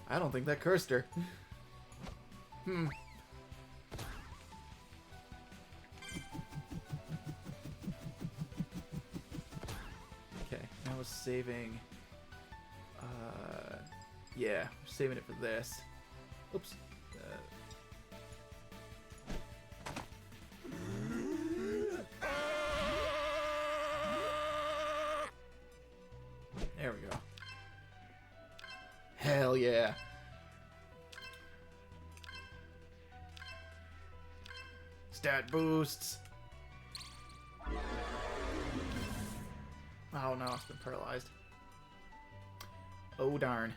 I don't think that cursed her. Okay, now we're saving. Yeah, we're saving it for this. Oops. There we go. Hell yeah. Stat boosts. Oh no, it's been paralyzed. Oh darn.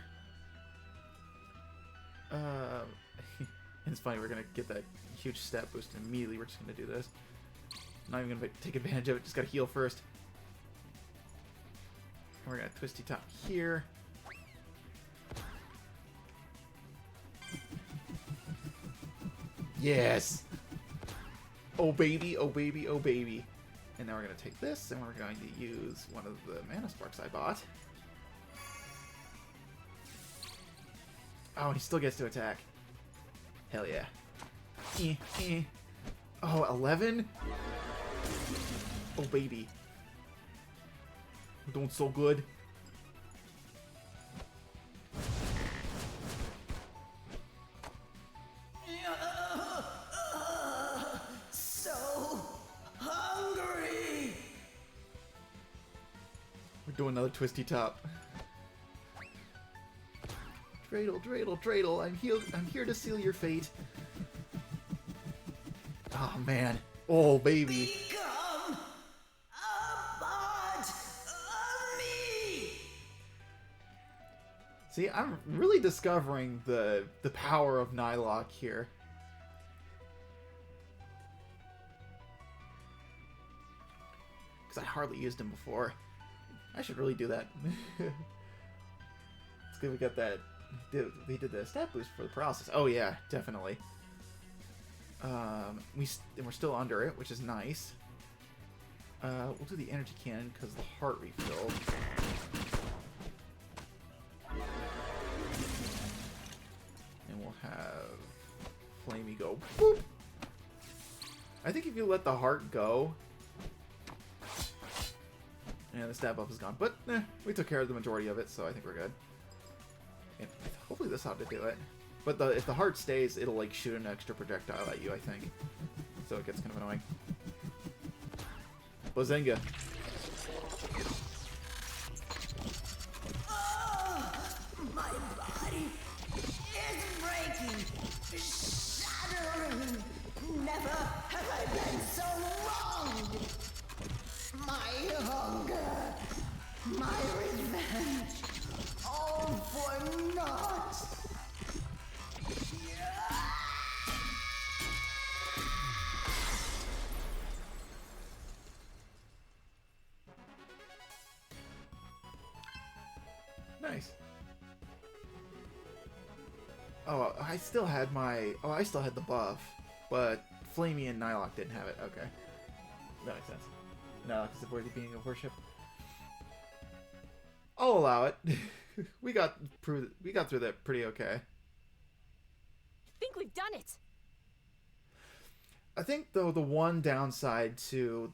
It's funny, we're gonna get that huge stat boost and immediately we're just gonna do this. Not even gonna take advantage of it, just gotta heal first. And we're gonna twisty top here. Yes! Oh baby, oh baby, oh baby. And now we're gonna take this and we're going to use one of the mana sparks I bought. Oh, he still gets to attack. Hell yeah. Oh, 11? Oh, baby. We're doing so good. So hungry! We're doing another twisty top. Dreidel, Dreidel, Dreidel, I'm here to seal your fate. Oh man. Oh baby. Become a part of me! See, I'm really discovering the power of Nylock here. Because I hardly used him before. I should really do that. It's good we got that. We did the stat boost for the paralysis. Oh yeah, definitely. We're still under it, which is nice. We'll do the energy cannon because the heart refill. And we'll have Flamey go boop. I think if you let the heart go, and the stab buff is gone, but we took care of the majority of it, so I think we're good. And hopefully this ought to do it. But if the heart stays, it'll like shoot an extra projectile at you, I think. So it gets kind of annoying. Bazinga. Oh, my body is breaking, shattering. Never have I been so wronged. My hunger, my revenge, all for naught. Nice. Oh, I still had my... Oh, I still had the buff, but Flamey and Nylok didn't have it. Okay. That makes sense. Nylok is worthy being of worship. I'll allow it. we got through that pretty okay. I think we've done it. I think, though, the one downside to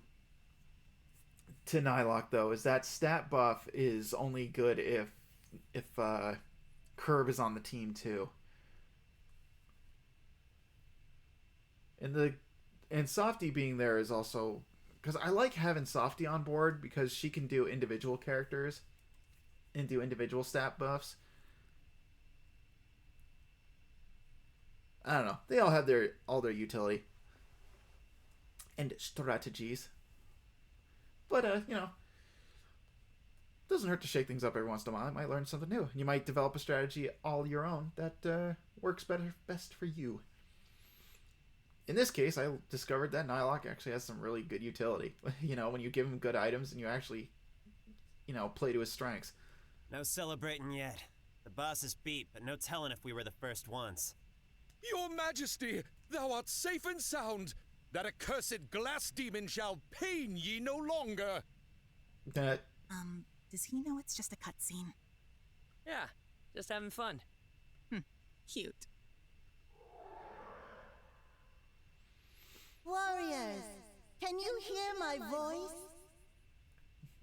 Nylok, though, is that stat buff is only good if Curb is on the team too. And Softy being there is also, because I like having Softy on board because she can do individual characters and do individual stat buffs. I don't know. They all have all their utility and strategies. But you know, doesn't hurt to shake things up every once in a while. You might learn something new. You might develop a strategy all your own that works best for you. In this case, I discovered that Nylok actually has some really good utility. You know, when you give him good items and you actually, you know, play to his strengths. No celebrating yet. The boss is beat, but no telling if we were the first ones. Your Majesty, thou art safe and sound. That accursed glass demon shall pain ye no longer. That. Does he know it's just a cutscene? Yeah, just having fun. Cute. Warriors, can you hear my voice?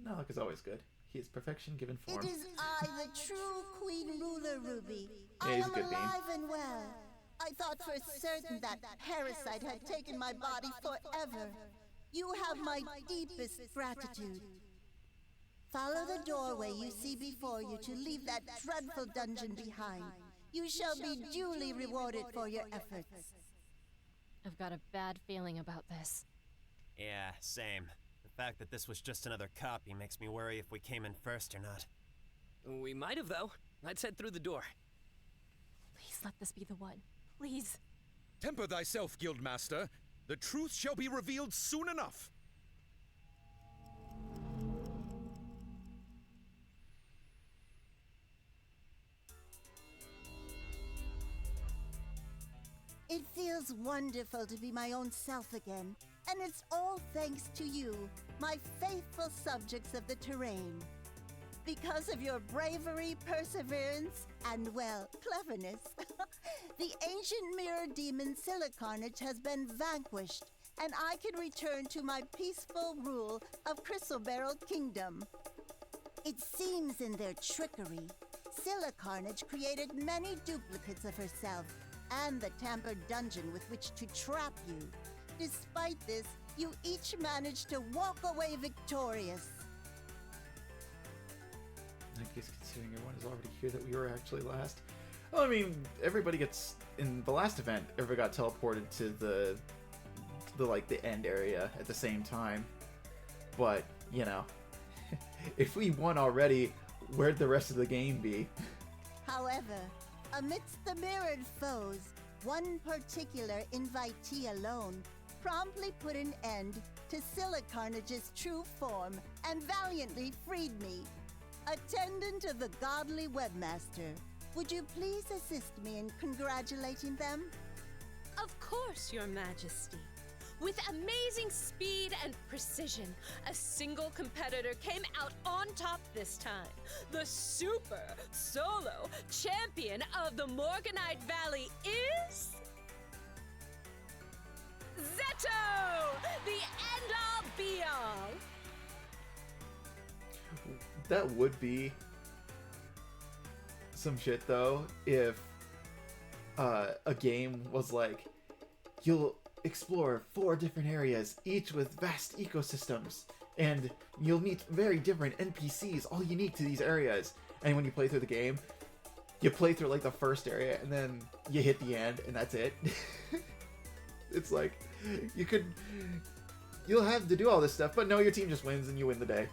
Nylok is always good. He is perfection given form. It is I, the true Queen Ruler, Ruby. Yeah, I he's a am good bean. alive and well. I thought for certain that parasite had taken my body forever. You have my deepest gratitude. Follow the doorway you see before you to leave that dreadful dungeon behind. You shall be duly rewarded for your efforts. I've got a bad feeling about this. Yeah, same. The fact that this was just another copy makes me worry if we came in first or not. We might have, though. Let's head through the door. Please let this be the one. Please. Temper thyself, Guildmaster. The truth shall be revealed soon enough. It feels wonderful to be my own self again, and it's all thanks to you, my faithful subjects of the terrain. Because of your bravery, perseverance, and, well, cleverness, the ancient mirror demon Silicarnage has been vanquished, and I can return to my peaceful rule of Crystalberyl Kingdom. It seems in their trickery, Silicarnage created many duplicates of herself, and the tampered dungeon with which to trap you. Despite this, you each managed to walk away victorious. I guess considering everyone is already here that we were actually last. Well, I mean, everybody gets, in the last event, everybody got teleported to the end area at the same time. But, you know, if we won already, where'd the rest of the game be? However, amidst the mirrored foes, one particular invitee alone promptly put an end to Silicarnage's true form and valiantly freed me. Attendant of the godly webmaster, would you please assist me in congratulating them? Of course, Your Majesty. With amazing speed and precision, a single competitor came out on top this time. The super solo champion of the Morganite Valley is... Zeto! The end-all be-all! That would be some shit, though, if a game was like, you'll explore 4 different areas, each with vast ecosystems, and you'll meet very different NPCs, all unique to these areas. And when you play through the game, you play through like the first area, and then you hit the end, and that's it. It's like, you'll have to do all this stuff, but no, your team just wins and you win the day.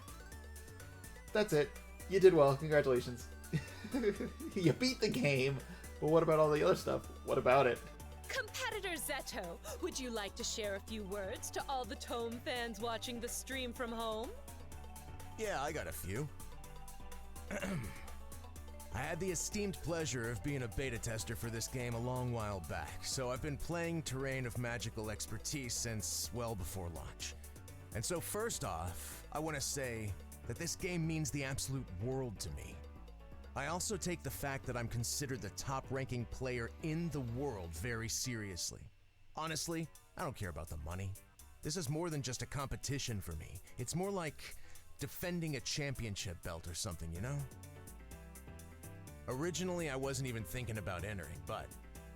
That's it. You did well. Congratulations. You beat the game. But what about all the other stuff? What about it? Competitor Zeto, would you like to share a few words to all the Tome fans watching the stream from home? Yeah, I got a few. I had the esteemed pleasure of being a beta tester for this game a long while back, so I've been playing Terrain of Magical Expertise since well before launch. And so first off, I want to say that this game means the absolute world to me. I also take the fact that I'm considered the top-ranking player in the world very seriously. Honestly, I don't care about the money. This is more than just a competition for me. It's more like defending a championship belt or something, you know? Originally, I wasn't even thinking about entering, but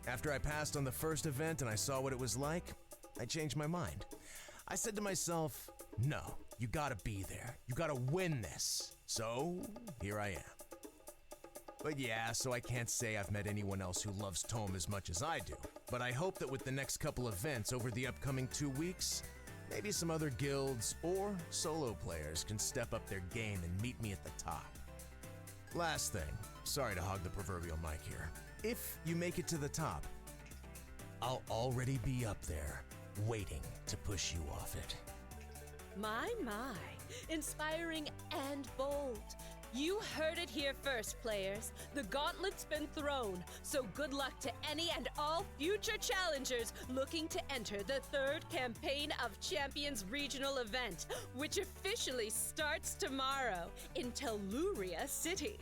after I passed on the first event and I saw what it was like, I changed my mind. I said to myself, no, you gotta be there. You gotta win this. So, here I am. But yeah, so I can't say I've met anyone else who loves Tome as much as I do. But I hope that with the next couple events over the upcoming 2 weeks, maybe some other guilds or solo players can step up their game and meet me at the top. Last thing, sorry to hog the proverbial mic here. If you make it to the top, I'll already be up there, waiting to push you off it. My, inspiring and bold. You heard it here first, players. The gauntlet's been thrown, so good luck to any and all future challengers looking to enter the 3rd Campaign of Champions regional event, which officially starts tomorrow in Telluria City.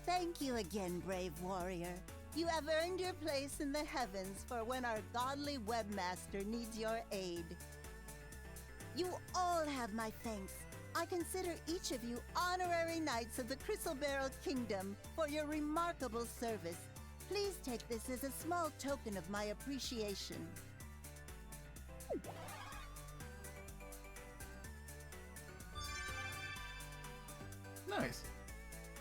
Thank you again, brave warrior. You have earned your place in the heavens for when our godly webmaster needs your aid. You all have my thanks. I consider each of you honorary knights of the Crystal Barrel Kingdom for your remarkable service. Please take this as a small token of my appreciation. Nice.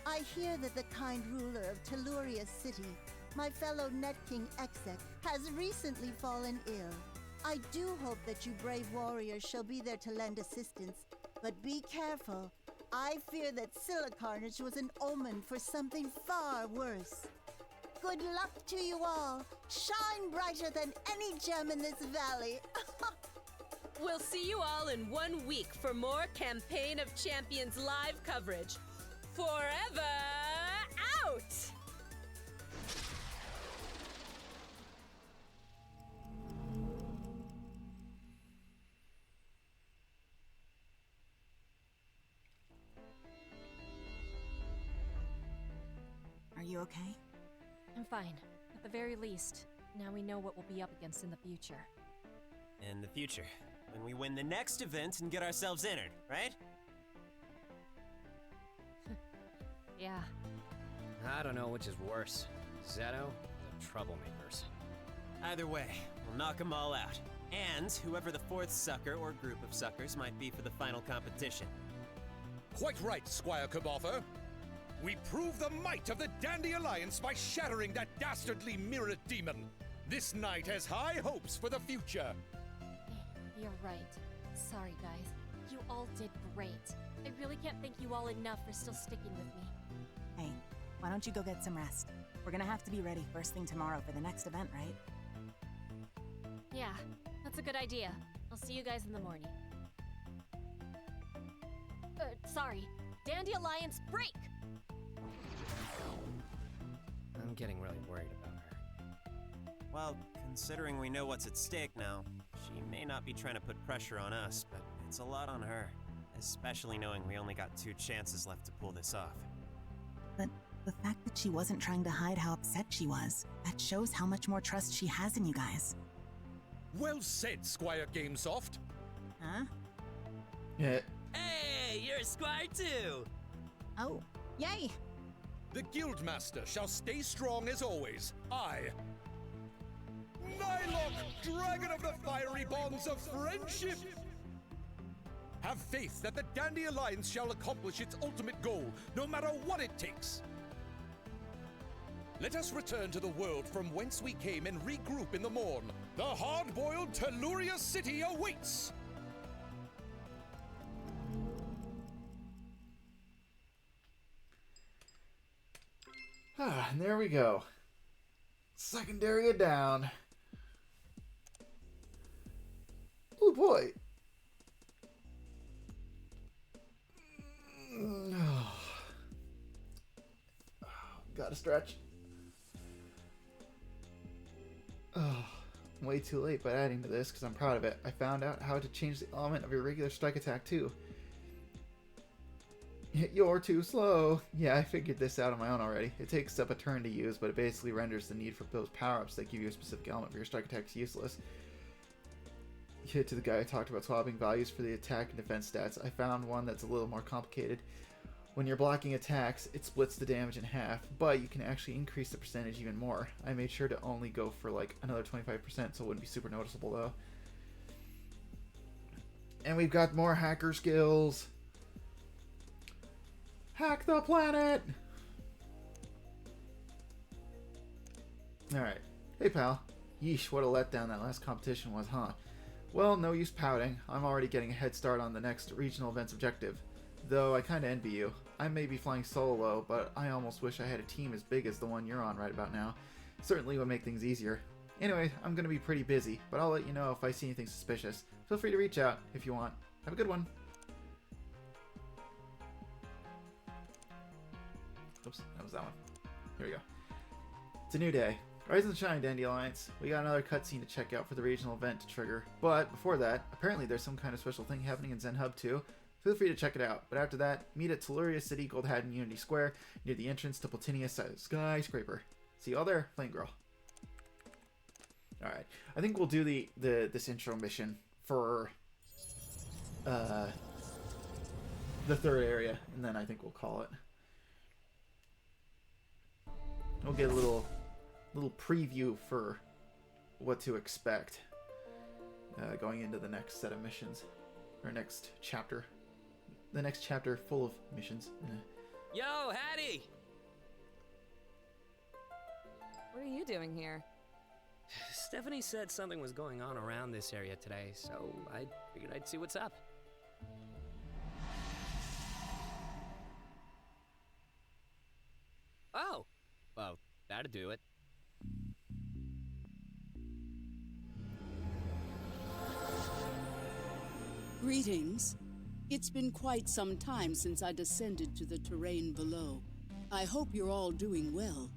I hear that the kind ruler of Telluria City, my fellow Net King Exec, has recently fallen ill. I do hope that you brave warriors shall be there to lend assistance, but be careful. I fear that Silicarnage was an omen for something far worse. Good luck to you all. Shine brighter than any gem in this valley. We'll see you all in 1 week for more Campaign of Champions live coverage. Forever out! Are you okay? I'm fine. At the very least, now we know what we'll be up against in the future. In the future, when we win the next event and get ourselves entered, right? Yeah. I don't know which is worse, Zeto or the Troublemakers. Either way, we'll knock them all out. And whoever the 4th sucker or group of suckers might be for the final competition. Quite right, Squire Kabatha. We prove the might of the Dandy Alliance by shattering that dastardly mirror demon. This knight has high hopes for the future. You're right. Sorry, guys. You all did great. I really can't thank you all enough for still sticking with me. Hey, why don't you go get some rest? We're gonna have to be ready first thing tomorrow for the next event, right? Yeah, that's a good idea. I'll see you guys in the morning. Sorry. Dandy Alliance break! I'm getting really worried about her. Well, considering we know what's at stake now, she may not not be trying to put pressure on us, but it's a lot on her. Especially knowing we only got 2 chances left to pull this off. But the fact that she wasn't trying to hide how upset she was, that shows how much more trust she has in you guys. Well said, Squire Gamesoft. Huh? Yeah. Hey, you're a squire too! Oh, yay! The Guildmaster shall stay strong as always. I, Nylok, Dragon of the Fiery Bonds of Friendship, have faith that the Dandy Alliance shall accomplish its ultimate goal, no matter what it takes. Let us return to the world from whence we came and regroup in the morn. The hard-boiled Telluria City awaits! And there we go. Secondary down. Oh boy. Gotta stretch. I'm way too late by adding to this because I'm proud of it. I found out how to change the element of your regular strike attack too. You're too slow. Yeah, I figured this out on my own already. It takes up a turn to use, but it basically renders the need for those power-ups that give you a specific element for your strike attacks useless. Hit to the guy I talked about swapping values for the attack and defense stats. I found one that's a little more complicated. When you're blocking attacks, it splits the damage in half, but you can actually increase the percentage even more. I made sure to only go for like another 25%, so it wouldn't be super noticeable though. And we've got more hacker skills. Hack the planet! Alright. Hey, pal. Yeesh, what a letdown that last competition was, huh? Well, no use pouting. I'm already getting a head start on the next regional event's objective. Though I kinda envy you. I may be flying solo, but I almost wish I had a team as big as the one you're on right about now. Certainly would make things easier. Anyway, I'm gonna be pretty busy, but I'll let you know if I see anything suspicious. Feel free to reach out if you want. Have a good one. Oops, that was that one. Here we go. It's a new day. Rise and shine, Dandy Alliance. We got another cutscene to check out for the regional event to trigger. But before that, apparently there's some kind of special thing happening in Zen Hub too. Feel free to check it out. But after that, meet at Telluria City, Goldhaven Unity Square, near the entrance to Platinia Skyscraper. See you all there, Flame Girl. Alright. I think we'll do this intro mission for the third area, and then I think we'll call it. We'll get a little preview for what to expect going into the next set of missions, or next chapter. The next chapter full of missions. Yo, Hattie! What are you doing here? Stephanie said something was going on around this area today, so I figured I'd see what's up. Oh! Well, that'd do it. Greetings. It's been quite some time since I descended to the terrain below. I hope you're all doing well.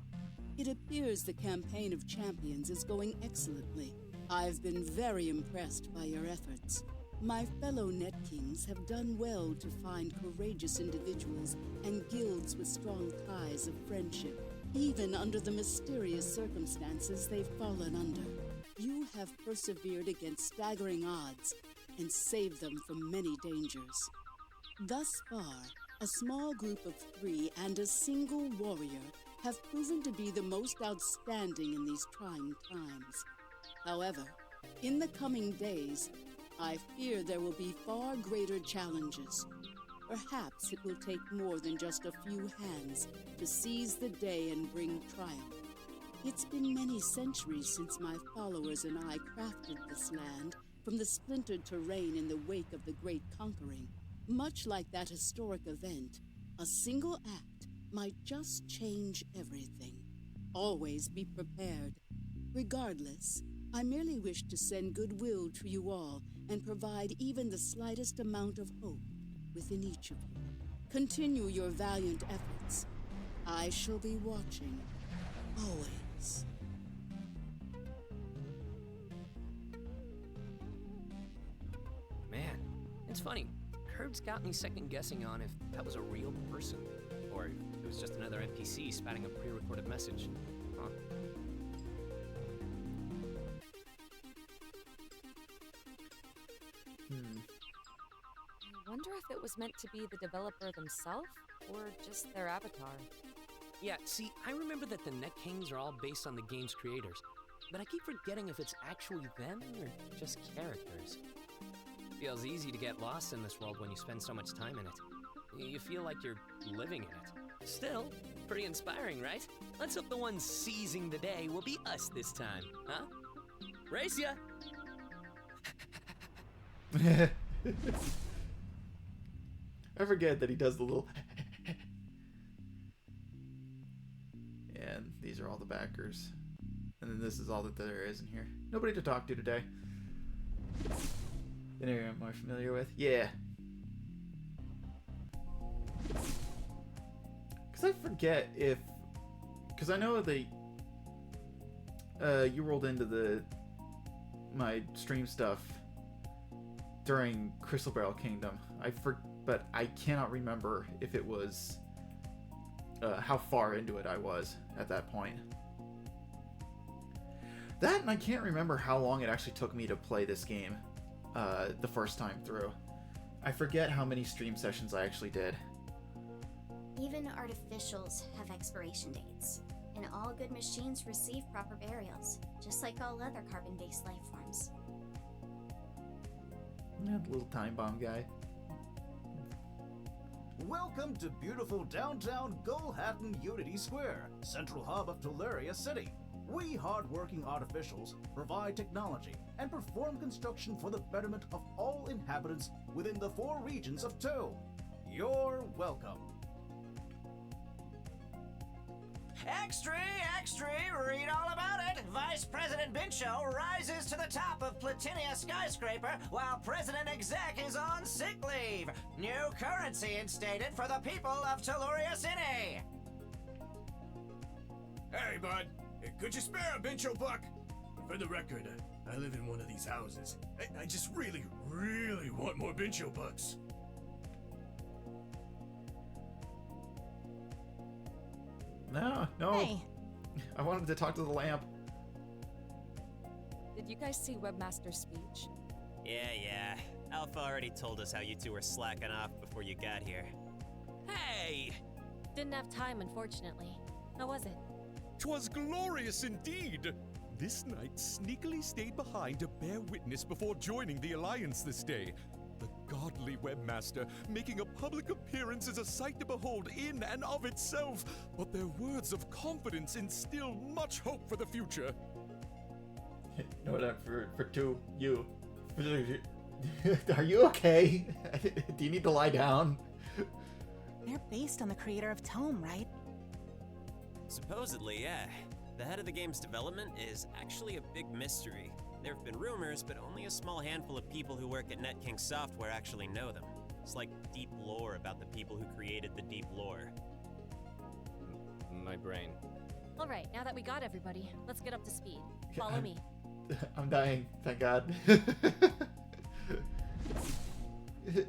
It appears the campaign of champions is going excellently. I've been very impressed by your efforts. My fellow Net Kings have done well to find courageous individuals and guilds with strong ties of friendship, even under the mysterious circumstances they've fallen under. You have persevered against staggering odds and saved them from many dangers. Thus far, a small group of 3 and a single warrior have proven to be the most outstanding in these trying times. However, in the coming days, I fear there will be far greater challenges. Perhaps it will take more than just a few hands to seize the day and bring triumph. It's been many centuries since my followers and I crafted this land from the splintered terrain in the wake of the Great Conquering. Much like that historic event, a single act might just change everything. Always be prepared. Regardless, I merely wish to send goodwill to you all and provide even the slightest amount of hope within each of you. Continue your valiant efforts. I shall be watching, always. It's funny, Kurt's got me second guessing on if that was a real person, or if it was just another NPC spouting a pre-recorded message. Huh? I wonder if it was meant to be the developer themselves, or just their avatar. Yeah, see, I remember that the Net Kings are all based on the game's creators, but I keep forgetting if it's actually them or just characters. Feels easy to get lost in this world when you spend so much time in it. You feel like you're living in it. Still, pretty inspiring, right? Let's hope the ones seizing the day will be us this time, huh? Race ya! I forget that he does the little and these are all the backers. And then this is all that there is in here. Nobody to talk to today. An area I'm more familiar with. Yeah. Because I forget if... Because I know they... you rolled into my stream stuff during Crystal Barrel Kingdom. But I cannot remember if it was... how far into it I was at that point. That, and I can't remember how long it actually took me to play this game the first time through. I forget how many stream sessions I actually did. Even artificials have expiration dates, and all good machines receive proper burials, just like all other carbon-based life forms. Yeah, the little time bomb guy. Welcome to beautiful downtown Gulhattan Unity Square, central hub of Tularia City. We hard-working artificials provide technology and perform construction for the betterment of all inhabitants within the 4 regions of Toe. You're welcome. Extra, extra, read all about it. Vice President Bincho rises to the top of Platinia skyscraper while President Exec is on sick leave. New currency instated for the people of Telluria City. Hey, bud. Could you spare a Bincho buck? For the record, I live in one of these houses. I just really, really want more Bincho bucks. No. Hey. I wanted to talk to the lamp. Did you guys see Webmaster's speech? Yeah. Alpha already told us how you two were slacking off before you got here. Hey! Didn't have time, unfortunately. How was it? 'Twas glorious indeed! This knight sneakily stayed behind to bear witness before joining the Alliance this day. The godly webmaster making a public appearance is a sight to behold in and of itself, but their words of confidence instill much hope for the future. No, that for you. Are you okay? Do you need to lie down? They're based on the creator of Tome, right? Supposedly, yeah. The head of the game's development is actually a big mystery. There have been rumors, but only a small handful of people who work at NetKing Software actually know them. It's like deep lore about the people who created the deep lore. My brain. All right, now that we got everybody, let's get up to speed. Follow me. I'm dying, thank God.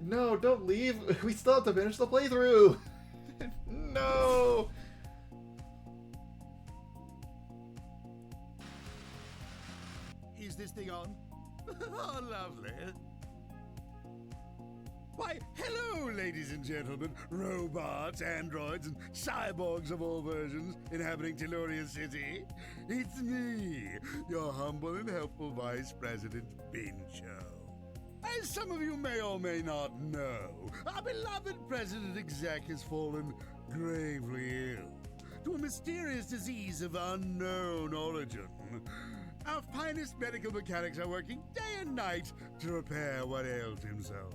No, don't leave. We still have to finish the playthrough. No. Is this thing on? Oh, lovely. Why, hello, ladies and gentlemen, robots, androids, and cyborgs of all versions inhabiting Telluria City. It's me, your humble and helpful Vice President Bincho. As some of you may or may not know, our beloved President Exec has fallen gravely ill to a mysterious disease of unknown origin. Our finest medical mechanics are working day and night to repair what ails him so.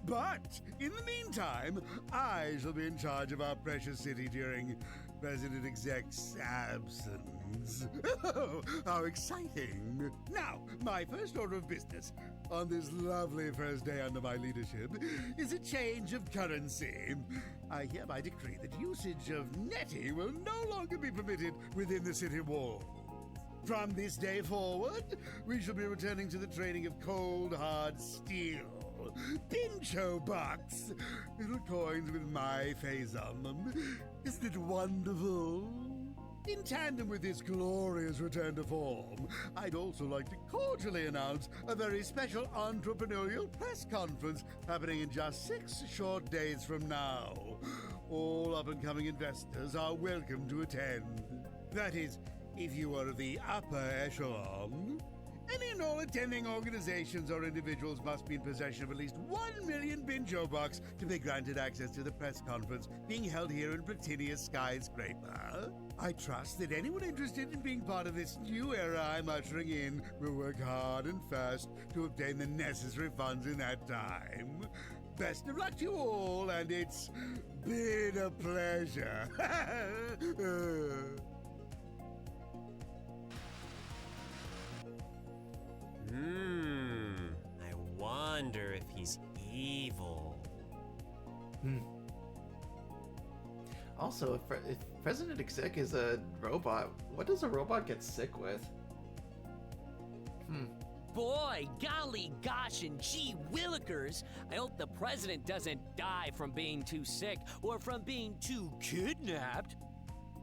But, in the meantime, I shall be in charge of our precious city during President Exec's absence. Oh, how exciting! Now, my first order of business on this lovely first day under my leadership is a change of currency. I hereby decree that usage of netty will no longer be permitted within the city walls. From this day forward, we shall be returning to the trading of cold, hard steel. Pincho bucks! Little coins with my face on them. Isn't it wonderful? In tandem with this glorious return to form, I'd also like to cordially announce a very special entrepreneurial press conference happening in just 6 short days from now. All up-and-coming investors are welcome to attend. That is, if you are of the upper echelon. Any and all attending organizations or individuals must be in possession of at least 1 million Binjo bucks to be granted access to the press conference being held here in Platinia's Skyscraper. I trust that anyone interested in being part of this new era I'm ushering in will work hard and fast to obtain the necessary funds in that time. Best of luck to you all, and it's been a pleasure. I wonder if he's evil. Also, if President Exec is a robot, what does a robot get sick with? Boy, golly gosh, and gee willikers, I hope the president doesn't die from being too sick or from being too kidnapped.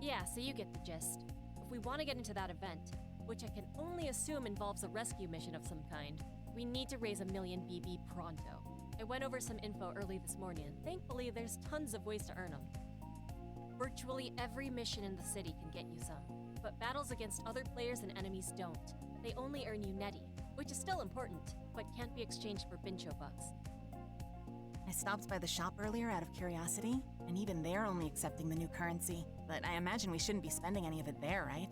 Yeah, so you get the gist. If we want to get into that event, which I can only assume involves a rescue mission of some kind, we need to raise 1 million BB pronto. I went over some info early this morning, and thankfully there's tons of ways to earn them. Virtually every mission in the city can get you some, but battles against other players and enemies don't. They only earn you neti, which is still important, but can't be exchanged for Bincho bucks. I stopped by the shop earlier out of curiosity, and even they're only accepting the new currency. But I imagine we shouldn't be spending any of it there, right?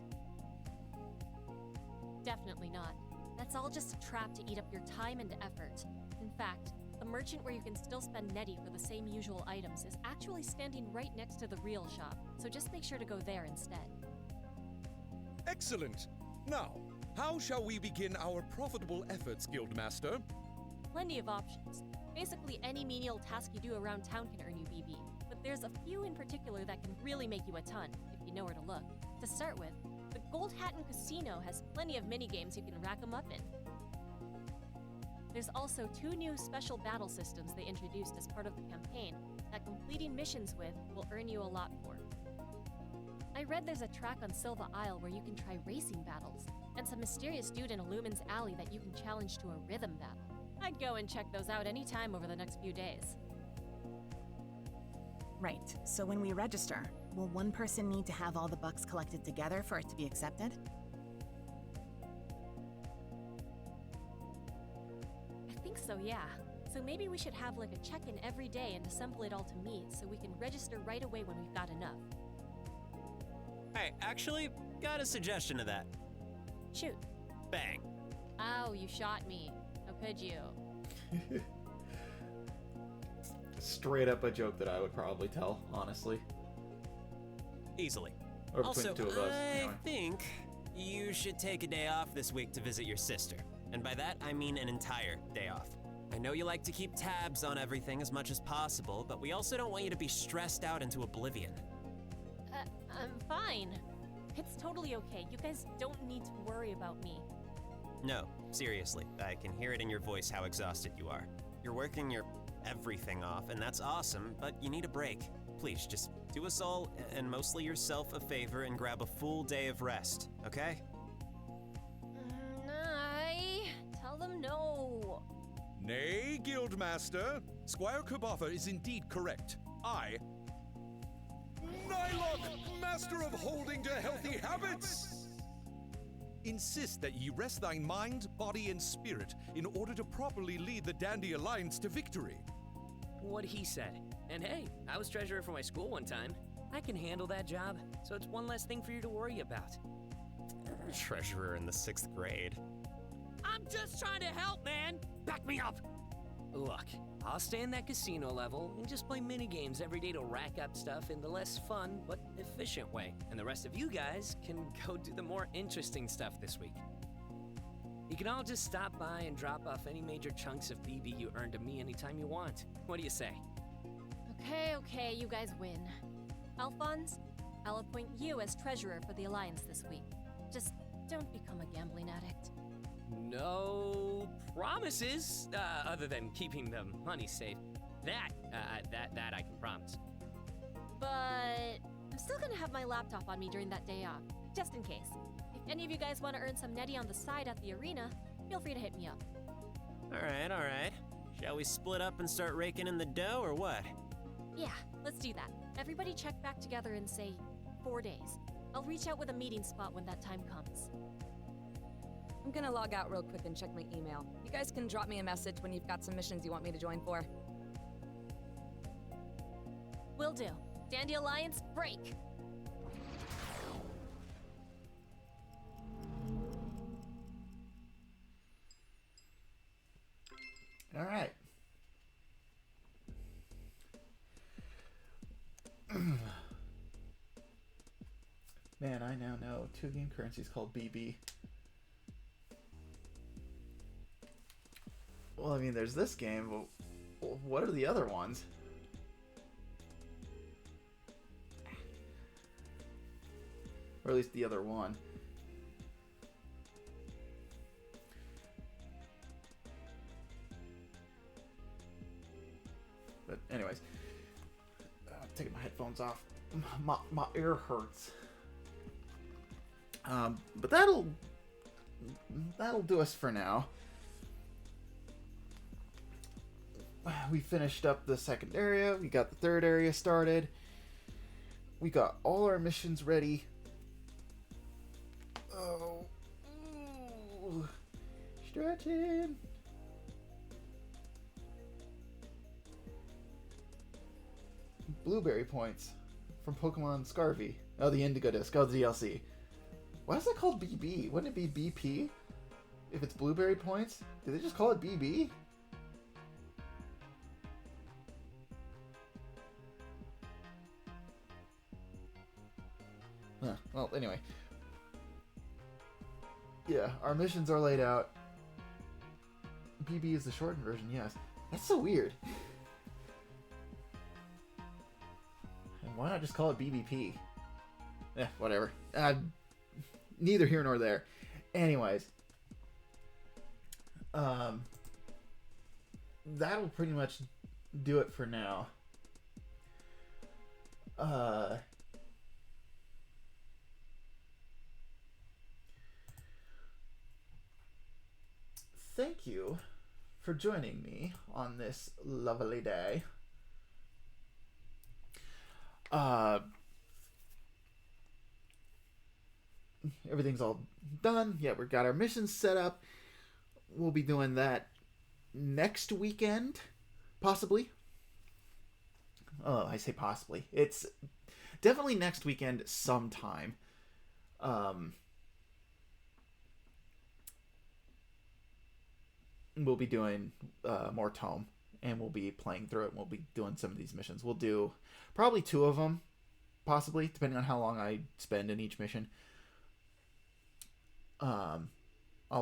Definitely not. That's all just a trap to eat up your time and effort. In fact, the merchant where you can still spend neti for the same usual items is actually standing right next to the real shop, so just make sure to go there instead. Excellent! Now, how shall we begin our profitable efforts, Guildmaster? Plenty of options. Basically, any menial task you do around town can earn you BB, but there's a few in particular that can really make you a ton, if you know where to look. To start with, the Gold Hatton Casino has plenty of minigames you can rack them up in. There's also 2 new special battle systems they introduced as part of the campaign that completing missions with will earn you a lot for. I read there's a track on Silva Isle where you can try racing battles, and some mysterious dude in Illumin's Alley that you can challenge to a rhythm battle. I'd go and check those out anytime over the next few days. Right, so when we register, will one person need to have all the bucks collected together for it to be accepted? I think so, yeah. So maybe we should have like a check-in every day and assemble it all to meet so we can register right away when we've got enough. Hey, actually, got a suggestion to that. Shoot. Bang. Oh, you shot me. How could you? Straight up a joke that I would probably tell, honestly. Easily. Or between Also, the two of us. I Anyway. think you should take a day off this week to visit your sister. And by that, I mean an entire day off. I know you like to keep tabs on everything as much as possible, but we also don't want you to be stressed out into oblivion. I'm fine. It's totally okay. You guys don't need to worry about me. No, seriously, I can hear it in your voice how exhausted you are. You're working your everything off, and that's awesome, but you need a break. Please, just do us all, and mostly yourself, a favor and grab a full day of rest, okay? I tell them no. Nay, Guildmaster. Squire Kabatha is indeed correct. I, Nylok, master of holding to healthy habits, insist that ye rest thine mind, body, and spirit in order to properly lead the Dandy Alliance to victory. What he said. And hey, I was treasurer for my school one time. I can handle that job, so it's one less thing for you to worry about. Treasurer in the 6th grade. I'm just trying to help, man! Back me up! Look, I'll stay in that casino level and just play minigames every day to rack up stuff in the less fun but efficient way. And the rest of you guys can go do the more interesting stuff this week. You can all just stop by and drop off any major chunks of BB you earned to me anytime you want. What do you say? Okay, you guys win. Alphonse, I'll appoint you as treasurer for the Alliance this week. Just don't become a gambling addict. No promises, other than keeping the money safe. That I can promise. But I'm still gonna have my laptop on me during that day off, just in case. If any of you guys want to earn some netty on the side at the arena, feel free to hit me up. Alright. Shall we split up and start raking in the dough, or what? Yeah, let's do that. Everybody check back together in, say, 4 days. I'll reach out with a meeting spot when that time comes. I'm gonna log out real quick and check my email. You guys can drop me a message when you've got some missions you want me to join for. Will do. Dandy Alliance, break! All right. Man, I now know 2 game currencies called BB. Well, I mean, there's this game, but what are the other ones? Or at least the other one. But anyways, taking my headphones off. My ear hurts. But that'll do us for now. We finished up the second area. We got the third area started. We got all our missions ready. Oh, ooh, stretching. Blueberry points from Pokemon Scarvy. Oh, the Indigo Disc. Oh, the DLC. Why is it called BB? Wouldn't it be BP? If it's blueberry points? Did they just call it BB? Huh. Well, anyway. Yeah, our missions are laid out. BB is the shortened version, yes. That's so weird. And why not just call it BBP? Whatever. Neither here nor there. Anyways. That'll pretty much do it for now. Thank you for joining me on this lovely day. Everything's all done. Yeah, we've got our missions set up. We'll be doing that next weekend, possibly. Oh, I say possibly. It's definitely next weekend sometime. We'll be doing more Tome, and we'll be playing through it, and we'll be doing some of these missions. We'll do probably 2 of them, possibly, depending on how long I spend in each mission. I'll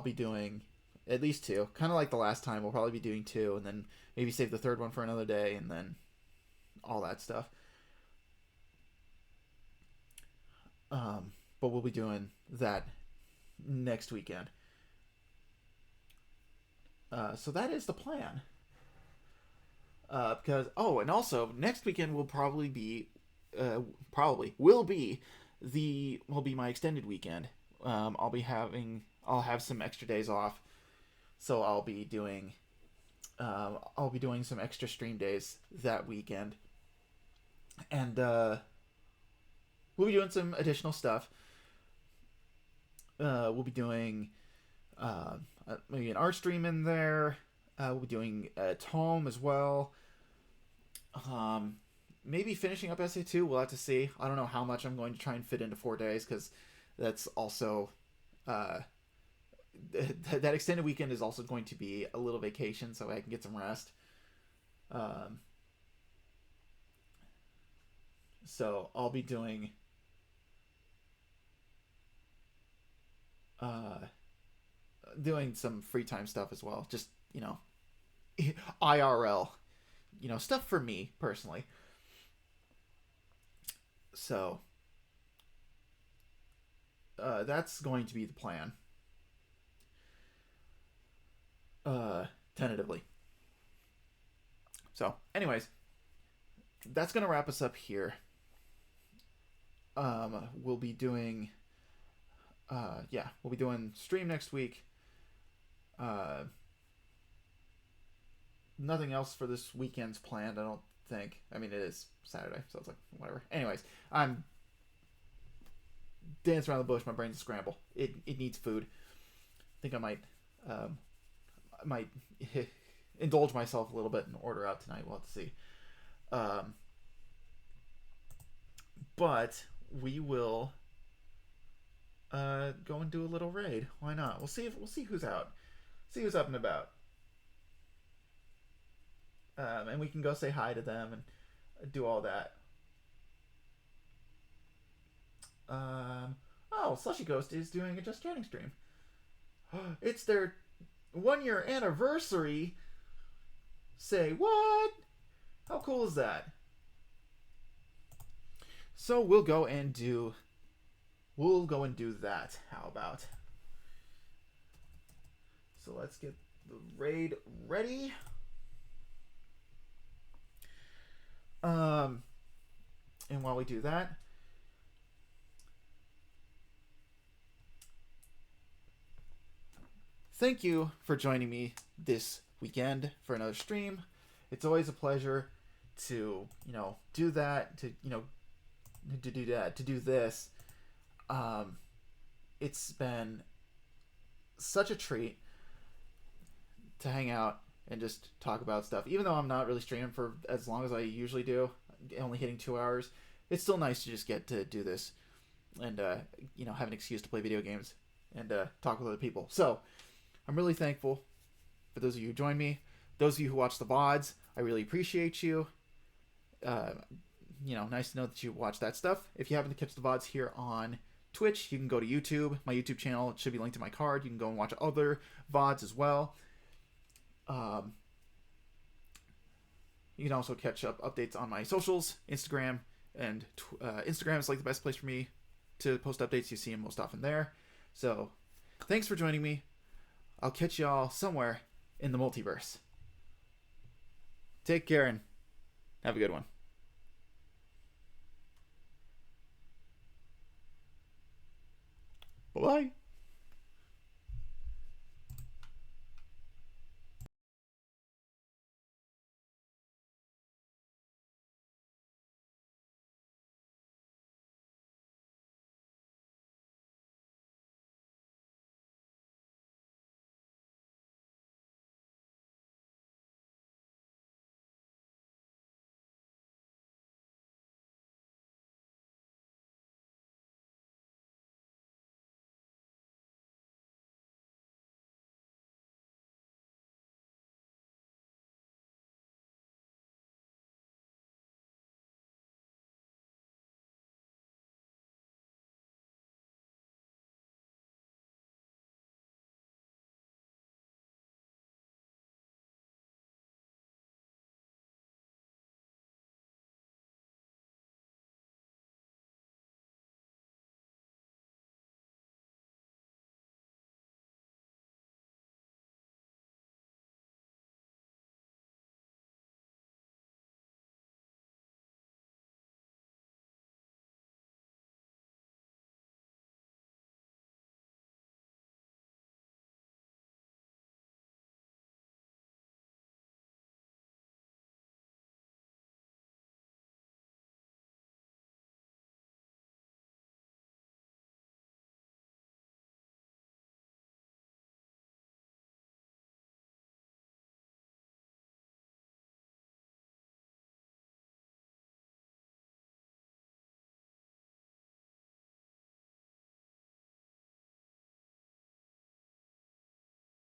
be doing at least 2, kind of like the last time. We'll probably be doing 2, and then maybe save the third one for another day, and then all that stuff. But we'll be doing that next weekend. So that is the plan. Because, and also next weekend will probably be my extended weekend. I'll have some extra days off, so I'll be doing some extra stream days that weekend, and we'll be doing some additional stuff. We'll be doing maybe an art stream in there. We'll be doing a Tome as well. Maybe finishing up SA2. We'll have to see. I don't know how much I'm going to try and fit into 4 days, because that's also that extended weekend is also going to be a little vacation, so I can get some rest. So I'll be doing some free time stuff as well. Just, IRL, stuff for me personally. So that's going to be the plan. tentatively. So, anyways, that's gonna wrap us up here. We'll be doing we'll be doing stream next week. Nothing else for this weekend's planned, I don't think. I mean, it is Saturday, so it's like whatever. Anyways, I'm dancing around the bush. My brain's a scramble. It needs food. I think I might indulge myself a little bit and order out tonight. We'll have to see. But we will go and do a little raid. Why not? We'll see who's out. See who's up and about. And we can go say hi to them and do all that. Slushy Ghost is doing a Just Chatting stream. It's their 1-year anniversary. Say what? How cool is that? So we'll go and do that. How about? So let's get the raid ready. And while we do that, thank you for joining me this weekend for another stream. It's always a pleasure to, do that, to do this. It's been such a treat to hang out and just talk about stuff. Even though I'm not really streaming for as long as I usually do, only hitting 2 hours, it's still nice to just get to do this and, have an excuse to play video games and talk with other people. So I'm really thankful for those of you who joined me. Those of you who watch the VODs, I really appreciate you. Nice to know that you watch that stuff. If you happen to catch the VODs here on Twitch, you can go to YouTube. My YouTube channel should be linked to my card. You can go and watch other VODs as well. You can also catch up updates on my socials, Instagram, and Instagram is like the best place for me to post updates. You see them most often there. So thanks for joining me. I'll catch y'all somewhere in the multiverse. Take care and have a good one. Bye-bye.